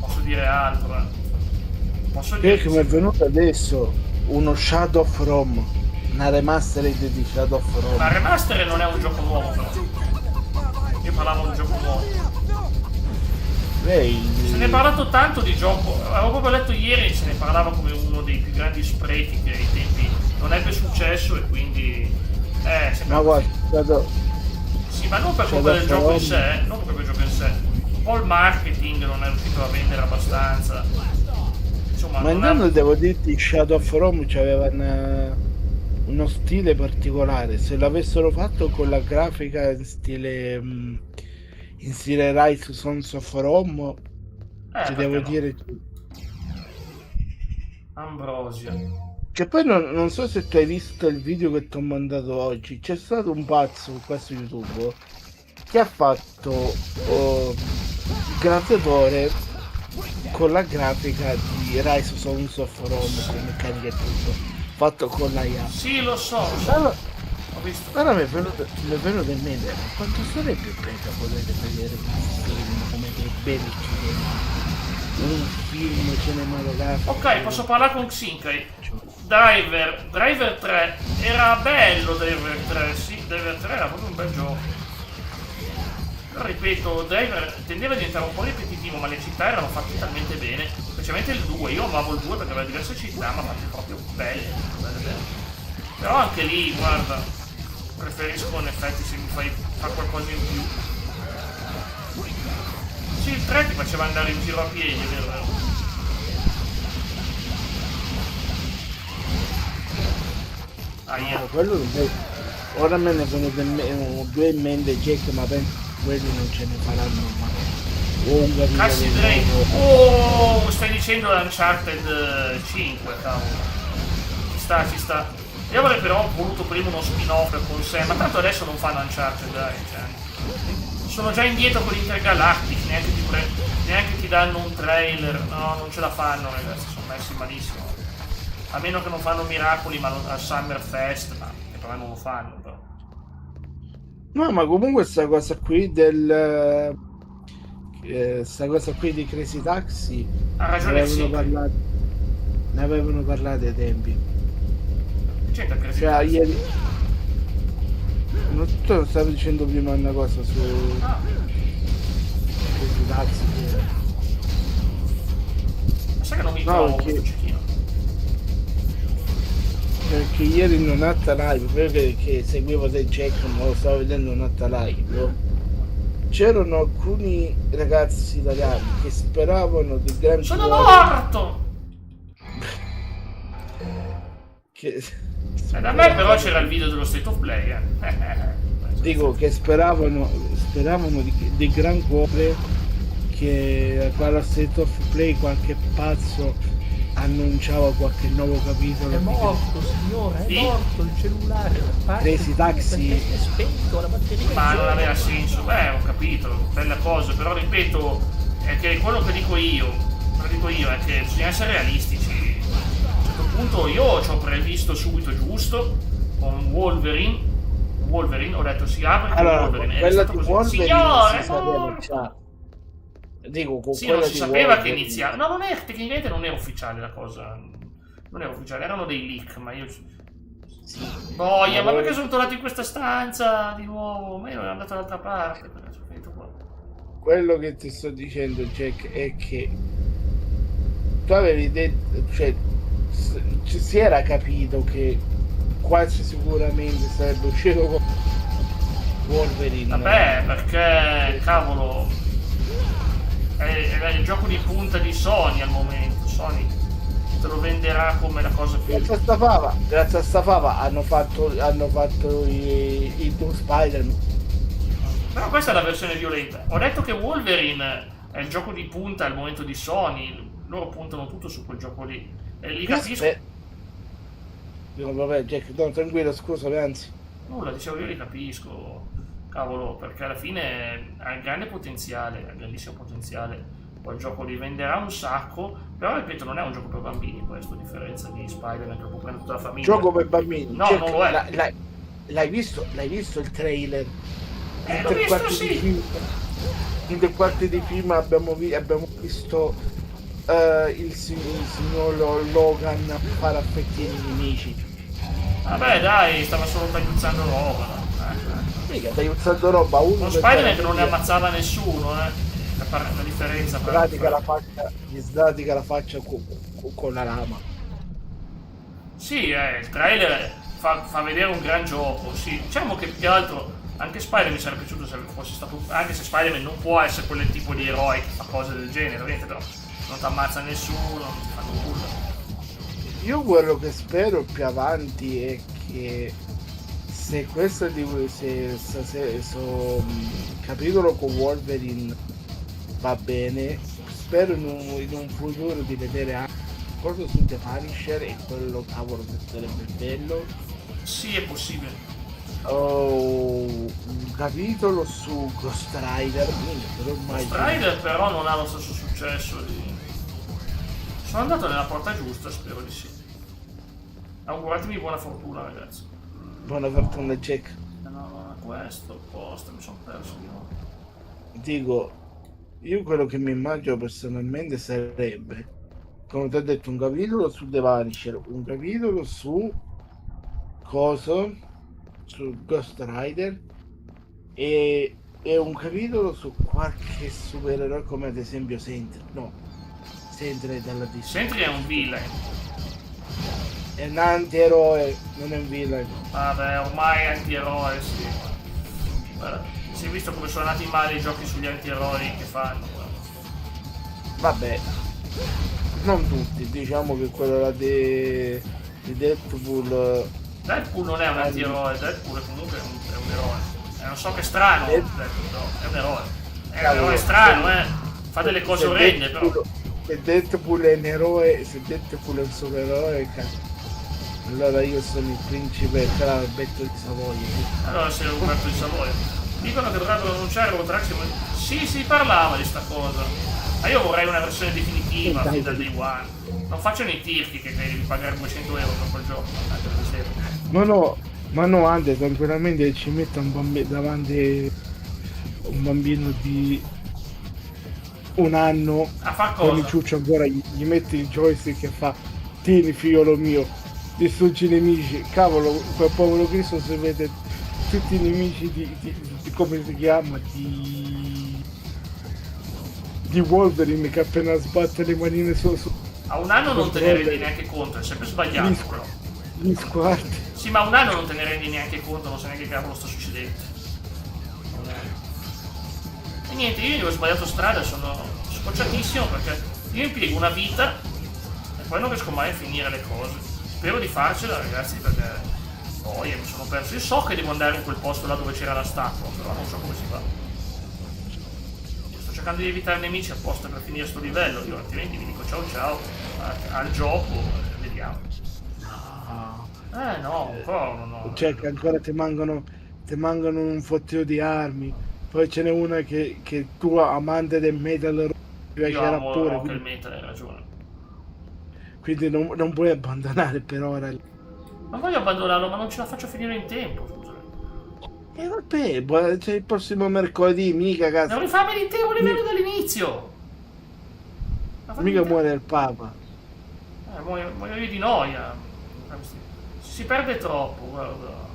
posso dire altro, posso dire che mi è venuto adesso uno Shadow of Rome, una remastered di Shadow of Rome. Ma remastered non è un gioco nuovo però. Io parlavo di un gioco nuovo. Se ne è parlato tanto di gioco, avevo proprio letto ieri, se ne parlava come uno dei più grandi sprechi che ai tempi non ebbe successo e quindi ma guarda, sì, ma non per colpa del gioco in sé, non per quel gioco in sé, un po' il marketing non è riuscito a vendere abbastanza, insomma. Ma intanto devo dirti, Shadow of Rome c'aveva uno stile particolare. Se l'avessero fatto con la grafica in stile Rise Sons of Rome, ti devo dire Ambrosia. che poi non so se tu hai visto il video che ti ho mandato oggi. C'è stato un pazzo qua su YouTube che ha fatto gladiatore con la grafica di Rise of Sons of Rome, con meccanica e tutto, fatto con la IA. Sì, lo so. Allora, Ho visto. allora mi è venuto in mente quanto sarebbe bello poter vedere un film come dei belli un film cinematografico. Ok, posso parlare con Xinkai. Driver 3 era bello. Driver 3, sì, Driver 3 era proprio un bel gioco. Però ripeto, Driver tendeva a diventare un po' ripetitivo, ma le città erano fatte talmente bene, specialmente il 2. Io amavo il 2 perché aveva diverse città, ma fatte proprio belle. Però anche lì, guarda, preferisco in effetti se mi fai fare qualcosa in più. Sì, il 3 ti faceva andare in giro a piedi, è vero? Quello non è... Ora me ne sono due in mente, Jack, ma penso quelli non ce ne faranno mai. Cassi Drake. Oh, stai dicendo Uncharted 5, cavolo. Ci sta. Io avrei però voluto prima uno spin-off con sé, ma tanto adesso non fanno Uncharted, dai, cioè. Sono già indietro con Intergalactic, neanche ti danno un trailer. No, non ce la fanno, ragazzi, sono messi malissimo. A meno che non fanno miracoli al Summerfest, ma che però non lo fanno, però. No, ma comunque sta cosa qui sta cosa qui di Crazy Taxi Ha ragione, ne avevano parlato ai tempi. C'entra Crazy Cioè, Taxi? ieri non stavo dicendo prima una cosa su Crazy Taxi. Ma sai che non mi trovo questo cecchino? Perché ieri in un'altra live, perché seguivo The Jack, ma lo stavo vedendo in un'altra live, c'erano alcuni ragazzi italiani che speravano di grandi... Sono morto! Da me però c'era il video dello State of Play, Dico che speravano di gran cuore che allo State of Play qualche pazzo annunciava qualche nuovo capitolo. È morto, signore, è morto il cellulare. Crazy Taxi è spento, la batteria. Ma non aveva senso, ho capito, bella cosa, però ripeto, è che quello che dico io è che bisogna essere realistici. A un certo punto io ci ho previsto subito giusto con Wolverine, ho detto si apre con Wolverine. Quella di Wolverine signore, si sapeva già. Dico, con sì, quella non si di sapeva Wolverine. che iniziava. No, tecnicamente non era ufficiale la cosa. Non era ufficiale, erano dei leak, ma io... Boia, ma perché sono tornato in questa stanza di nuovo? Ma io ero andato dall'altra parte, perché sono finito qua. Quello che ti sto dicendo, Jack, è che tu avevi detto, cioè si era capito che quasi sicuramente sarebbe uscito con Wolverine. Vabbè, perché cavolo è il gioco di punta di Sony al momento. Sony te lo venderà come la cosa più... Grazie a sta fava hanno fatto i due Spider-Man. Però questa è la versione violenta. Ho detto che Wolverine è il gioco di punta al momento di Sony. Loro puntano tutto su quel gioco lì. E li capisco. Dico, vabbè, Jack, no, tranquillo, scusa, anzi. Nulla, dicevo, io li capisco. Cavolo, perché alla fine ha grande potenziale, ha grandissimo potenziale. Quel gioco li venderà un sacco, però ripeto, non è un gioco per bambini questo, a differenza di Spider-Man che può prendere tutta la famiglia. Gioco per bambini. No, Jack, non lo è. L'hai visto il trailer? L'ho visto, sì. In 3 quarti di film abbiamo visto il signor Logan fare affettini i nemici. Vabbè, dai, stava solo tagliuzzando roba. Mica tagliuzzando roba. Uno Spider-Man che non ne ammazzava nessuno, la differenza. Gli sdatica la faccia con la lama. Sì, il trailer fa vedere un gran gioco. Sì, diciamo che più che altro anche Spider-Man mi sarebbe piaciuto se fosse stato. Anche se Spider-Man non può essere quel tipo di eroe che fa cose del genere, vedete, però non ti ammazza nessuno, non ti fanno nulla. Io quello che spero più avanti è che se questo capitolo con Wolverine va bene, spero in un futuro di vedere anche cosa su The Punisher e quello, cavolo, che sarebbe bello. Sì, è possibile. Un capitolo su Ghost Rider. Però ormai Strider però non ha lo stesso successo di... Sono andato nella porta giusta, spero di sì. Auguratemi buona fortuna, ragazzi. buona fortuna, Jack. No, non è questo, posto, mi sono perso di nuovo. Dico, io quello che mi immagino personalmente sarebbe, come ti ho detto, un capitolo su The Vanisher, un capitolo su Coso, su Ghost Rider e un capitolo su qualche supereroe come ad esempio Sentry. No, Sentry è dalla DC. Sentry è un villain. È un antieroe, non è un villain. Vabbè, ormai antieroe, sì. Guarda, si è visto come sono andati male i giochi sugli antieroi che fanno. Guarda. Vabbè, non tutti, diciamo che quello là di Deadpool. Deadpool non è un antieroe, Deadpool è comunque è un eroe. Non so che strano, Deadpool, però è un eroe. È un eroe strano, fa delle cose orrende, però. Se Deadpool è un eroe, se Deadpool è un supereroe, allora io sono il principe Alberto di Savoia. Allora sei Roberto di Savoia. Dicono che dovrebbero annunciare Robotrax. Sì, si parlava di sta cosa. Ma io vorrei una versione definitiva, fin dal day one. Non facciano i tirchi che devi pagare 200 euro per quel gioco. Ma no, Ande, tranquillamente ci mette un bambino davanti, un bambino di un anno a far con cosa? il ciuccio ancora, gli metti il joystick e fa: tieni figliolo mio, distruggi i nemici. Cavolo, quel povero Cristo si vede tutti i nemici di come si chiama, di Wolverine, che appena sbatte le manine su a un anno non te ne rendi neanche conto, è sempre sbagliato però. Gli squarti. Sì, ma a un anno non te ne rendi neanche conto, non sai neanche che cavolo sta succedendo. E niente, io ho sbagliato strada, sono scocciatissimo perché io impiego una vita e poi non riesco mai a finire le cose. Spero di farcela, ragazzi, perché poi mi sono perso. Io so che devo andare in quel posto là dove c'era la statua, però non so come si fa. Sto cercando di evitare nemici apposta per finire sto livello, io altrimenti vi dico ciao ciao al gioco e vediamo. No, ancora no. Cioè che ancora ti mancano un fottio di armi. Poi ce n'è una che tu, amante del metal, piacerà pure. Io il metal, hai ragione. Quindi non puoi abbandonare per ora. Non voglio abbandonarlo, ma non ce la faccio finire in tempo, scusa. E vabbè, c'è il prossimo mercoledì, mica cazzo. Devo rifarmi l'intero livello dall'inizio. Mica muore il Papa. Muoio io di noia. Si perde troppo, guarda.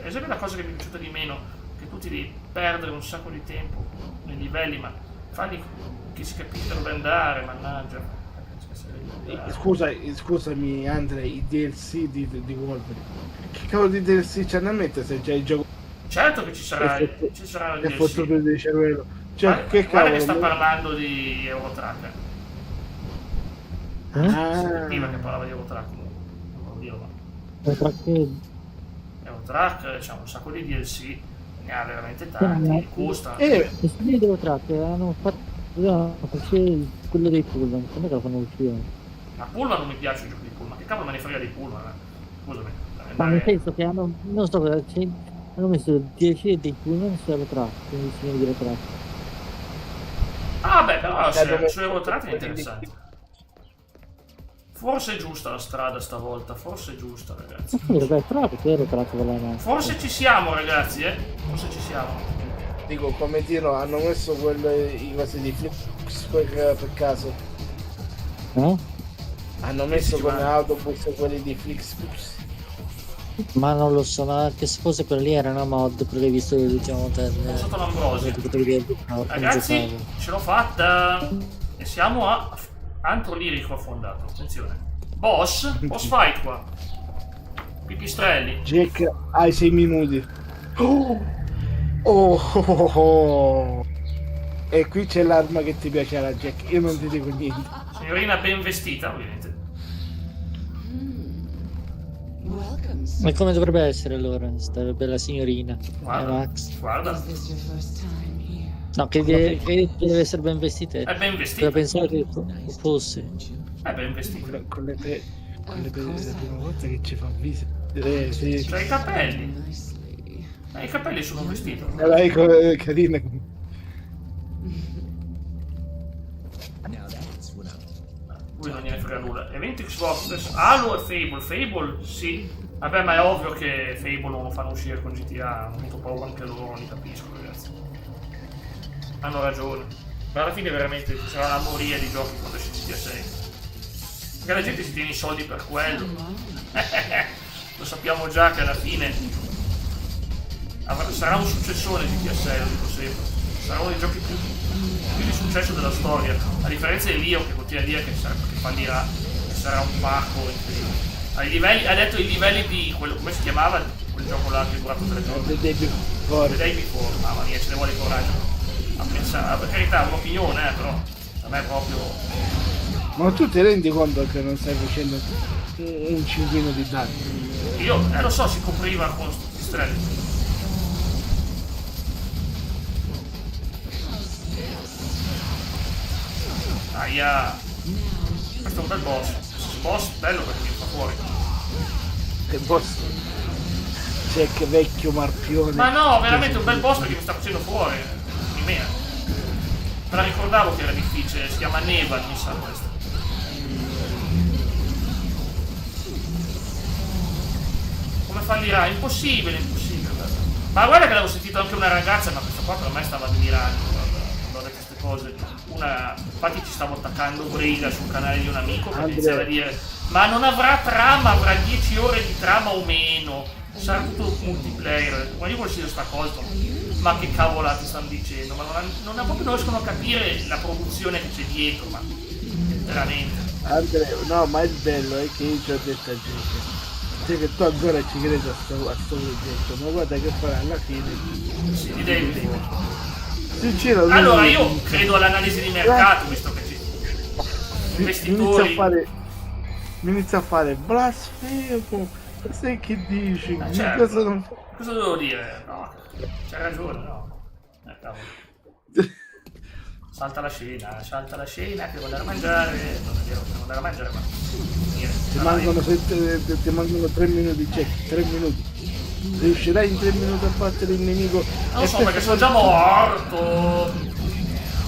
È sempre la cosa che mi è piaciuta di meno, che tu ti devi perdere un sacco di tempo nei livelli, ma falli che si capisca dove andare, mannaggia. Scusami Andre, i DLC di Wolverine. Che cavolo di DLC c'è da mettere se già il gioco? Certo che ci sarà il DLC. È fottuto di cervello. Cioè, che guarda cavolo, che sta parlando di Eurotrack. Prima che parlava di Eurotrack. Eurotrack c'ha un sacco di DLC, ne ha veramente tanti, costa. Questi Eurotrack hanno fatto quello dei Pullman, come che lo fanno uscire? Ma Pullman non mi piace il gioco di Pullman, che cavolo me ne frega dei Pullman? Scusami. Ma nel senso che hanno, non so, hanno messo il DLC dei Pullman su Eurotrack, quindi il signore di Eurotrack. Ah beh, però su Eurotrack è interessante. Forse è giusta la strada stavolta, forse è giusta, ragazzi. Forse ci siamo, ragazzi, forse ci siamo. Dico, come dire, hanno messo i cosi di Flix per caso. Hanno messo come autobus quelli di Flixbus. Ma non lo so, ma che forse quello lì era una mod previsto l'ultima volta. Sotto l'Ambrosia. Ragazzi, ce l'ho fatta! E siamo a Antro lirico affondato, attenzione. Boss fight qua. Pipistrelli. Jack, hai 6 minuti. Oh. E qui c'è l'arma che ti piacerà, Jack. Io non ti dico niente. Signorina ben vestita, ovviamente. Ma come dovrebbe essere allora sta bella signorina? Guarda, Max. Guarda. No, che deve essere ben vestita. È ben vestita. Per pensare che fosse. È ben vestita. Con le la prima volta che ci fa visita. Sì. C'ha i capelli. I capelli sono un vestito. Dai, carina. Now that's what I'm. Lui non gliene frega nulla. Evento Xbox, Halo e Fable. Fable, sì. Vabbè, ma è ovvio che Fable non lo fanno uscire con GTA. Hanno avuto paura anche loro, non li capisco, ragazzi. Hanno ragione. Ma alla fine veramente c'era una moria di giochi quando esce GTA 6. Perché la gente si tiene i soldi per quello. Lo sappiamo già che alla fine sarà un successone GTA 6, lo dico sempre. Sarà uno dei giochi più di successo della storia. A differenza di Lio che continua a dire che fallirà, che sarà un pacco incredibile. Ha detto i livelli di quello, come si chiamava quel gioco là che è durato 3 giorni? The Day Before. Mamma mia, ce ne vuole coraggio a pensare. Per carità, un'opinione, però a me è proprio. Ma tu ti rendi conto che non stai facendo un cinquino di danni? Io lo so, si copriva con sti strelli. Aia. Questo è un bel boss. Boss bello perché mi fa fuori. Che boss? C'è che vecchio marpione. Ma no, veramente un bel boss perché mi sta facendo fuori. Di me. Me la ricordavo che era difficile, si chiama Neval, mi sa questo. Come fallirà? Impossibile, impossibile. Ma guarda che l'avevo sentito anche una ragazza, ma questa qua per me stava delirando quando ho detto queste cose. Infatti ci stavo attaccando briga sul canale di un amico che iniziava a dire ma non avrà trama, avrà 10 ore di trama o meno, sarà tutto multiplayer. Ma io consiglio sta cosa, ma che cavolate stanno dicendo, ma proprio non riescono a capire la produzione che c'è dietro, ma veramente. Andrea, no, ma il bello è che io ci ho detto a gente che tu ancora ci credi a sto progetto, ma guarda che farà alla fine. Sì, di Sincero, allora io credo all'analisi di mercato, visto che ci investitori mi inizia a fare blasfemo, sai che dici? Certo. Cosa devo dire? No, c'hai ragione, no. Cavolo. Salta la scena che vuole andare a mangiare. Non è vero che devo andare a mangiare, ma ti mancano 3 minuti, Jack, 3 minuti. Riuscirai in 3 minuti a battere il nemico? Non so, perché sono già morto.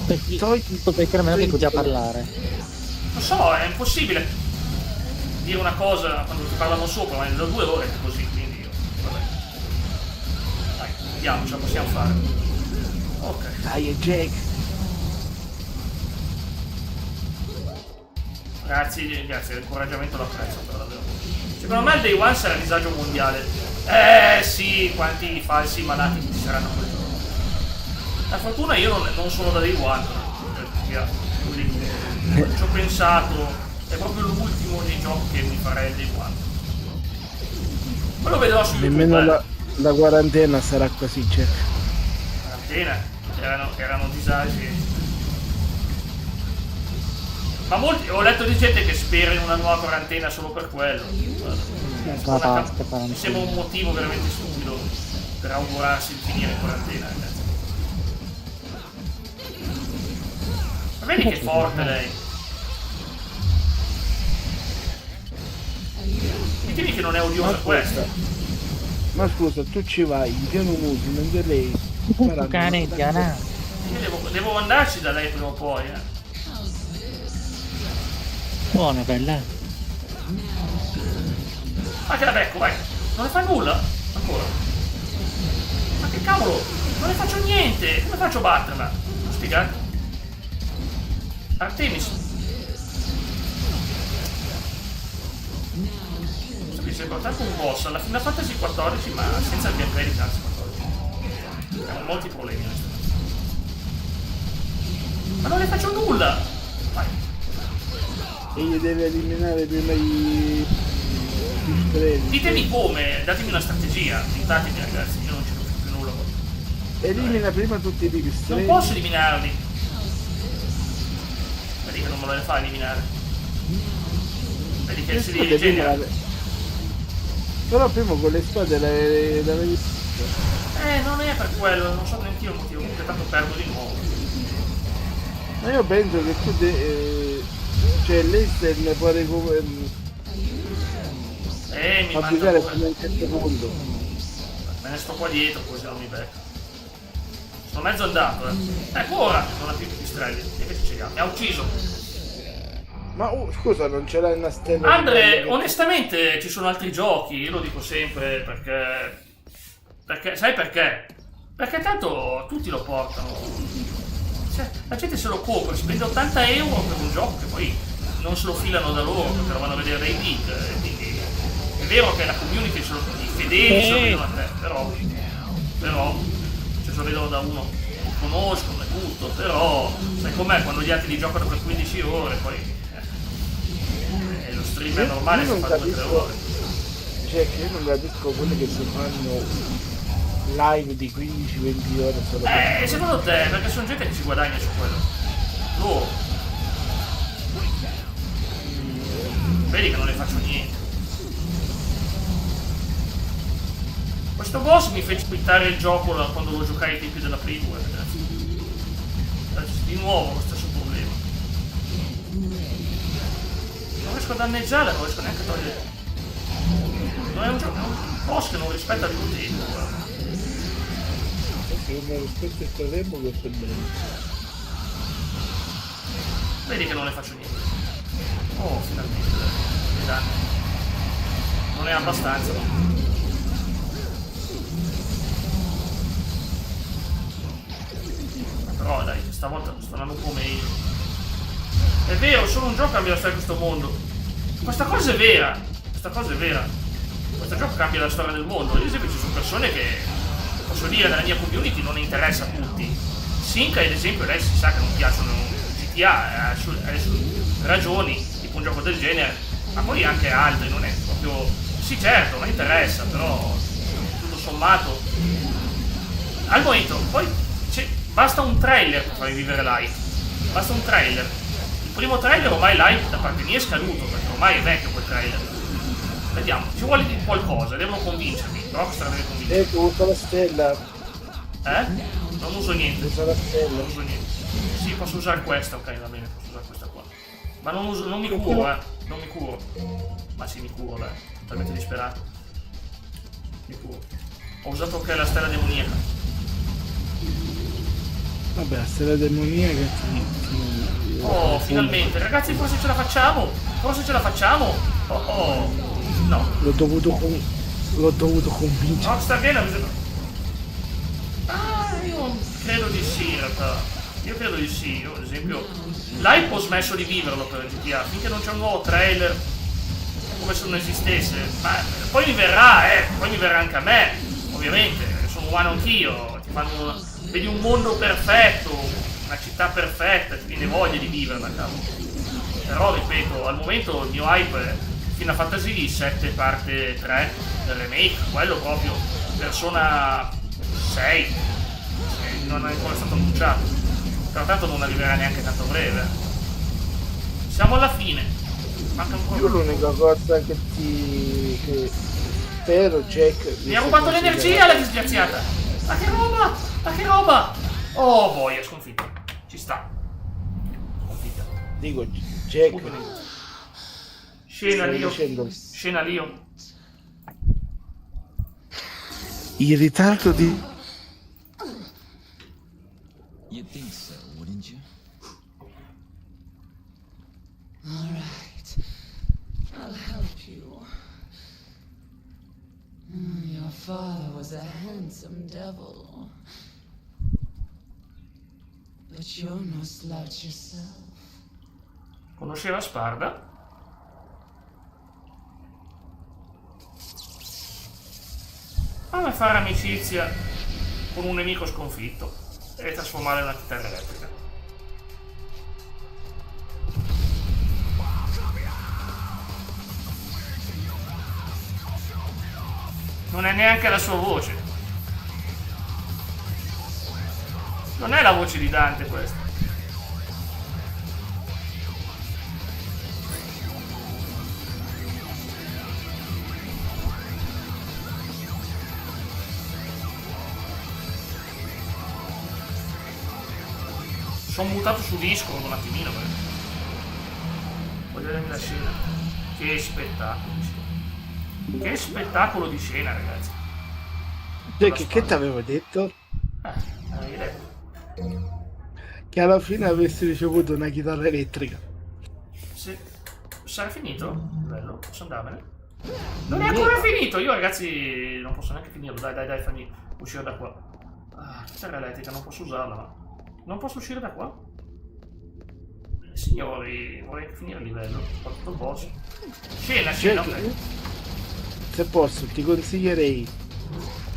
Perché almeno che poteva parlare. Lo so, è impossibile dire una cosa quando ti parlano sopra, ma da 2 ore è così, quindi io. Vabbè. Dai, andiamo, ce la possiamo fare. Ok. Dai, Jack. Grazie, l'incoraggiamento lo apprezzo però davvero. Secondo me il Day One sarà il disagio mondiale. Sì, quanti falsi malati ci saranno quel giorno. La fortuna io non sono da Day One, ci ho pensato, è proprio l'ultimo dei giochi che mi farei il Day One. Ma lo vedrò su YouTube. Nemmeno la quarantena sarà così, Jack. Quarantena? Erano disagi. Ma molti, ho letto di gente che spera in una nuova quarantena solo per quello. Mi sembra un motivo veramente stupido per augurarsi di finire in quarantena, ragazzi. Ma vedi che forte lei. Ditemi che non è odiosa questa. Ma scusa, tu ci vai in pieno muso, mentre lei cane, devo andarci da lei prima o poi, Buona, bella. Ma che la becco, vai! Non ne fa nulla? Ancora? Ma che cavolo! Non ne faccio niente! Come faccio a batterla? Non spiegato? Artemis! Sapete, sembra tanto un boss alla Final Fantasy XIV, ma senza il gameplay di Final Fantasy XIV. Abbiamo molti problemi adesso. Ma non ne faccio nulla! Vai! E gli deve eliminare prima i strelli. Ditemi come, datemi una strategia, aiutatemi ragazzi, io non ci capisco più nulla. Elimina prima tutti i pipistrelli. Non posso eliminarli. Vedi che non me lo fa eliminare. Vedi che si rigenera. Però prima con le spade l'avevi. Non è per quello, non so neanche io il motivo, comunque tanto perdo di nuovo. Ma io penso che tu cioè l'Ester ne può recuperare. Mi applicare fino a un certo punto. Per me Me ne sto qua dietro così non mi becca. Sono mezzo andato, Ecco ora, non ha più pipistrelli. E che ce li ha? Mi ha ucciso. Ma scusa, non c'era il nastello? Andre, onestamente ci sono altri giochi, io lo dico sempre perché sai perché? Perché tanto tutti lo portano. Cioè, la gente se lo compra, spende 80 euro per un gioco che poi non se lo filano da loro perché lo vanno a vedere dai leak. Quindi è vero che la community sono i fedeli, se lo vedono a te, però se lo vedono da uno che conoscono e tutto, però sai com'è quando gli altri li giocano per 15 ore poi lo streamer normale si fa 2-3 ore. Cioè che io non capisco quelli che si fanno live di 15-20 ore solo secondo te, perché sono gente che ci guadagna su quello. Loro vedi che non ne faccio niente. Questo boss mi fece quittare il gioco quando lo giocai ai tempi della freeware. Di nuovo lo stesso problema. Non riesco a danneggiare, non riesco neanche a togliere. Non è un gioco, è un boss che non rispetta il tuo tempo. Se non rispetto il tuo tempo che per bene. Vedi che non ne faccio niente. Oh, finalmente. Mi danno. Non è abbastanza. Però dai, stavolta sto andando un po' meglio. È vero, solo un gioco cambia la storia di questo mondo. Questa cosa è vera. Questa cosa è vera. Questo gioco cambia la storia del mondo. Ad esempio ci sono persone che, posso dire, nella mia community non interessa a tutti. Sinka, ad esempio, lei si sa che non piacciono GTA, ha le sue ragioni, tipo un gioco del genere, ma poi anche altri, non è proprio... Sì, certo, non interessa, però tutto sommato... Al momento, poi basta un trailer per farvi vivere l'hype. Basta un trailer. Il primo trailer ormai l'hype da parte mia è scaduto, perché ormai è vecchio quel trailer. Vediamo, ci vuole qualcosa, devono convincermi. Rockstar deve convincermi. Usa la stella. Non uso niente. Usa la stella. Non uso niente. Sì, posso usare questa, ok, va bene, posso usare questa qua. Ma non mi curo, non mi curo. Ma sì, mi curo, dai. Sono talmente disperato. Mi curo. Ho usato anche la stella demoniaca. Vabbè, la stella demoniaca. Oh, finalmente, ragazzi, forse ce la facciamo. Forse ce la facciamo. Oh. No. L'ho dovuto convincere. Rockstar Game io credo di sì in realtà. Io credo di sì. Io ad esempio l'hype ho smesso di viverlo per GTA. Finché non c'è un nuovo trailer è come se non esistesse. Ma poi mi verrà, poi mi verrà anche a me. Ovviamente, sono umano anch'io. Ti fanno. Vedi un mondo perfetto, una città perfetta, ti viene voglia di viverla, cavolo. Però ripeto, al momento il mio hype è Final Fantasy VII parte 3 del remake, quello proprio, Persona 6, non è ancora stato annunciato, pertanto non arriverà neanche tanto breve. Siamo alla fine, manca ancora. Io l'unica cosa che spero, Jack... Mi ha rubato l'energia la disgraziata! Ma che roba! Ma che roba! Oh boia, sconfitta, ci sta. Sconfitta. Dico, Jack... Scena Lio. Il ritardo di... You'd think so, wouldn't you? All right. I'll help you. Your father was a handsome devil. But you're no slouch yourself. Conosceva Sparda? Come fare amicizia con un nemico sconfitto e trasformarlo in una chitarra elettrica. Non è neanche la sua voce. Non è la voce di Dante questa. Sono mutato su Discord un attimino perché voglio vedermi la scena. Che spettacolo di scena. Che spettacolo di scena, ragazzi. Cioè, che ti avevo detto? Avevi detto. Che alla fine avessi ricevuto una chitarra elettrica. Sì. Sarà finito? Bello, posso andarmene? Non è ancora finito! Io ragazzi non posso neanche finirlo. Dai, fammi uscire da qua. Chitarra elettrica, non posso usarla, ma... Non posso uscire da qua? Signori, vorrei anche finire il livello. Ho fatto il boss. Scena, ok. Se posso, ti consiglierei...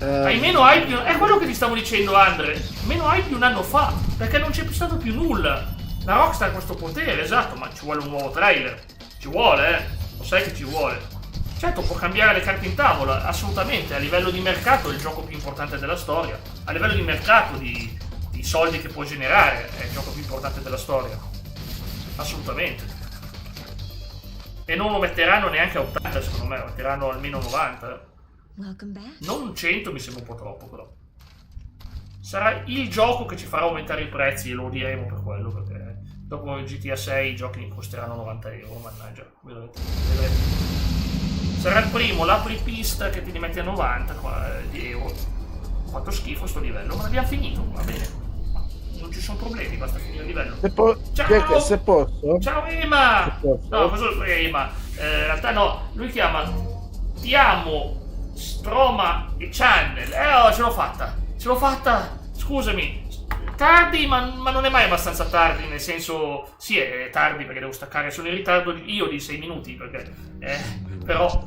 Hai meno hype di... È quello che ti stavo dicendo, Andre. Meno hype di un anno fa, perché non c'è più stato più nulla. La Rockstar ha questo potere, esatto, ma ci vuole un nuovo trailer. Ci vuole, lo sai che ci vuole. Certo, può cambiare le carte in tavola, assolutamente. A livello di mercato è il gioco più importante della storia. A livello di mercato, di soldi che può generare, è il gioco più importante della storia. Assolutamente. E non lo metteranno neanche a 80, secondo me, lo metteranno almeno 90. Non 100 mi sembra un po' troppo, però. Sarà il gioco che ci farà aumentare i prezzi e lo diremo per quello, perché dopo il GTA 6 i giochi costeranno 90 euro, mannaggia, vedrete. Sarà il primo, l'apripista che ti li metti a 90 di euro. Ho fatto schifo sto livello, ma l'abbiamo finito, va bene. Non ci sono problemi, basta finire il livello. Ciao! Se posso? Ciao Ema! Se posso? No, cosa Ema? In realtà no, lui chiama Ti amo, Stroma e Channel. Ce l'ho fatta! Scusami. Tardi, ma non è mai abbastanza tardi, nel senso... Sì, è tardi perché devo staccare, sono in ritardo io di 6 minuti, perché... però...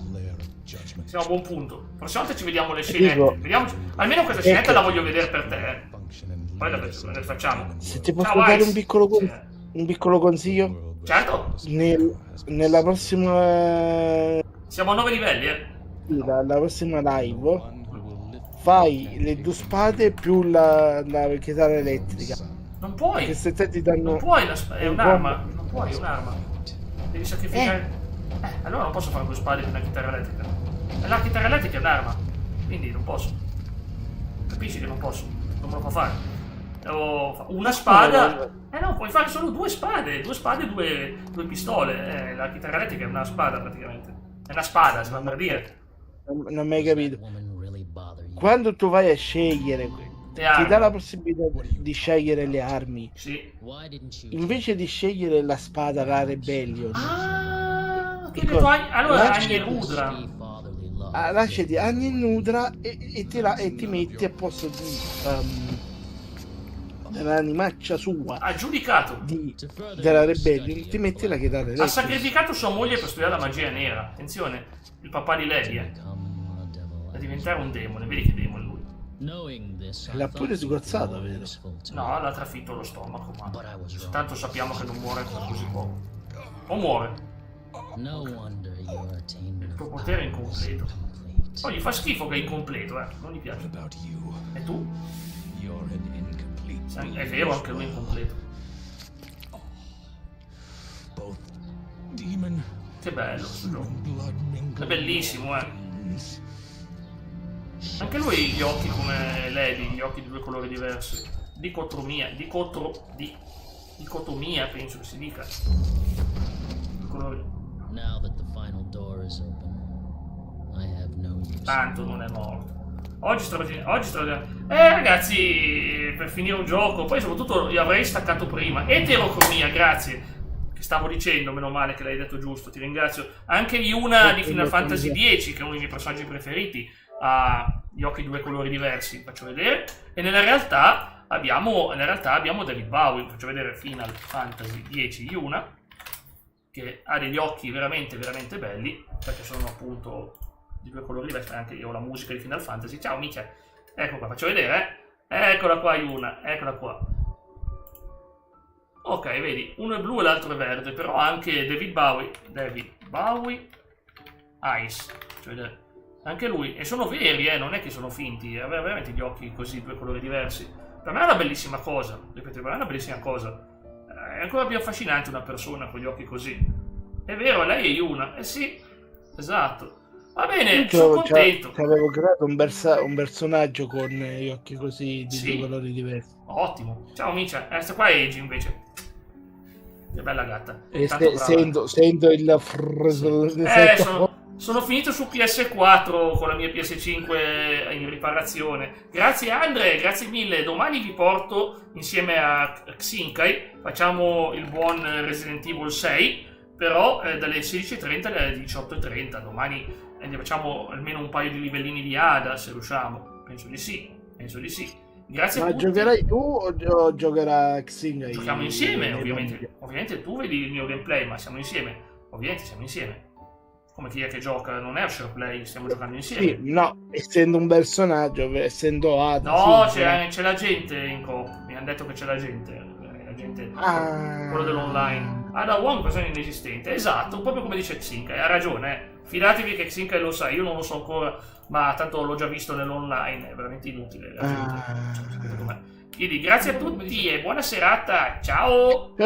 Siamo a buon punto. Prossima volta ci vediamo le scenette. Vediamoci. Almeno questa scenetta la voglio vedere per te. Poi la facciamo. Se ti posso dare un piccolo consiglio? Certo. Nella prossima... Siamo a 9 livelli, La prossima live fai le 2 spade più la chitarra elettrica. Non puoi. Che se te ti danno... Non puoi, è un'arma. Non puoi, è un'arma. Devi sacrificare... allora non posso fare 2 spade con una chitarra elettrica. La chitarra elettrica è un'arma. Quindi non posso. Capisci che non posso. Non me lo può fare. Una spada... no, puoi fare solo 2 spade. 2 spade, 2 pistole. La chitarra elettrica è una spada praticamente. È una spada, si va per dire. Non mi hai capito. Quando tu vai a scegliere, ti dà la possibilità di scegliere le armi. Sì. Invece di scegliere la spada, la Rebellion. Tu hai detto allora Agni Nudra. Lasciati Agni Nudra e ti metti a posto dell'animaccia sua. Ha giudicato. Della Rebellion, ti metti la chitarra elettrica. Ha sacrificato sua moglie per studiare la magia nera. Attenzione, il papà di lei, da diventare un demone, vedi che demone lui. L'ha pure sgozzato, vero? No, l'ha trafitto lo stomaco, ma tanto sappiamo che non muore per così poco. O muore. Il tuo potere è incompleto. Poi gli fa schifo che è incompleto, non gli piace. E tu? È vero, anche lui è incompleto. Che bello questo gioco. È bellissimo, Anche lui gli occhi come Lady, gli occhi di 2 colori diversi. Dicotomia, penso che si dica. Colori. Tanto non è morto. Oggi ragazzi, per finire un gioco, poi soprattutto io avrei staccato prima. Eterocromia, grazie. Che stavo dicendo, meno male che l'hai detto giusto, ti ringrazio. Anche Yuna di Final Fantasy X, che è uno dei miei personaggi preferiti, ha gli occhi di 2 colori diversi, faccio vedere. E nella realtà abbiamo David Bowie, faccio vedere Final Fantasy X Yuna, che ha degli occhi veramente veramente belli, perché sono appunto di 2 colori diversi. Anche io ho la musica di Final Fantasy. Ciao Micha, ecco qua, faccio vedere, eccola qua Yuna, eccola qua. Ok, vedi, uno è blu e l'altro è verde, però anche David Bowie Ice, faccio vedere, anche lui, e sono veri, non è che sono finti, aveva veramente gli occhi così, 2 colori diversi. Per me è una bellissima cosa, ripeto, per me è una bellissima cosa. È ancora più affascinante una persona con gli occhi così. È vero, lei è Yuna, sì, esatto. Va bene, sono contento. Avevo creato un personaggio con gli occhi così di 2 colori diversi. Ottimo. Ciao Micia. Questa qua è Egi invece. Che bella gatta. E sento il Sono finito su PS4 con la mia PS5 in riparazione. Grazie Andre, grazie mille. Domani vi porto insieme a Xinkai, facciamo il buon Resident Evil 6, però dalle 16:30 alle 18:30. Domani facciamo almeno un paio di livellini di Ada, se riusciamo. Penso di sì. Grazie a tutti. Ma giocherai tu o giocherà Xingai? Giochiamo insieme, ovviamente. Ovviamente tu vedi il mio gameplay, ma siamo insieme. Ovviamente siamo insieme. Come chi è che gioca, non è a share play, stiamo giocando insieme. Sì, no, essendo un personaggio, essendo Ada. No, sì, c'è la gente in coop. Mi hanno detto che c'è la gente. Quello dell'online. Ada Wong è una persona inesistente. Esatto, proprio come dice Xinkai, ha ragione. Fidatevi che Xinkai lo sa, io non lo so ancora, ma tanto l'ho già visto nell'online, è veramente inutile. La gente, quindi grazie a tutti e buona serata, ciao!